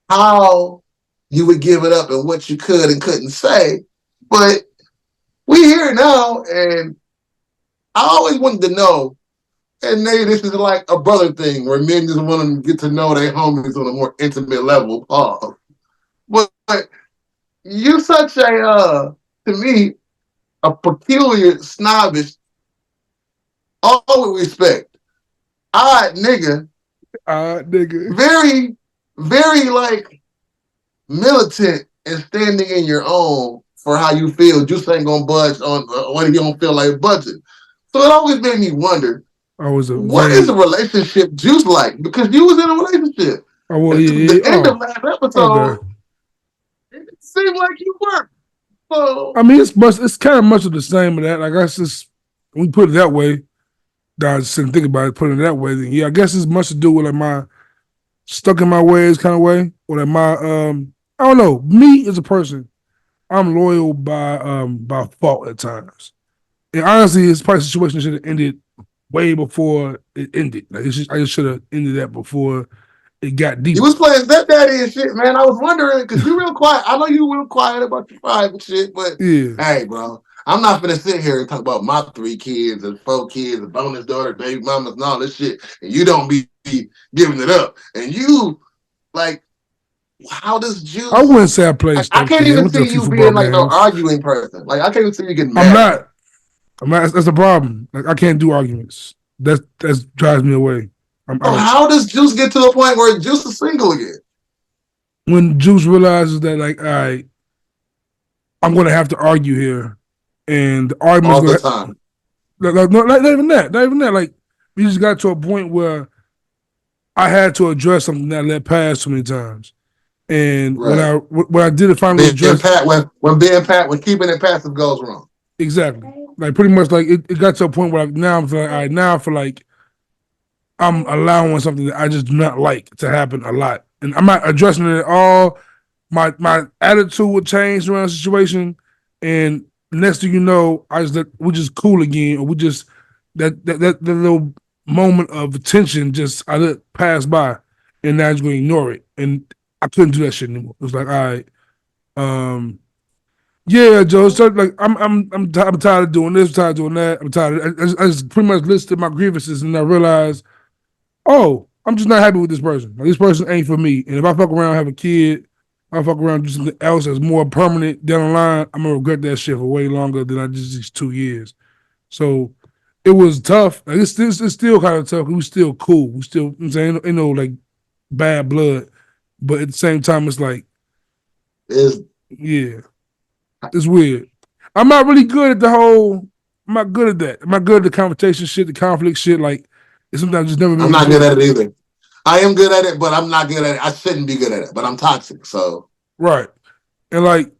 [SPEAKER 1] how you would give it up and what you could and couldn't say. But we here now, and I always wanted to know, and maybe this is like a brother thing where men just want to get to know their homies on a more intimate level. But you such a, to me, a peculiar, snobbish, all with respect, odd nigga, very, very like militant and standing in your own for how you feel. Juice ain't gonna budge on when you don't feel like budging. So it always made me wonder, what is a relationship Juice like? Because you was in a relationship.
[SPEAKER 2] Oh, well,
[SPEAKER 1] the end of last episode, it seemed like you were. So
[SPEAKER 2] I mean, it's kind of much of the same of that. Like, that's just, when we put it that way, I just didn't think about it, putting it that way, then yeah, I guess it's much to do with like my stuck in my ways kind of way. Or like my I don't know. Me as a person, I'm loyal by fault at times. And honestly, it's probably a situation that should have ended way before it ended. Like I just should have ended that before it got deep.
[SPEAKER 1] You was playing stepdaddy and shit, man. I was wondering because you real quiet. I know you real quiet about your private shit, but
[SPEAKER 2] yeah.
[SPEAKER 1] Hey, bro, I'm not gonna sit here and talk about my 3 kids and 4 kids, a bonus daughter, baby mamas, and all this shit, and you don't be giving it up. And you, like, how does Juice?
[SPEAKER 2] I wouldn't say I play.
[SPEAKER 1] I can't even see you being like no arguing person. Like, I can't even see you getting mad.
[SPEAKER 2] I'm not. That's the problem. Like, I can't do arguments. That drives me away.
[SPEAKER 1] How does Juice get to a point where Juice is single again?
[SPEAKER 2] When Juice realizes that, like, all right, I'm going to have to argue here, and the argument
[SPEAKER 1] all the time.
[SPEAKER 2] Like, not even that. Not even that. Like, we just got to a point where I had to address something that I let pass too many times, and right. when I did it finally address
[SPEAKER 1] when keeping it passive goes wrong.
[SPEAKER 2] Exactly. Like, pretty much, like, it got to a point where now I'm feeling like, all right, now I feel like I'm allowing something that I just do not like to happen a lot. And I'm not addressing it at all. My attitude would change around the situation. And next thing you know, we just cool again. Or we just, that little moment of tension I let pass by. And now I'm just going to ignore it. And I couldn't do that shit anymore. It was like, all right, yeah, Joe. So like, I'm tired of doing this. I'm tired of doing that. I'm tired. I just pretty much listed my grievances, and I realized, oh, I'm just not happy with this person. Like, this person ain't for me. And if I fuck around, have a kid, I fuck around, do something else that's more permanent down the line, I'm gonna regret that shit for way longer than I just these 2 years. So it was tough. Like, it's still kind of tough. We still cool. We still, I'm saying, ain't no like bad blood, but at the same time, it's like, yeah. It's weird. I'm not really good at I'm not good at that. I'm not good at the confrontation shit, the conflict shit. Like, it's sometimes just never been.
[SPEAKER 1] I'm not good at it either. I am good at it, but I'm not good at it. I shouldn't be good at it, but I'm toxic, so.
[SPEAKER 2] Right. And like,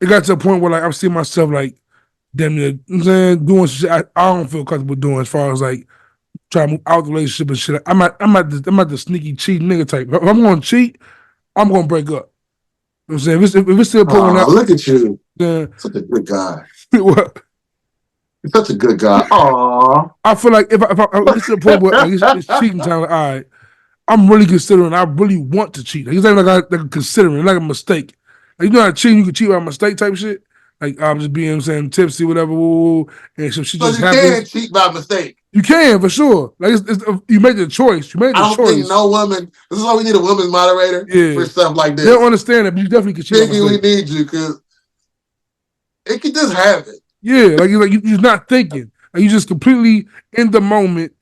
[SPEAKER 2] it got to a point where like I'm seeing myself like, damn near, you know what I'm saying, doing shit I don't feel comfortable doing as far as like trying to move out the relationship and shit. I'm not the sneaky cheating nigga type. If I'm gonna cheat, I'm gonna break up. You know what I'm saying? If it's still pulling out.
[SPEAKER 1] Look at you.
[SPEAKER 2] Yeah.
[SPEAKER 1] Such a good guy.
[SPEAKER 2] What?
[SPEAKER 1] You're such a good guy. Aww.
[SPEAKER 2] I feel like if I get to the point where like, it's cheating time, like, all right, I'm really considering. I really want to cheat. Like, it's not like I'm considering, like a mistake. Like, you know how cheating, you can cheat by mistake type shit. Like, I'm just being, saying, tipsy, whatever, and some shit just happens.
[SPEAKER 1] You can cheat by mistake.
[SPEAKER 2] You can, for sure. Like, you made the choice. You made the choice. I don't think
[SPEAKER 1] no woman. This is why we need a women's moderator for stuff like this.
[SPEAKER 2] They don't understand it, but you definitely can cheat.
[SPEAKER 1] Maybe we need you because it can just happen.
[SPEAKER 2] Yeah, you're not thinking. Like, you just completely in the moment,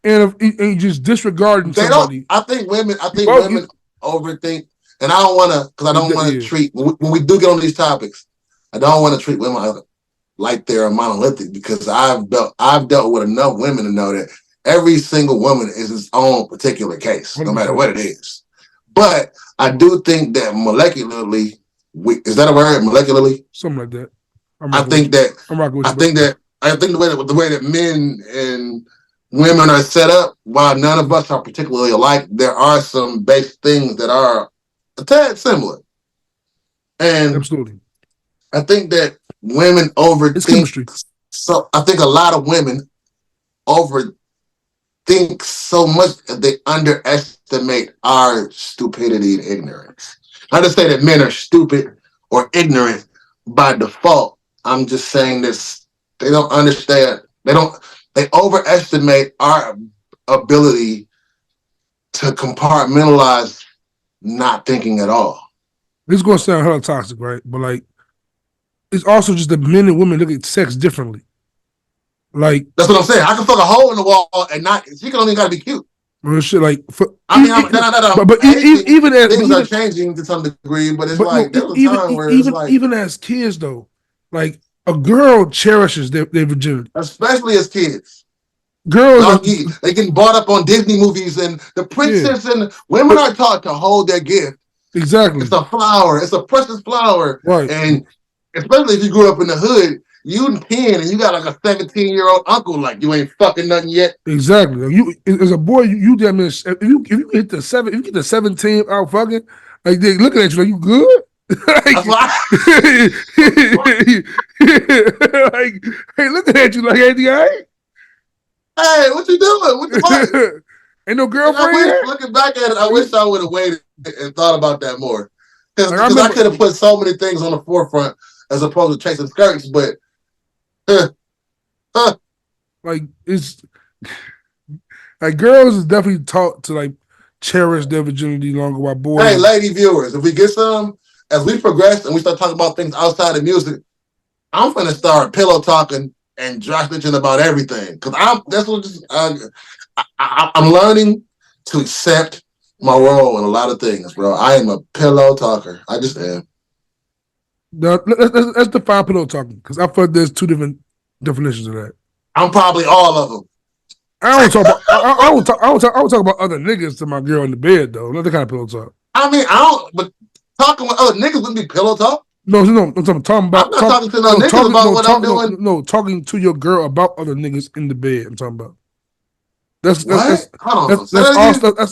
[SPEAKER 2] and you just disregarding somebody.
[SPEAKER 1] I think women overthink, and I don't want to, because I don't want to treat, when we do get on these topics, I don't want to treat women like they're monolithic, because I've dealt with enough women to know that every single woman is its own particular case, no matter what it is. But I do think that molecularly, is that a word? Molecularly?
[SPEAKER 2] Something like that.
[SPEAKER 1] I think the way that men and women are set up, while none of us are particularly alike, there are some basic things that are a tad similar. And
[SPEAKER 2] Absolutely.
[SPEAKER 1] I think that women
[SPEAKER 2] It's
[SPEAKER 1] overthink.
[SPEAKER 2] chemistry.
[SPEAKER 1] So I think a lot of women overthink so much that they underestimate our stupidity and ignorance. Not to say that men are stupid or ignorant by default. I'm just saying this. They don't understand. They overestimate our ability to compartmentalize not thinking at all.
[SPEAKER 2] This is gonna sound hella toxic, right? But like, it's also just that men and women look at sex differently. Like,
[SPEAKER 1] That's what I'm saying. I can fuck a hole in the wall and not. She don't even gotta be cute.
[SPEAKER 2] real shit. Like,
[SPEAKER 1] I mean,
[SPEAKER 2] even as
[SPEAKER 1] things are changing to some degree, but it's like there was a time where it's like,
[SPEAKER 2] even as kids though, like a girl cherishes their virginity.
[SPEAKER 1] especially as kids,
[SPEAKER 2] Girls,
[SPEAKER 1] they getting brought up on Disney movies, and the princess and women are taught to hold their gift.
[SPEAKER 2] exactly.
[SPEAKER 1] It's a flower. It's a precious flower,
[SPEAKER 2] Right.
[SPEAKER 1] And especially if you grew up in the hood, you 10 and you got like a 17-year-old uncle, like you ain't fucking nothing yet.
[SPEAKER 2] Exactly. Like you as a boy, you damn near if you hit the 17 out fucking, like they looking at you like you good.
[SPEAKER 1] That's why.
[SPEAKER 2] Like, hey, looking at you like, hey, you all right?
[SPEAKER 1] Hey, what you doing? What the fuck?
[SPEAKER 2] Ain't no girlfriend here?
[SPEAKER 1] Looking back at it, I wish I would have waited and thought about that more. Because
[SPEAKER 2] Like,
[SPEAKER 1] I could have put so many things on the forefront as opposed to chasing skirts, but
[SPEAKER 2] like it's like girls is definitely taught to like cherish their virginity longer while boys.
[SPEAKER 1] hey, lady viewers, if we get some, as we progress and we start talking about things outside of music, I'm gonna start pillow talking and dry snitching about everything. Because I'm learning to accept my role in a lot of things, bro. I am a pillow talker. I just am.
[SPEAKER 2] Now, let's define pillow talking because I feel like there's two different definitions of that.
[SPEAKER 1] I'm probably all of them.
[SPEAKER 2] I don't talk about I don't talk about other niggas to my girl in the bed though. Not the kind of pillow talk.
[SPEAKER 1] I mean, but talking with other niggas wouldn't be pillow talk.
[SPEAKER 2] No, I'm talking about.
[SPEAKER 1] I'm not talking to no niggas about what I'm doing.
[SPEAKER 2] No, talking to your girl about other niggas in the bed. I'm talking about. That's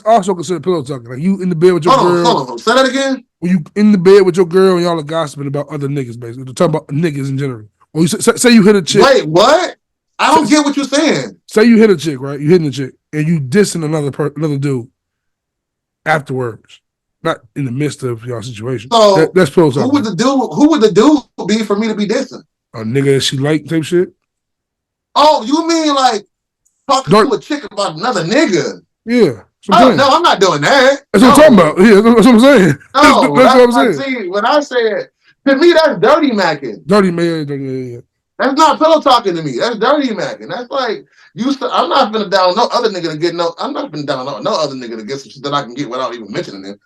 [SPEAKER 2] also considered pillow talking. Like you in the bed with your girl.
[SPEAKER 1] Hold on. Say that again.
[SPEAKER 2] When you in the bed with your girl and y'all are gossiping about other niggas, basically. They're talking about niggas in general. Or you say you hit a chick.
[SPEAKER 1] Wait, what? I don't get what you're saying.
[SPEAKER 2] Say you hit a chick, right? You hitting a chick and you dissing another dude afterwards. Not in the midst of y'all situation.
[SPEAKER 1] So
[SPEAKER 2] that's pillow talking.
[SPEAKER 1] Who would the dude be for me to be dissing?
[SPEAKER 2] A nigga that she like type shit?
[SPEAKER 1] Oh, you mean like talking to a chick about another nigga?
[SPEAKER 2] Yeah.
[SPEAKER 1] Oh, no, I'm not doing that.
[SPEAKER 2] That's what I'm talking about. Yeah, that's what I'm saying.
[SPEAKER 1] No,
[SPEAKER 2] that's what I'm saying.
[SPEAKER 1] See, when I said, to me, that's dirty macking.
[SPEAKER 2] Dirty man, yeah.
[SPEAKER 1] That's not pillow talking to me. That's dirty macking. That's like, I'm not finna down no other nigga to get I'm not finna down no other nigga to get some shit that I can get without even mentioning him.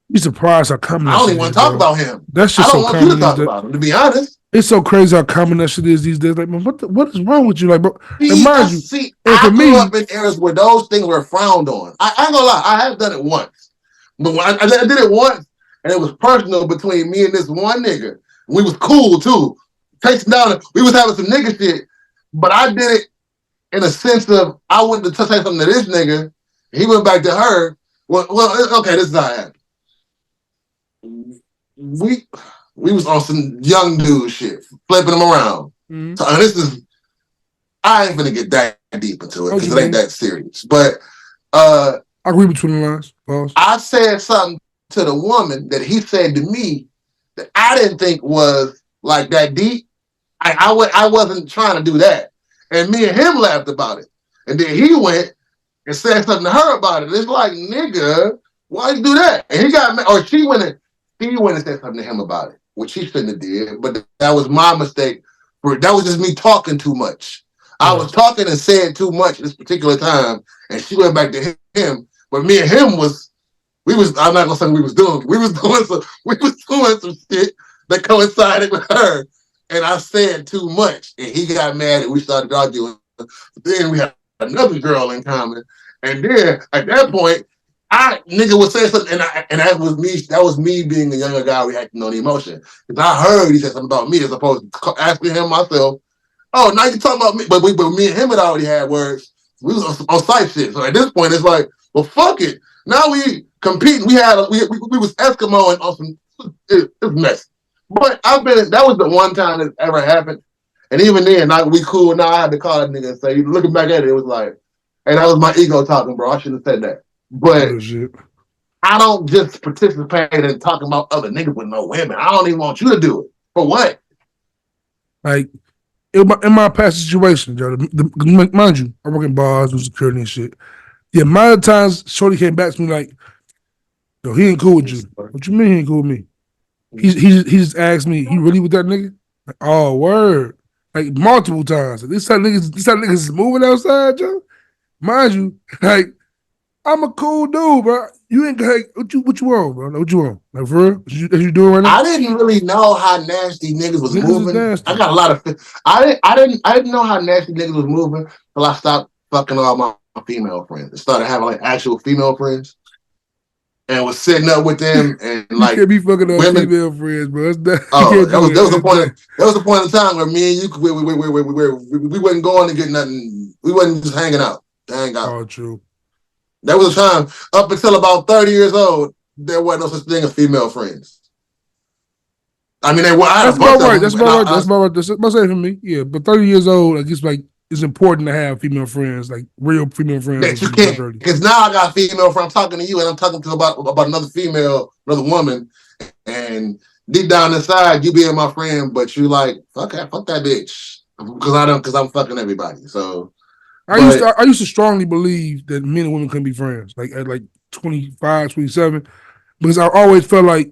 [SPEAKER 2] You surprised how common
[SPEAKER 1] I don't even want to talk about him.
[SPEAKER 2] That's just
[SPEAKER 1] I don't
[SPEAKER 2] so
[SPEAKER 1] want
[SPEAKER 2] common.
[SPEAKER 1] you to talk about him, to be honest.
[SPEAKER 2] It's so crazy how common that shit is these days. Like, man, what is wrong with you? Like, bro,
[SPEAKER 1] See, I grew up in areas where those things were frowned on. I ain't gonna lie, I have done it once. But when I did it once, and it was personal between me and this one nigga. We was cool, too. Chasing down, we was having some nigga shit, but I did it in a sense of, I went to say something to this nigga, he went back to her. Well, okay, this is how it happened. We was on some young dude shit, flipping them around. Mm-hmm. So I ain't gonna get that deep into it because it ain't that serious. But
[SPEAKER 2] I agree between the lines. Pause.
[SPEAKER 1] I said something to the woman that he said to me that I didn't think was like that deep. I wasn't trying to do that. And me and him laughed about it. And then he went and said something to her about it. It's like, nigga, why you do that? And he got mad, or she went and said something to him about it, which he shouldn't have did. But that was my mistake. That was just me talking too much. I was talking and saying too much this particular time, and she went back to him. But me and him I'm not gonna say we was doing some shit that coincided with her, and I said too much, and he got mad and we started arguing. Then we had another girl in common, and then at that point, nigga would say something, and that was me. That was me being a younger guy reacting on the emotion. Because I heard he said something about me as opposed to asking him myself. Oh, now you talking about me, but me and him had already had words. We was on site shit. So at this point, it's like, well, fuck it. Now we competing. We was Eskimoing on some. It was messy. But that was the one time that ever happened. And even then, we cool. Now I had to call that nigga and say, looking back at it, it was like, hey, that was my ego talking, bro. I shouldn't have said that. But
[SPEAKER 2] Real shit.
[SPEAKER 1] I don't just participate in talking about other niggas with no women. I don't even want you to do it. For what?
[SPEAKER 2] Like, in my past situation, Joe, mind you, I work in bars, do security and shit. The amount of times Shorty came back to me like, yo, he ain't cool with you. What you mean he ain't cool with me? He just asked me, he really with that nigga? Like, oh, word. Like, multiple times. This how niggas is moving outside, Joe. Mind you, like, I'm a cool dude, bro. You ain't like what you want, bro? Like, what you want? Like, for real? What you doing right now?
[SPEAKER 1] I didn't really know how nasty niggas was moving.
[SPEAKER 2] Nasty.
[SPEAKER 1] I got a lot of. I didn't know how nasty niggas was moving till I stopped fucking all my female friends and started having like actual female friends, and was sitting up with them and like
[SPEAKER 2] you can't be fucking up
[SPEAKER 1] women.
[SPEAKER 2] Female friends, bro. That
[SPEAKER 1] was the point. There was a point in time where me and you we wasn't going to get nothing. We wasn't just hanging out to hang out.
[SPEAKER 2] Oh, true.
[SPEAKER 1] There was a time up until about 30 years old, there wasn't no such thing as female friends. I mean,
[SPEAKER 2] That's about right. That's about right. That's about right for me. Yeah, but 30 years old, I guess like it's important to have female friends, like real female friends.
[SPEAKER 1] That you can't, because now I got female friends. I'm talking to you, and I'm talking to about another female, another woman, and deep down inside, you being my friend, but you like fuck that bitch because I'm fucking everybody. So.
[SPEAKER 2] I used to strongly believe that men and women couldn't be friends, like at like 25, 27, because I always felt like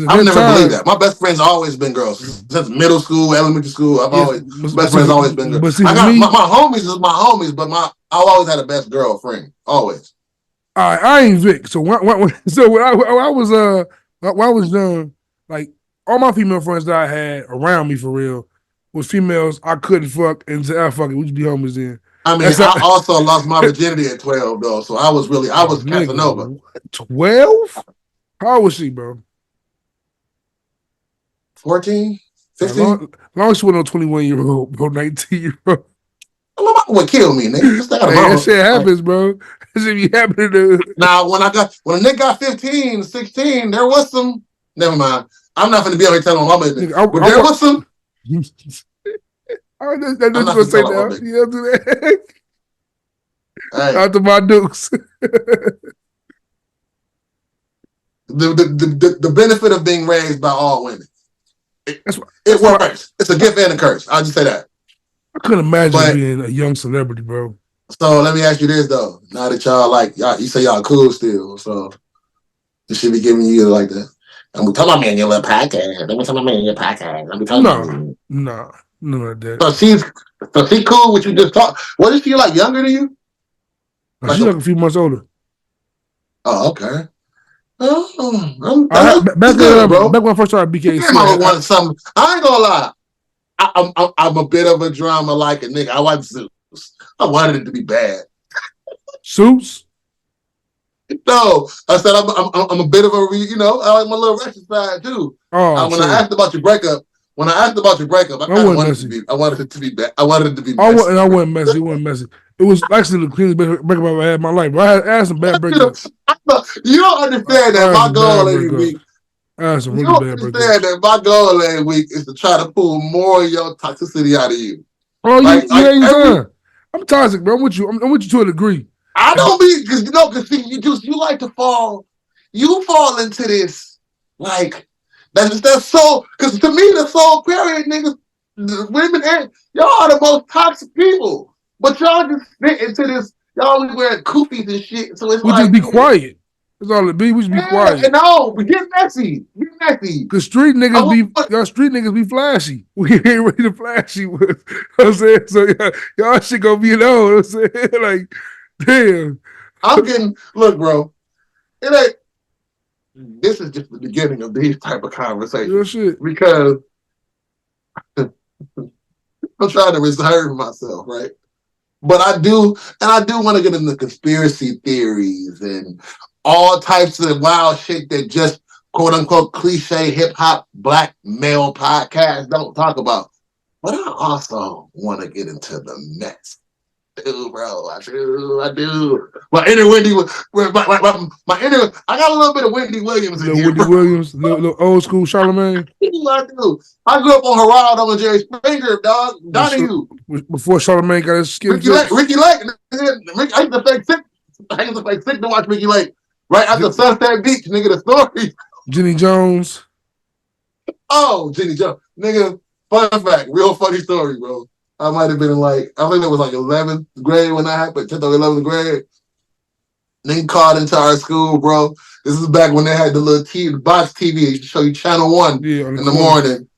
[SPEAKER 1] I've never believed that. My best friends always been girls since middle school, elementary school. Best friends always been girls. I got my homies is my homies, but I always had a best girlfriend always.
[SPEAKER 2] I ain't Vic, so when I was young, like all my female friends that I had around me for real was females I couldn't fuck and say, fuck it, we just be homies then.
[SPEAKER 1] I mean, I also lost my virginity at 12, though. So I was Casanova.
[SPEAKER 2] 12? How old was she, bro?
[SPEAKER 1] 14? 15?
[SPEAKER 2] Long as she wasn't a 21-year-old, bro, 19-year-old.
[SPEAKER 1] My mama would kill me, nigga.
[SPEAKER 2] That shit happens, bro. That shit be happening to...
[SPEAKER 1] Now, when a nigga got 15, 16, there was some... Never mind. I'm not going to be able to tell my mama. But there was some...
[SPEAKER 2] I'm not gonna say that. You don't do that. Hey. Out to my dukes.
[SPEAKER 1] the benefit of being raised by all women. It works. It's a gift and a curse. I'll just say that.
[SPEAKER 2] I couldn't imagine being a young celebrity, bro.
[SPEAKER 1] So let me ask you this though. Now that y'all you say y'all cool still, so they should be giving you like that. I'm talking about me in your little podcast. Let me talk about me in your podcast. I'm talking about you.
[SPEAKER 2] No. None like that.
[SPEAKER 1] So she cool with you just talk. What is she like younger than you?
[SPEAKER 2] She's like a few months older.
[SPEAKER 1] Oh, okay.
[SPEAKER 2] Back when I first started BKC.
[SPEAKER 1] I ain't gonna lie. I'm a bit of a drama like a nigga. I want Zeus. I wanted it to be bad.
[SPEAKER 2] Suits?
[SPEAKER 1] No, I said I'm a bit of a I like my little ratchet side too.
[SPEAKER 2] Oh,
[SPEAKER 1] when I asked about your breakup, I wanted it to be bad. I wanted it to be messy.
[SPEAKER 2] I wasn't messy. It wasn't messy. It was actually the cleanest breakup I've ever had in my life. But I had some bad breakups.
[SPEAKER 1] You don't understand that my goal every week.
[SPEAKER 2] I had some really bad breakups. You
[SPEAKER 1] understand that my goal every week is to try to pull more of your toxicity out of you.
[SPEAKER 2] Oh, I'm toxic, bro. I'm with you. I'm with you to a degree.
[SPEAKER 1] I don't be because you like to fall. You fall into this like. That's so, because to me, the soul period niggas, the women, and y'all are the most toxic people. But y'all just fit into this, y'all be wearing koofies and shit. So
[SPEAKER 2] we just be quiet. That's all it be. We just be quiet.
[SPEAKER 1] No, we get messy. Get messy.
[SPEAKER 2] Cause street niggas be flashy. We ain't ready to flashy. You know what I'm saying? So y'all shit gonna be low. You know what I'm saying? Like, damn.
[SPEAKER 1] Look, bro. It ain't. This is just the beginning of these type of conversations.
[SPEAKER 2] Real shit.
[SPEAKER 1] Because I'm trying to reserve myself, right? But I do want to get into conspiracy theories and all types of wild shit that just quote unquote cliche hip hop black male podcasts don't talk about. But I also want to get into the Mets. do, bro. I do. My inner my inner. I got a little bit of Wendy Williams in
[SPEAKER 2] Little
[SPEAKER 1] here,
[SPEAKER 2] Wendy
[SPEAKER 1] bro.
[SPEAKER 2] Williams, little old school Charlemagne.
[SPEAKER 1] I do. I grew up on Geraldo and Jerry Springer, dog. Donahue.
[SPEAKER 2] Before Charlemagne got his skin
[SPEAKER 1] Ricky Lake.
[SPEAKER 2] fixed.
[SPEAKER 1] Ricky Lake. I used to fake sick. I used to fake sick to watch Ricky Lake. Right after Sunset Beach, nigga, the story.
[SPEAKER 2] Jenny Jones.
[SPEAKER 1] Oh, Jenny Jones. Nigga, fun fact, real funny story, bro. I might have been in I think it was 11th grade when that happened, 10th or 11th grade. Nigga called into our school, bro. This is back when they had the little the box TV. It used to show you Channel 1 in the morning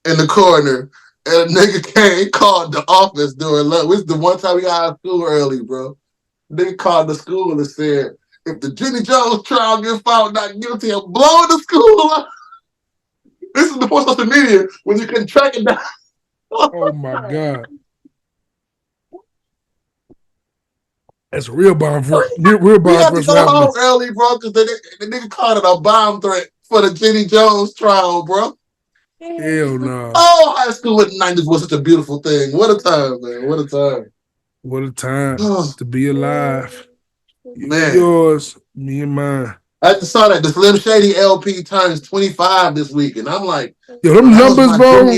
[SPEAKER 1] in the corner. And a nigga came, called the office during lunch. This is the one time we got out of school early, bro. Nigga called the school and said, if the Jenny Jones trial gets found not guilty, I'm blowing the school up. This is before social media when you can track it down.
[SPEAKER 2] Oh my God. That's a real bomb for real bomb.
[SPEAKER 1] We had to go home early, bro, because the nigga called it a bomb threat for the Jenny Jones trial, bro.
[SPEAKER 2] Hell no.
[SPEAKER 1] Oh, high school in the 90s was such a beautiful thing. What a time, man. What a time.
[SPEAKER 2] What a time to be alive.
[SPEAKER 1] Man.
[SPEAKER 2] Yours, me and mine.
[SPEAKER 1] I just saw that the Slim Shady LP turns 25 this week, and I'm like,
[SPEAKER 2] yo, them numbers, bro.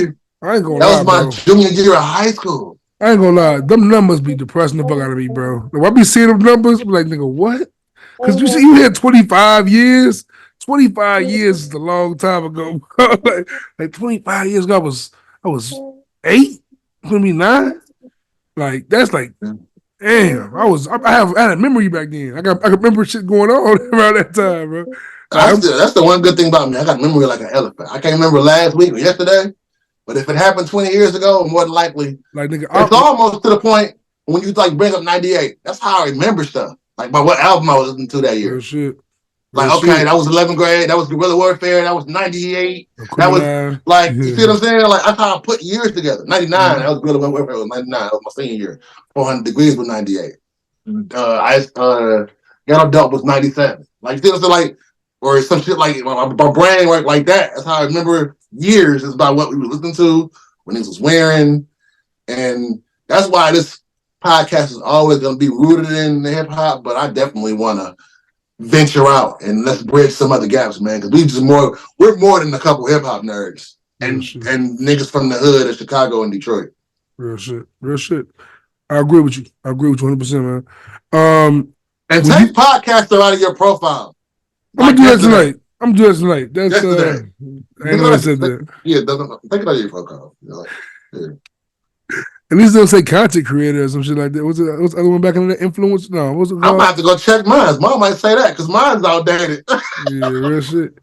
[SPEAKER 2] I ain't gonna lie,
[SPEAKER 1] that was my
[SPEAKER 2] bro.
[SPEAKER 1] junior year of high school.
[SPEAKER 2] I ain't gonna lie, them numbers be depressing the fuck out of me, bro. Like, I be seeing them numbers, be like, nigga, what? Because you see, you had 25 years. 25 years is a long time ago, bro. like 25 years ago, I was 8, 29. Like that's like, damn. I had a memory back then. I could remember shit going on around that time, bro.
[SPEAKER 1] That's the one good thing about me. I got memory like an elephant. I can't remember last week or yesterday, but if it happened 20 years ago, more than likely,
[SPEAKER 2] like nigga,
[SPEAKER 1] it's almost to the point when you bring up 98. That's how I remember stuff. Like by what album I was listening to that year.
[SPEAKER 2] Real shit.
[SPEAKER 1] Like,
[SPEAKER 2] Real
[SPEAKER 1] okay,
[SPEAKER 2] shit.
[SPEAKER 1] That was 11th grade. That was Guerrilla Warfare. That was 98. That was you see what I'm saying? Like, that's how I put years together. 99, that was Guerrilla Warfare. Was 99. That was my senior year. 400 Degrees was 98. Ghetto Dope was 97. Like, you see what I'm saying? Like, or some shit like my brain worked like that. That's how I remember years. It's about what we were listening to, when niggas was wearing. And that's why this podcast is always going to be rooted in the hip hop, but I definitely want to venture out and let's bridge some other gaps, man. Because we're more than a couple hip hop nerds and niggas from the hood of Chicago and Detroit.
[SPEAKER 2] Real shit. I agree with you. 100%, man.
[SPEAKER 1] And take podcaster out of your profile.
[SPEAKER 2] I'm gonna do that tonight. That's I ain't know I said that.
[SPEAKER 1] Yeah, take it out of your profile. Yeah.
[SPEAKER 2] At least they'll say content creator or some shit like that. What's the other one back in the influence? No, what's it called?
[SPEAKER 1] I'm gonna have to go check mine. Mom might say that because mine's outdated.
[SPEAKER 2] Yeah, real shit.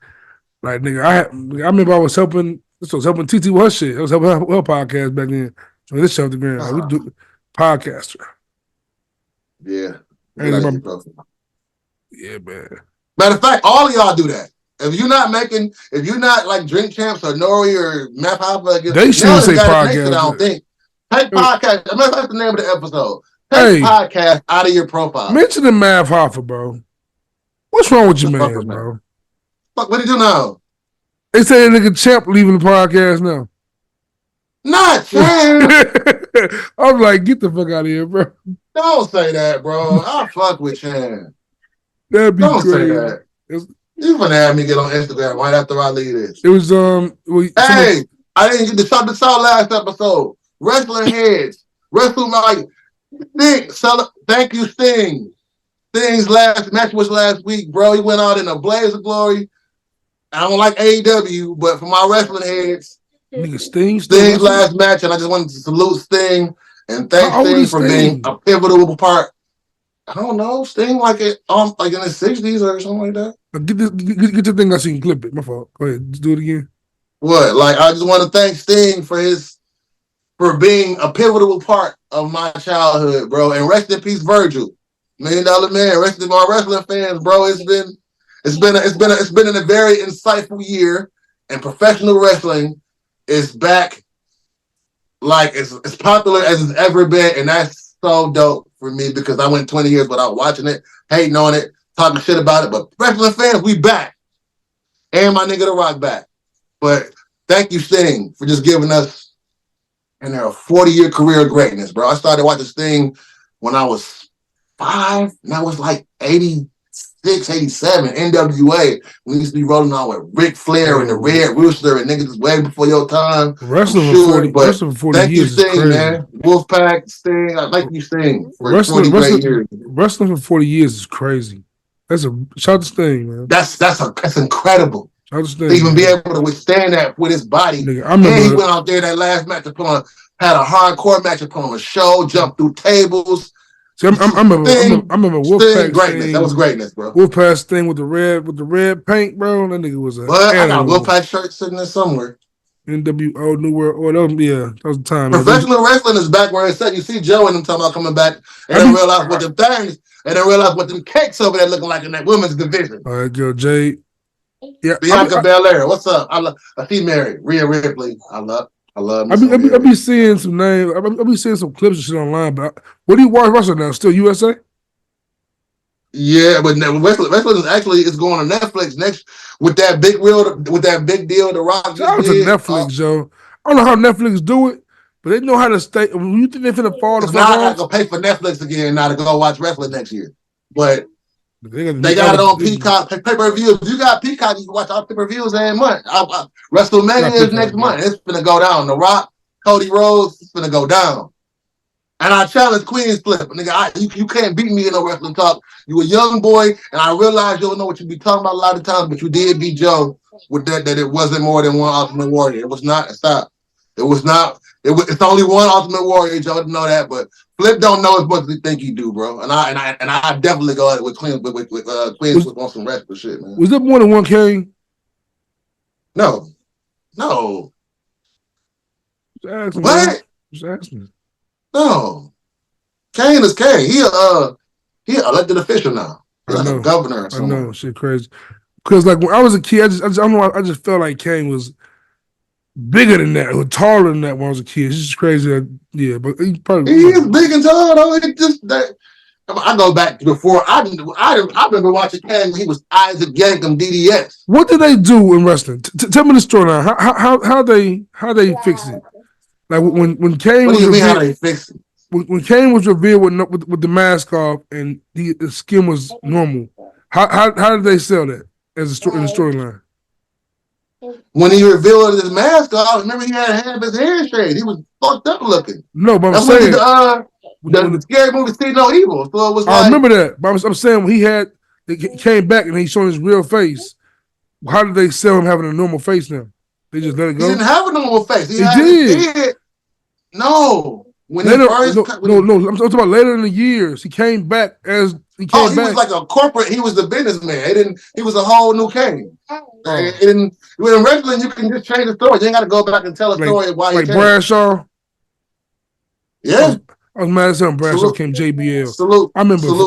[SPEAKER 2] Like nigga, I remember I was helping TT with her shit. I was helping her podcast back then. So this shit off the ground. Like, we do podcaster.
[SPEAKER 1] Yeah.
[SPEAKER 2] Yeah, man.
[SPEAKER 1] Matter of fact, all of y'all do that. If you're not like Drink Champs or Nori or Math Alpha,
[SPEAKER 2] they should say podcast.
[SPEAKER 1] I don't think. Take podcast. That's the name of the episode. Take podcast out of your profile.
[SPEAKER 2] Mention the Math Alpha, bro. What's wrong with your man, bro?
[SPEAKER 1] Fuck, what did you do now?
[SPEAKER 2] They say nigga Champ leaving the podcast now.
[SPEAKER 1] Not Champ.
[SPEAKER 2] I'm like, get the fuck out of here, bro.
[SPEAKER 1] Don't say that, bro. I'll fuck with Champ.
[SPEAKER 2] That'd be
[SPEAKER 1] Don't
[SPEAKER 2] crazy.
[SPEAKER 1] say that. You gonna have me get on Instagram right after I leave this.
[SPEAKER 2] It was
[SPEAKER 1] hey, I didn't get the show last episode. Wrestling heads, wrestling like thank you, Sting. Sting's last match was last week, bro. He went out in a blaze of glory. I don't like AEW, but for my wrestling heads,
[SPEAKER 2] nigga Sting's
[SPEAKER 1] last match, and I just wanted to salute Sting and thank Sting for being a pivotal part. I don't know, Sting like in his 60s or something like that.
[SPEAKER 2] Get your thing. I seen clip it. My fault. Go ahead, just do it again.
[SPEAKER 1] What? Like I just want to thank Sting for being a pivotal part of my childhood, bro. And rest in peace, Virgil, $1 Million Man. Rest in my wrestling fans, bro. It's been a very insightful year, and professional wrestling is back, like as popular as it's ever been, and that's so dope for me because I went 20 years without watching it, hating on it, talking shit about it. But wrestling fans, we back, and my nigga The Rock back. But thank you, Sting, for just giving us a 40-year career of greatness, bro. I started watching Sting when I was 5, and I was like 86, 87, NWA. We used to be rolling on with Ric Flair and the Red Rooster and niggas way before your time.
[SPEAKER 2] Wrestling
[SPEAKER 1] But
[SPEAKER 2] for 40
[SPEAKER 1] thank you,
[SPEAKER 2] years is
[SPEAKER 1] Sting,
[SPEAKER 2] crazy.
[SPEAKER 1] man. Wolfpack, Sting. I like you, Sting, for 40
[SPEAKER 2] Wrestling,
[SPEAKER 1] great years.
[SPEAKER 2] wrestling for 40 years is crazy. That's a shout to Sting, man.
[SPEAKER 1] That's incredible.
[SPEAKER 2] Shout to Sting,
[SPEAKER 1] To even
[SPEAKER 2] man.
[SPEAKER 1] be able to withstand that with his body.
[SPEAKER 2] Nigga, I
[SPEAKER 1] And he
[SPEAKER 2] remember
[SPEAKER 1] went out there that last match to put on, had a hardcore match to put on a show, jumped through tables.
[SPEAKER 2] see, I remember
[SPEAKER 1] Sting,
[SPEAKER 2] Wolfpack
[SPEAKER 1] greatness.
[SPEAKER 2] Sting.
[SPEAKER 1] That was greatness, bro.
[SPEAKER 2] Wolfpack Sting with the red paint, bro. That nigga was a
[SPEAKER 1] But I got a
[SPEAKER 2] animal.
[SPEAKER 1] Wolfpack shirt sitting there somewhere.
[SPEAKER 2] NWO New World Order. That was the time. man.
[SPEAKER 1] Professional wrestling is back where it's at. You see Joe and them talking about coming back, and then realize what them things, and then realize what them cakes over there looking like in that women's division.
[SPEAKER 2] All right, Joe Jade. Yeah,
[SPEAKER 1] Bianca Belair, what's up? I see Mary, Rhea Ripley. I love.
[SPEAKER 2] I be seeing some names. I be seeing some clips and shit online. But what do you watch wrestling now? Still USA?
[SPEAKER 1] Yeah, but wrestling is actually going on Netflix next with that big deal. The Rock
[SPEAKER 2] Shout out to Netflix, Joe. I don't know how Netflix do it, but they know how to stay. When you think they're finna fall the fuck
[SPEAKER 1] now I gotta
[SPEAKER 2] off,
[SPEAKER 1] go pay for Netflix again now to go watch wrestling next year. But
[SPEAKER 2] they
[SPEAKER 1] got it on Peacock pay-per-views. You got Peacock, you can watch all pay-per-views every month. WrestleMania is next month. It's gonna go down. The Rock, Cody Rhodes, it's gonna go down. And I challenge Queen's Flip. Nigga, you can't beat me in no wrestling talk. You a young boy, and I realize you don't know what you be talking about a lot of times, but you did beat Joe with that it wasn't more than one Ultimate Warrior. It was not. Stop. It was not. It's only one Ultimate Warrior. Joe didn't know that, but Flip don't know as much as he think he do, bro. And I definitely go at it with Queen's Flip on some wrestling shit, man.
[SPEAKER 2] Was there more than one Kane?
[SPEAKER 1] No.
[SPEAKER 2] Just asking,
[SPEAKER 1] What?
[SPEAKER 2] man. Just asking.
[SPEAKER 1] No. Kane is Kane. He elected official now. He's like a governor or something.
[SPEAKER 2] I know, shit crazy. Because like when I was a kid, I don't know. I just felt like Kane was bigger than that, or taller than that when I was a kid. It's just crazy. Yeah, but he probably
[SPEAKER 1] He is big and tall though. It just that. I go back before I remember watching Kane when he was Isaac Yankem DDS.
[SPEAKER 2] What did they do in wrestling? Tell me the storyline. How they fix it? Like when Kane
[SPEAKER 1] What
[SPEAKER 2] was
[SPEAKER 1] do you mean how
[SPEAKER 2] revealed,
[SPEAKER 1] they fix it?
[SPEAKER 2] when Kane was revealed with the mask off and the skin was normal. How did they sell that as in the storyline?
[SPEAKER 1] When he revealed his mask off, remember he had half his hair shaved. He was fucked up looking.
[SPEAKER 2] No, but I'm
[SPEAKER 1] That's
[SPEAKER 2] saying
[SPEAKER 1] the scary movie See No Evil. So it was
[SPEAKER 2] I remember that, but I'm saying when he came back and he showed his real face. How did they sell him having a normal face now? They just let it
[SPEAKER 1] he
[SPEAKER 2] go.
[SPEAKER 1] didn't have a normal face. He
[SPEAKER 2] did.
[SPEAKER 1] No. When
[SPEAKER 2] Later,
[SPEAKER 1] he first
[SPEAKER 2] no. I'm talking about later in the years. He came back as he came
[SPEAKER 1] he
[SPEAKER 2] back.
[SPEAKER 1] was like a corporate. He was the businessman. He was a whole new Kane.
[SPEAKER 2] Oh.
[SPEAKER 1] In wrestling, you can just change the story. You ain't got to go back and tell a story of why
[SPEAKER 2] like
[SPEAKER 1] he came.
[SPEAKER 2] Bradshaw.
[SPEAKER 1] Yeah.
[SPEAKER 2] I was mad as hell when Bradshaw came JBL.
[SPEAKER 1] Salute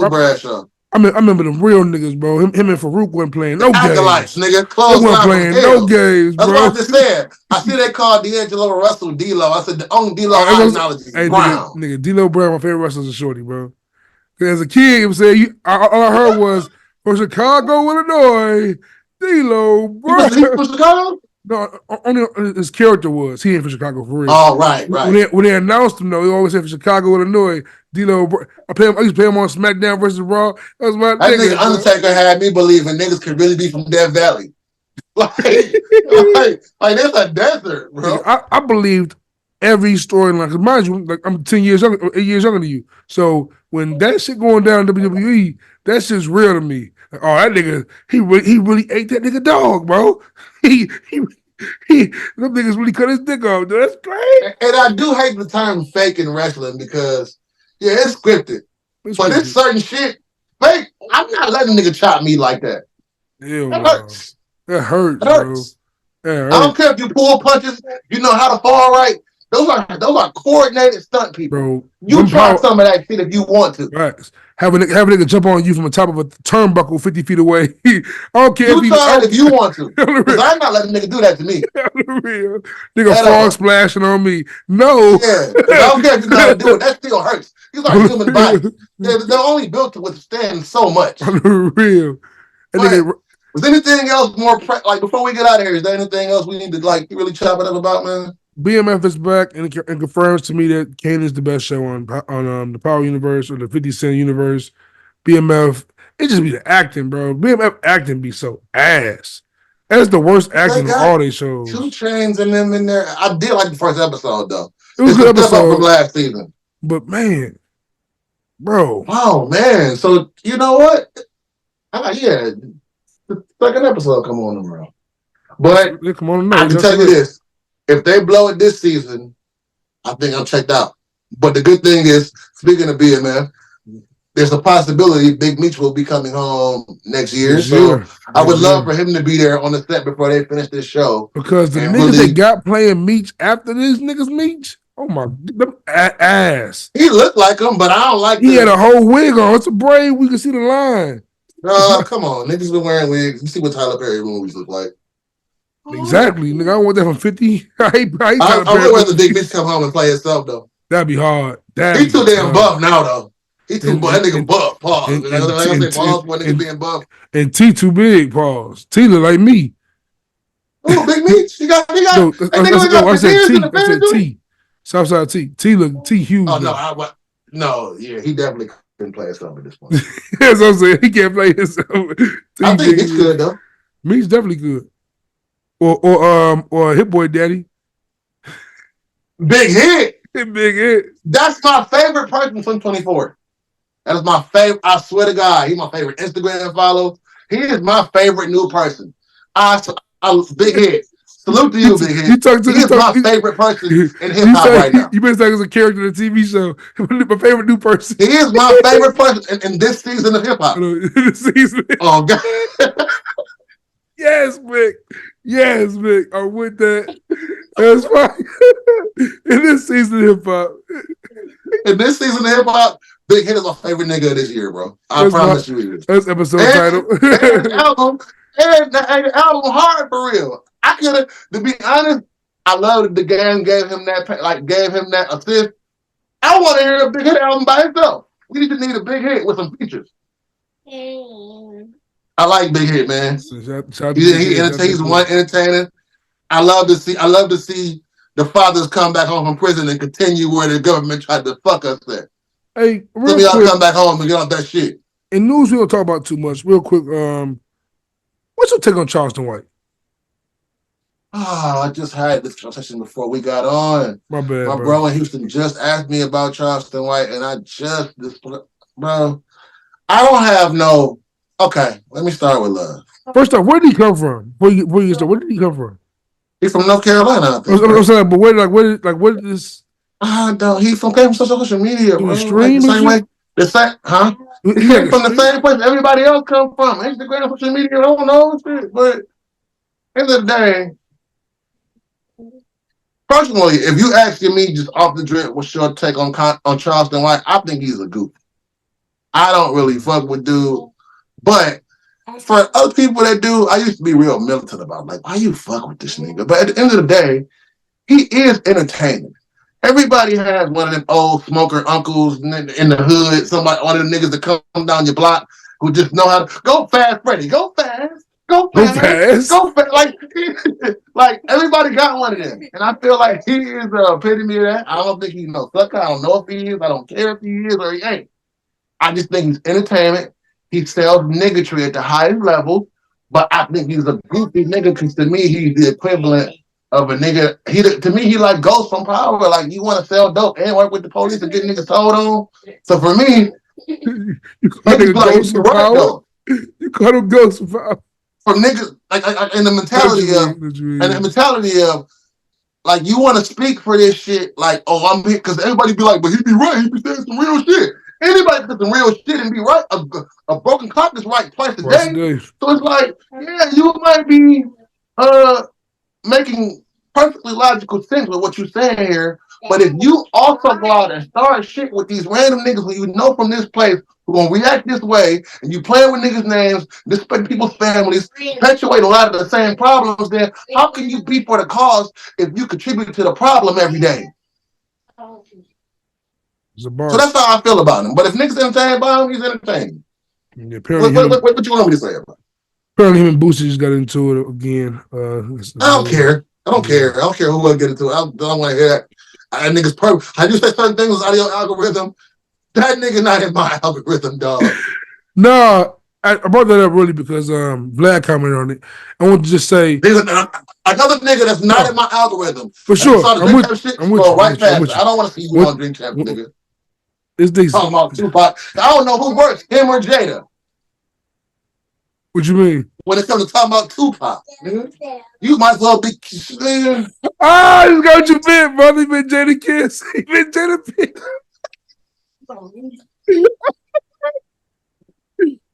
[SPEAKER 2] Bradshaw. I remember the real niggas, bro. Him and Farouk wasn't playing no games.
[SPEAKER 1] Acolytes, nigga.
[SPEAKER 2] They
[SPEAKER 1] Close
[SPEAKER 2] wasn't playing no games, bro.
[SPEAKER 1] That's what I just said. I see they called D'Angelo Russell D-Lo. I said the only D-Lo I acknowledge is Brown.
[SPEAKER 2] Nigga, D-Lo Brown, my favorite wrestler is a shorty, bro. As a kid, he was saying, all I heard was, from Chicago, Illinois, D-Lo, bro.
[SPEAKER 1] He from Chicago?
[SPEAKER 2] No, only his character was. He ain't from Chicago for real.
[SPEAKER 1] Oh, right.
[SPEAKER 2] When they announced him, though, he always said from Chicago, Illinois. D-Lo, I used to play him on SmackDown versus Raw. That was my
[SPEAKER 1] nigga Undertaker had me believing niggas could really be from Death Valley. like that's a desert, bro.
[SPEAKER 2] I believed every storyline. Because mind you, like I'm 8 years younger than you. So when that shit going down in WWE, that shit's real to me. Like, oh, that nigga, he really ate that nigga dog, bro. Them niggas really cut his dick off. Dude. That's great.
[SPEAKER 1] And I do hate the term fake in wrestling because it's scripted. But it's certain shit fake. I'm not letting a nigga chop me like that.
[SPEAKER 2] Ew,
[SPEAKER 1] that hurts.
[SPEAKER 2] That hurts, bro.
[SPEAKER 1] I don't care if you pull punches, you know how to fall right. Those are coordinated stunt people.
[SPEAKER 2] Bro,
[SPEAKER 1] you try some of that shit if you want to.
[SPEAKER 2] Right. Have a nigga jump on you from the top of a turnbuckle 50 feet away. I don't care
[SPEAKER 1] you try it if you want to. Because I'm not letting a nigga do that to me.
[SPEAKER 2] Nigga frog splashing on me. No.
[SPEAKER 1] Yeah. I don't care if you know how to do it. That still hurts. These are human bodies. They're only built to withstand so much.
[SPEAKER 2] Real.
[SPEAKER 1] Was anything else more like before we get out of here? Is there anything else we need to like really chop it up about, man?
[SPEAKER 2] BMF is back and confirms to me that Kane is the best show on the Power Universe or the 50 Cent universe. BMF, it just be the acting, bro. BMF acting be so ass. That's the worst acting of all they shows.
[SPEAKER 1] 2 Chainz and them in there. I did like the first episode though.
[SPEAKER 2] It was a good
[SPEAKER 1] step up
[SPEAKER 2] episode
[SPEAKER 1] from last season.
[SPEAKER 2] But man, bro.
[SPEAKER 1] Oh man. So you know what? Yeah, the second episode come on tomorrow. But
[SPEAKER 2] Come on,
[SPEAKER 1] I can tell you this. If they blow it this season, I think I'm checked out. But the good thing is, speaking of BMF, there's a possibility Big Meech will be coming home next year. I would love for him to be there on the set before they finish this show.
[SPEAKER 2] Because the niggas they got playing Meech after these niggas Meech, oh my, them ass.
[SPEAKER 1] He looked like him, but I don't like
[SPEAKER 2] He had a whole wig on. It's a braid. We can see the line.
[SPEAKER 1] Come on. Niggas been wearing wigs. You see what Tyler Perry movies look like.
[SPEAKER 2] Exactly, nigga. I don't want that from 50. I would
[SPEAKER 1] rather Big Meech come home and play himself, though.
[SPEAKER 2] That'd be hard.
[SPEAKER 1] He's too damn buff now, though. He too buff. That nigga buff. Pause. Pause when nigga being buff.
[SPEAKER 2] And T too big. Pause. T look like me.
[SPEAKER 1] Oh, Big Meech. I
[SPEAKER 2] said T. I said T. Southside T. T look T huge.
[SPEAKER 1] Oh no, yeah, he definitely couldn't play himself at this point.
[SPEAKER 2] That's what I'm saying. He can't play himself.
[SPEAKER 1] I think Meech good though.
[SPEAKER 2] Meech definitely good. Or Hit Boy Daddy.
[SPEAKER 1] Big Hit.
[SPEAKER 2] Big Hit.
[SPEAKER 1] That's my favorite person from 24. That is my favorite. I swear to God, he's my favorite Instagram follow. He is my favorite new person. Big Hit. Salute to you, Big Hit. He is my favorite person in hip hop right now.
[SPEAKER 2] You been talking as a character in a TV show. My favorite new person.
[SPEAKER 1] He is my favorite person in this season of hip hop. Oh God.
[SPEAKER 2] Yes, Vic. Yes, Vic. I'm with that. That's fine. In this season of hip hop.
[SPEAKER 1] In this season of hip hop, Big Hit is my favorite nigga of this year, bro. I promise you it is.
[SPEAKER 2] That's episode title.
[SPEAKER 1] And the album hard for real. I could have, to be honest, I love that the game gave him that assist. I want to hear a Big Hit album by himself. We need a Big Hit with some features. I like Big Hit, man. He's one entertainer. I love to see the fathers come back home from prison and continue where the government tried to fuck us at.
[SPEAKER 2] Hey,
[SPEAKER 1] let me y'all come back home and get off that shit.
[SPEAKER 2] In news, we don't talk about too much. Real quick, what's your take on Charleston White?
[SPEAKER 1] I just had this conversation before we got on.
[SPEAKER 2] My bad,
[SPEAKER 1] My bro in Houston just asked me about Charleston White, and bro, I don't have no. Okay, let me start with love.
[SPEAKER 2] First off, where did he come from? Where did he come from?
[SPEAKER 1] He's from North Carolina. I think,
[SPEAKER 2] I'm saying, but where did this?
[SPEAKER 1] He came from social media, bro.
[SPEAKER 2] Stream
[SPEAKER 1] the same way. He came from the same place everybody else come from. Instagram, social media, I don't know shit. But end of the day, personally, if you asking me just off the drip, what's your take on Charleston White? I think he's a goof. I don't really fuck with dude. But for other people that do, I used to be real militant about like, why you fuck with this nigga? But at the end of the day, he is entertaining. Everybody has one of them old smoker uncles in the hood, one of them niggas that come down your block who just know how to go fast, Freddie. Go fast. Go fast. Go fast. Like everybody got one of them. And I feel like he is the epitome of that. I don't think he's no sucker. I don't know if he is. I don't care if he is or he ain't. I just think he's entertainment. He sells niggatry at the highest level, but I think he's a goofy nigga because to me, he's the equivalent of a nigga. To me, he like Ghost from Power. Like, you want to sell dope and work with the police and get niggas told on. So for me,
[SPEAKER 2] you call him Ghost from Power? You call him Ghost from Power?
[SPEAKER 1] From niggas, like in the mentality of, like, you want to speak for this shit, like, oh, I'm here, because everybody be like, but he be right, he be saying some real shit. Anybody can do some real shit and be right. A broken clock is right twice a day. So it's like, yeah, you might be making perfectly logical sense with what you're saying here. But if you also go out and start shit with these random niggas who you know from this place who gonna react this way, and you playing with niggas' names, disrespect people's families, perpetuate a lot of the same problems, then how can you be for the cause if you contribute to the problem every day? So that's how I feel about him. But if niggas entertained by him, he's entertaining. Yeah, what you want me to say about it?
[SPEAKER 2] Apparently him and Boosie just got into it again.
[SPEAKER 1] I don't care. I don't care. I don't care who I get into. I don't want to hear that. That nigga's perfect. How you say certain things was out of your algorithm? That nigga not in my algorithm, dog.
[SPEAKER 2] No, I brought that up really because Vlad commented on it. I want to just say
[SPEAKER 1] Another nigga that's not in my algorithm.
[SPEAKER 2] for sure.
[SPEAKER 1] I'm with you. Right past. I don't want to see you on Drink Champ, nigga.
[SPEAKER 2] It's decent.
[SPEAKER 1] Talking about Tupac. I don't know who works, him or Jada.
[SPEAKER 2] What you mean?
[SPEAKER 1] When it comes to talking about Tupac, nigga, you might as well be.
[SPEAKER 2] Ah, you got what you meant, brother. He been Jada Kiss. He been Jada Kiss.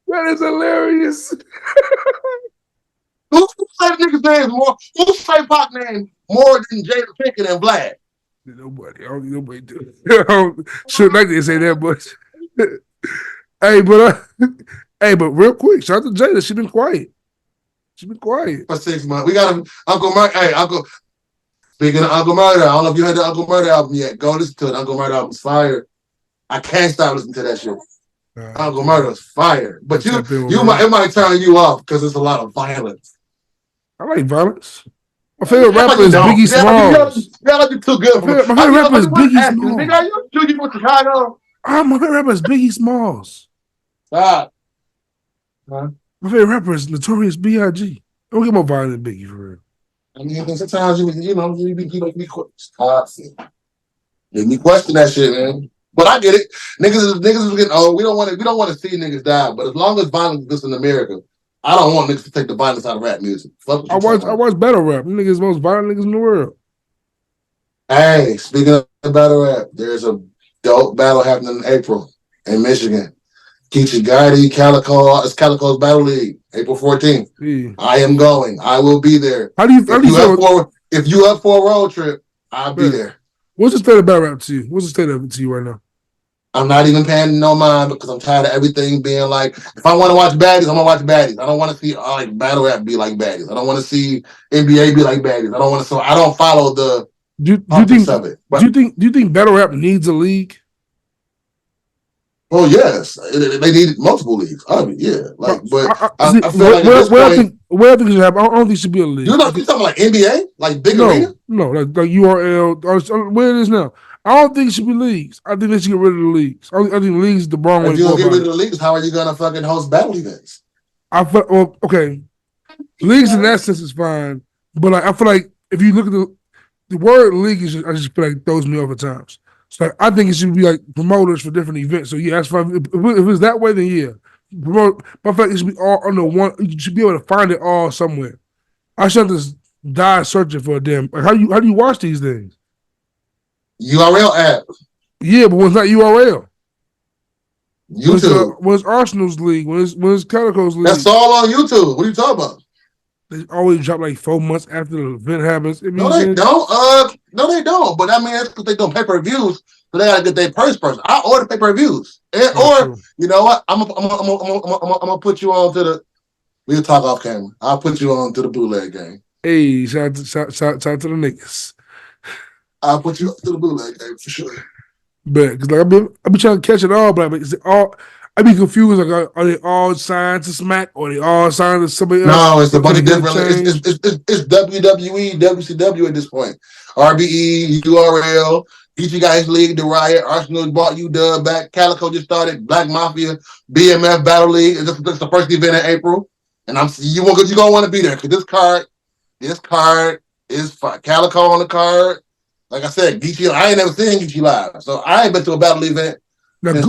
[SPEAKER 2] That is hilarious.
[SPEAKER 1] Who say niggas' names more? Who say Pac name more than Jada Pinkett and Vlad?
[SPEAKER 2] Nobody. I don't think nobody do. Shouldn't like to say that much. But real quick, shout out to Jada. She been quiet.
[SPEAKER 1] For 6 months. We got Uncle Murder. Hey, Uncle. Speaking of Uncle Murder, I don't know if you heard the Uncle Murder album yet. Go listen to it. Uncle Murder album's fire. I can't stop listening to that shit. Uncle Murder's fire. But it might turn you off because there's a lot of violence.
[SPEAKER 2] I like violence. My favorite rapper is Biggie Smalls.
[SPEAKER 1] Y'all be too good.
[SPEAKER 2] My favorite rapper is Biggie Smalls.
[SPEAKER 1] Nigga, you from Chicago?
[SPEAKER 2] My favorite rapper is Biggie Smalls.
[SPEAKER 1] Stop.
[SPEAKER 2] My favorite rapper is Notorious B.I.G. Don't get more violent than Biggie for real.
[SPEAKER 1] I mean, sometimes you be question that shit, man. But I get it. Niggas is getting old. We don't want to see niggas die. But as long as violence exists in America, I don't want niggas to take the violence out of rap music.
[SPEAKER 2] I watch battle rap. Them niggas most violent niggas in the world.
[SPEAKER 1] Hey, speaking of battle rap, there's a dope battle happening in April in Michigan. Keisha Gotti, Calico, it's Calico's Battle League, April 14th.
[SPEAKER 2] Yeah.
[SPEAKER 1] I am going. I will be there. If you up for a road trip, I'll be there.
[SPEAKER 2] What's the state of battle rap to you? What's the state of it to you right now?
[SPEAKER 1] I'm not even paying no mind because I'm tired of everything being like, if I want to watch baddies, I'm going to watch baddies. I don't want to see like battle rap be like baddies. I don't want to see NBA be like baddies. I don't follow the optics of it. But,
[SPEAKER 2] do you think battle rap needs a league?
[SPEAKER 1] Oh yes, they need multiple leagues. I mean, yeah, like, but I feel like
[SPEAKER 2] where I think it should happen, I don't think it should be a league.
[SPEAKER 1] You talking like NBA, like big arena?
[SPEAKER 2] No, like URL, or where it is now. I don't think it should be leagues. I think they should get rid of the leagues. I think leagues is the wrong way.
[SPEAKER 1] If you don't get rid of the leagues, how are you gonna fucking host battle events?
[SPEAKER 2] Okay, leagues in that sense is fine, but like, I feel like if you look at the word league, I just feel like it throws me off at times. So I think it should be like promoters for different events. So yeah, that's fine. If it's that way, then yeah. But I feel like it should be all under one. You should be able to find it all somewhere. I shouldn't just die searching for a damn. Like how do you watch these things?
[SPEAKER 1] URL app.
[SPEAKER 2] Yeah, but when it's not URL.
[SPEAKER 1] YouTube.
[SPEAKER 2] When it's Arsenal's league, when it's Calico's league.
[SPEAKER 1] That's all on YouTube. What are you talking about?
[SPEAKER 2] They always drop like 4 months after the event happens.
[SPEAKER 1] No, they don't. No, they don't. But I mean, that's because they do pay-per-views, so they gotta get their purse person. I order pay-per-views, or you know what? I'm gonna put you on to the. We'll talk off camera. I'll put you on to the bootleg game.
[SPEAKER 2] Hey, shout out to the niggas.
[SPEAKER 1] I'll put you up to the bootleg game for sure.
[SPEAKER 2] But because like I be trying to catch it all, but is it all? I be confused. Like, are they all signed to Smack, or are they all signed to somebody else?
[SPEAKER 1] No, it's a bunch of different. It's WWE, WCW at this point. RBE, URL, Geechee got his league, The Riot, Arsenal bought UW back, Calico just started, Black Mafia, BMF Battle League. It's the first event in April, and you gonna want to be there because this card is Calico on the card. Like I said, Geechee, I ain't never seen Geechee live, so I ain't been to a battle event.
[SPEAKER 2] Was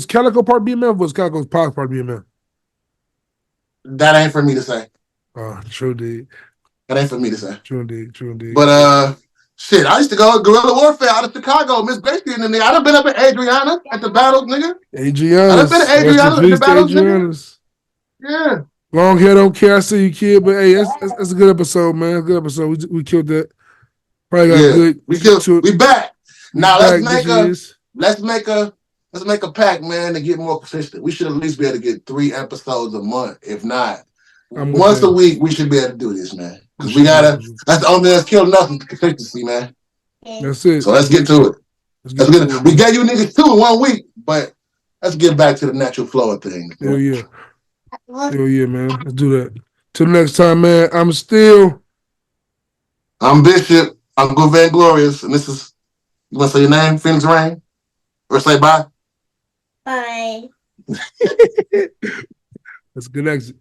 [SPEAKER 2] Calico part of BMF or was Calico's part of BMF?
[SPEAKER 1] That ain't for me to say.
[SPEAKER 2] Oh, true indeed.
[SPEAKER 1] That ain't for me to say.
[SPEAKER 2] True indeed.
[SPEAKER 1] But shit, I used to go Guerrilla Warfare out of Chicago. Miss Gracie in there. I done been up at Adriana at the battles, nigga.
[SPEAKER 2] Adriana.
[SPEAKER 1] I done been at Adriana at the battles, nigga. Yeah.
[SPEAKER 2] Long hair don't care. I see you, kid. But hey, that's a good episode, man. Good episode. We killed that. Probably got good.
[SPEAKER 1] We back. Now let's make a pact, man, to get more consistent. We should at least be able to get 3 episodes a month, if not once a week. We should be able to do this, man, because that's the only thing that's killed nothing. Consistency, man.
[SPEAKER 2] That's it.
[SPEAKER 1] So let's get to it. We gave you niggas 2 in 1 week, but let's get back to the natural flow of things.
[SPEAKER 2] Hell yeah, man. Let's do that. Till next time, man. I'm still
[SPEAKER 1] I'm Bishop, Uncle Van Glorious, and this is, you want to say your name, Phoenix Rain? Or say bye?
[SPEAKER 6] Bye.
[SPEAKER 2] That's a good exit.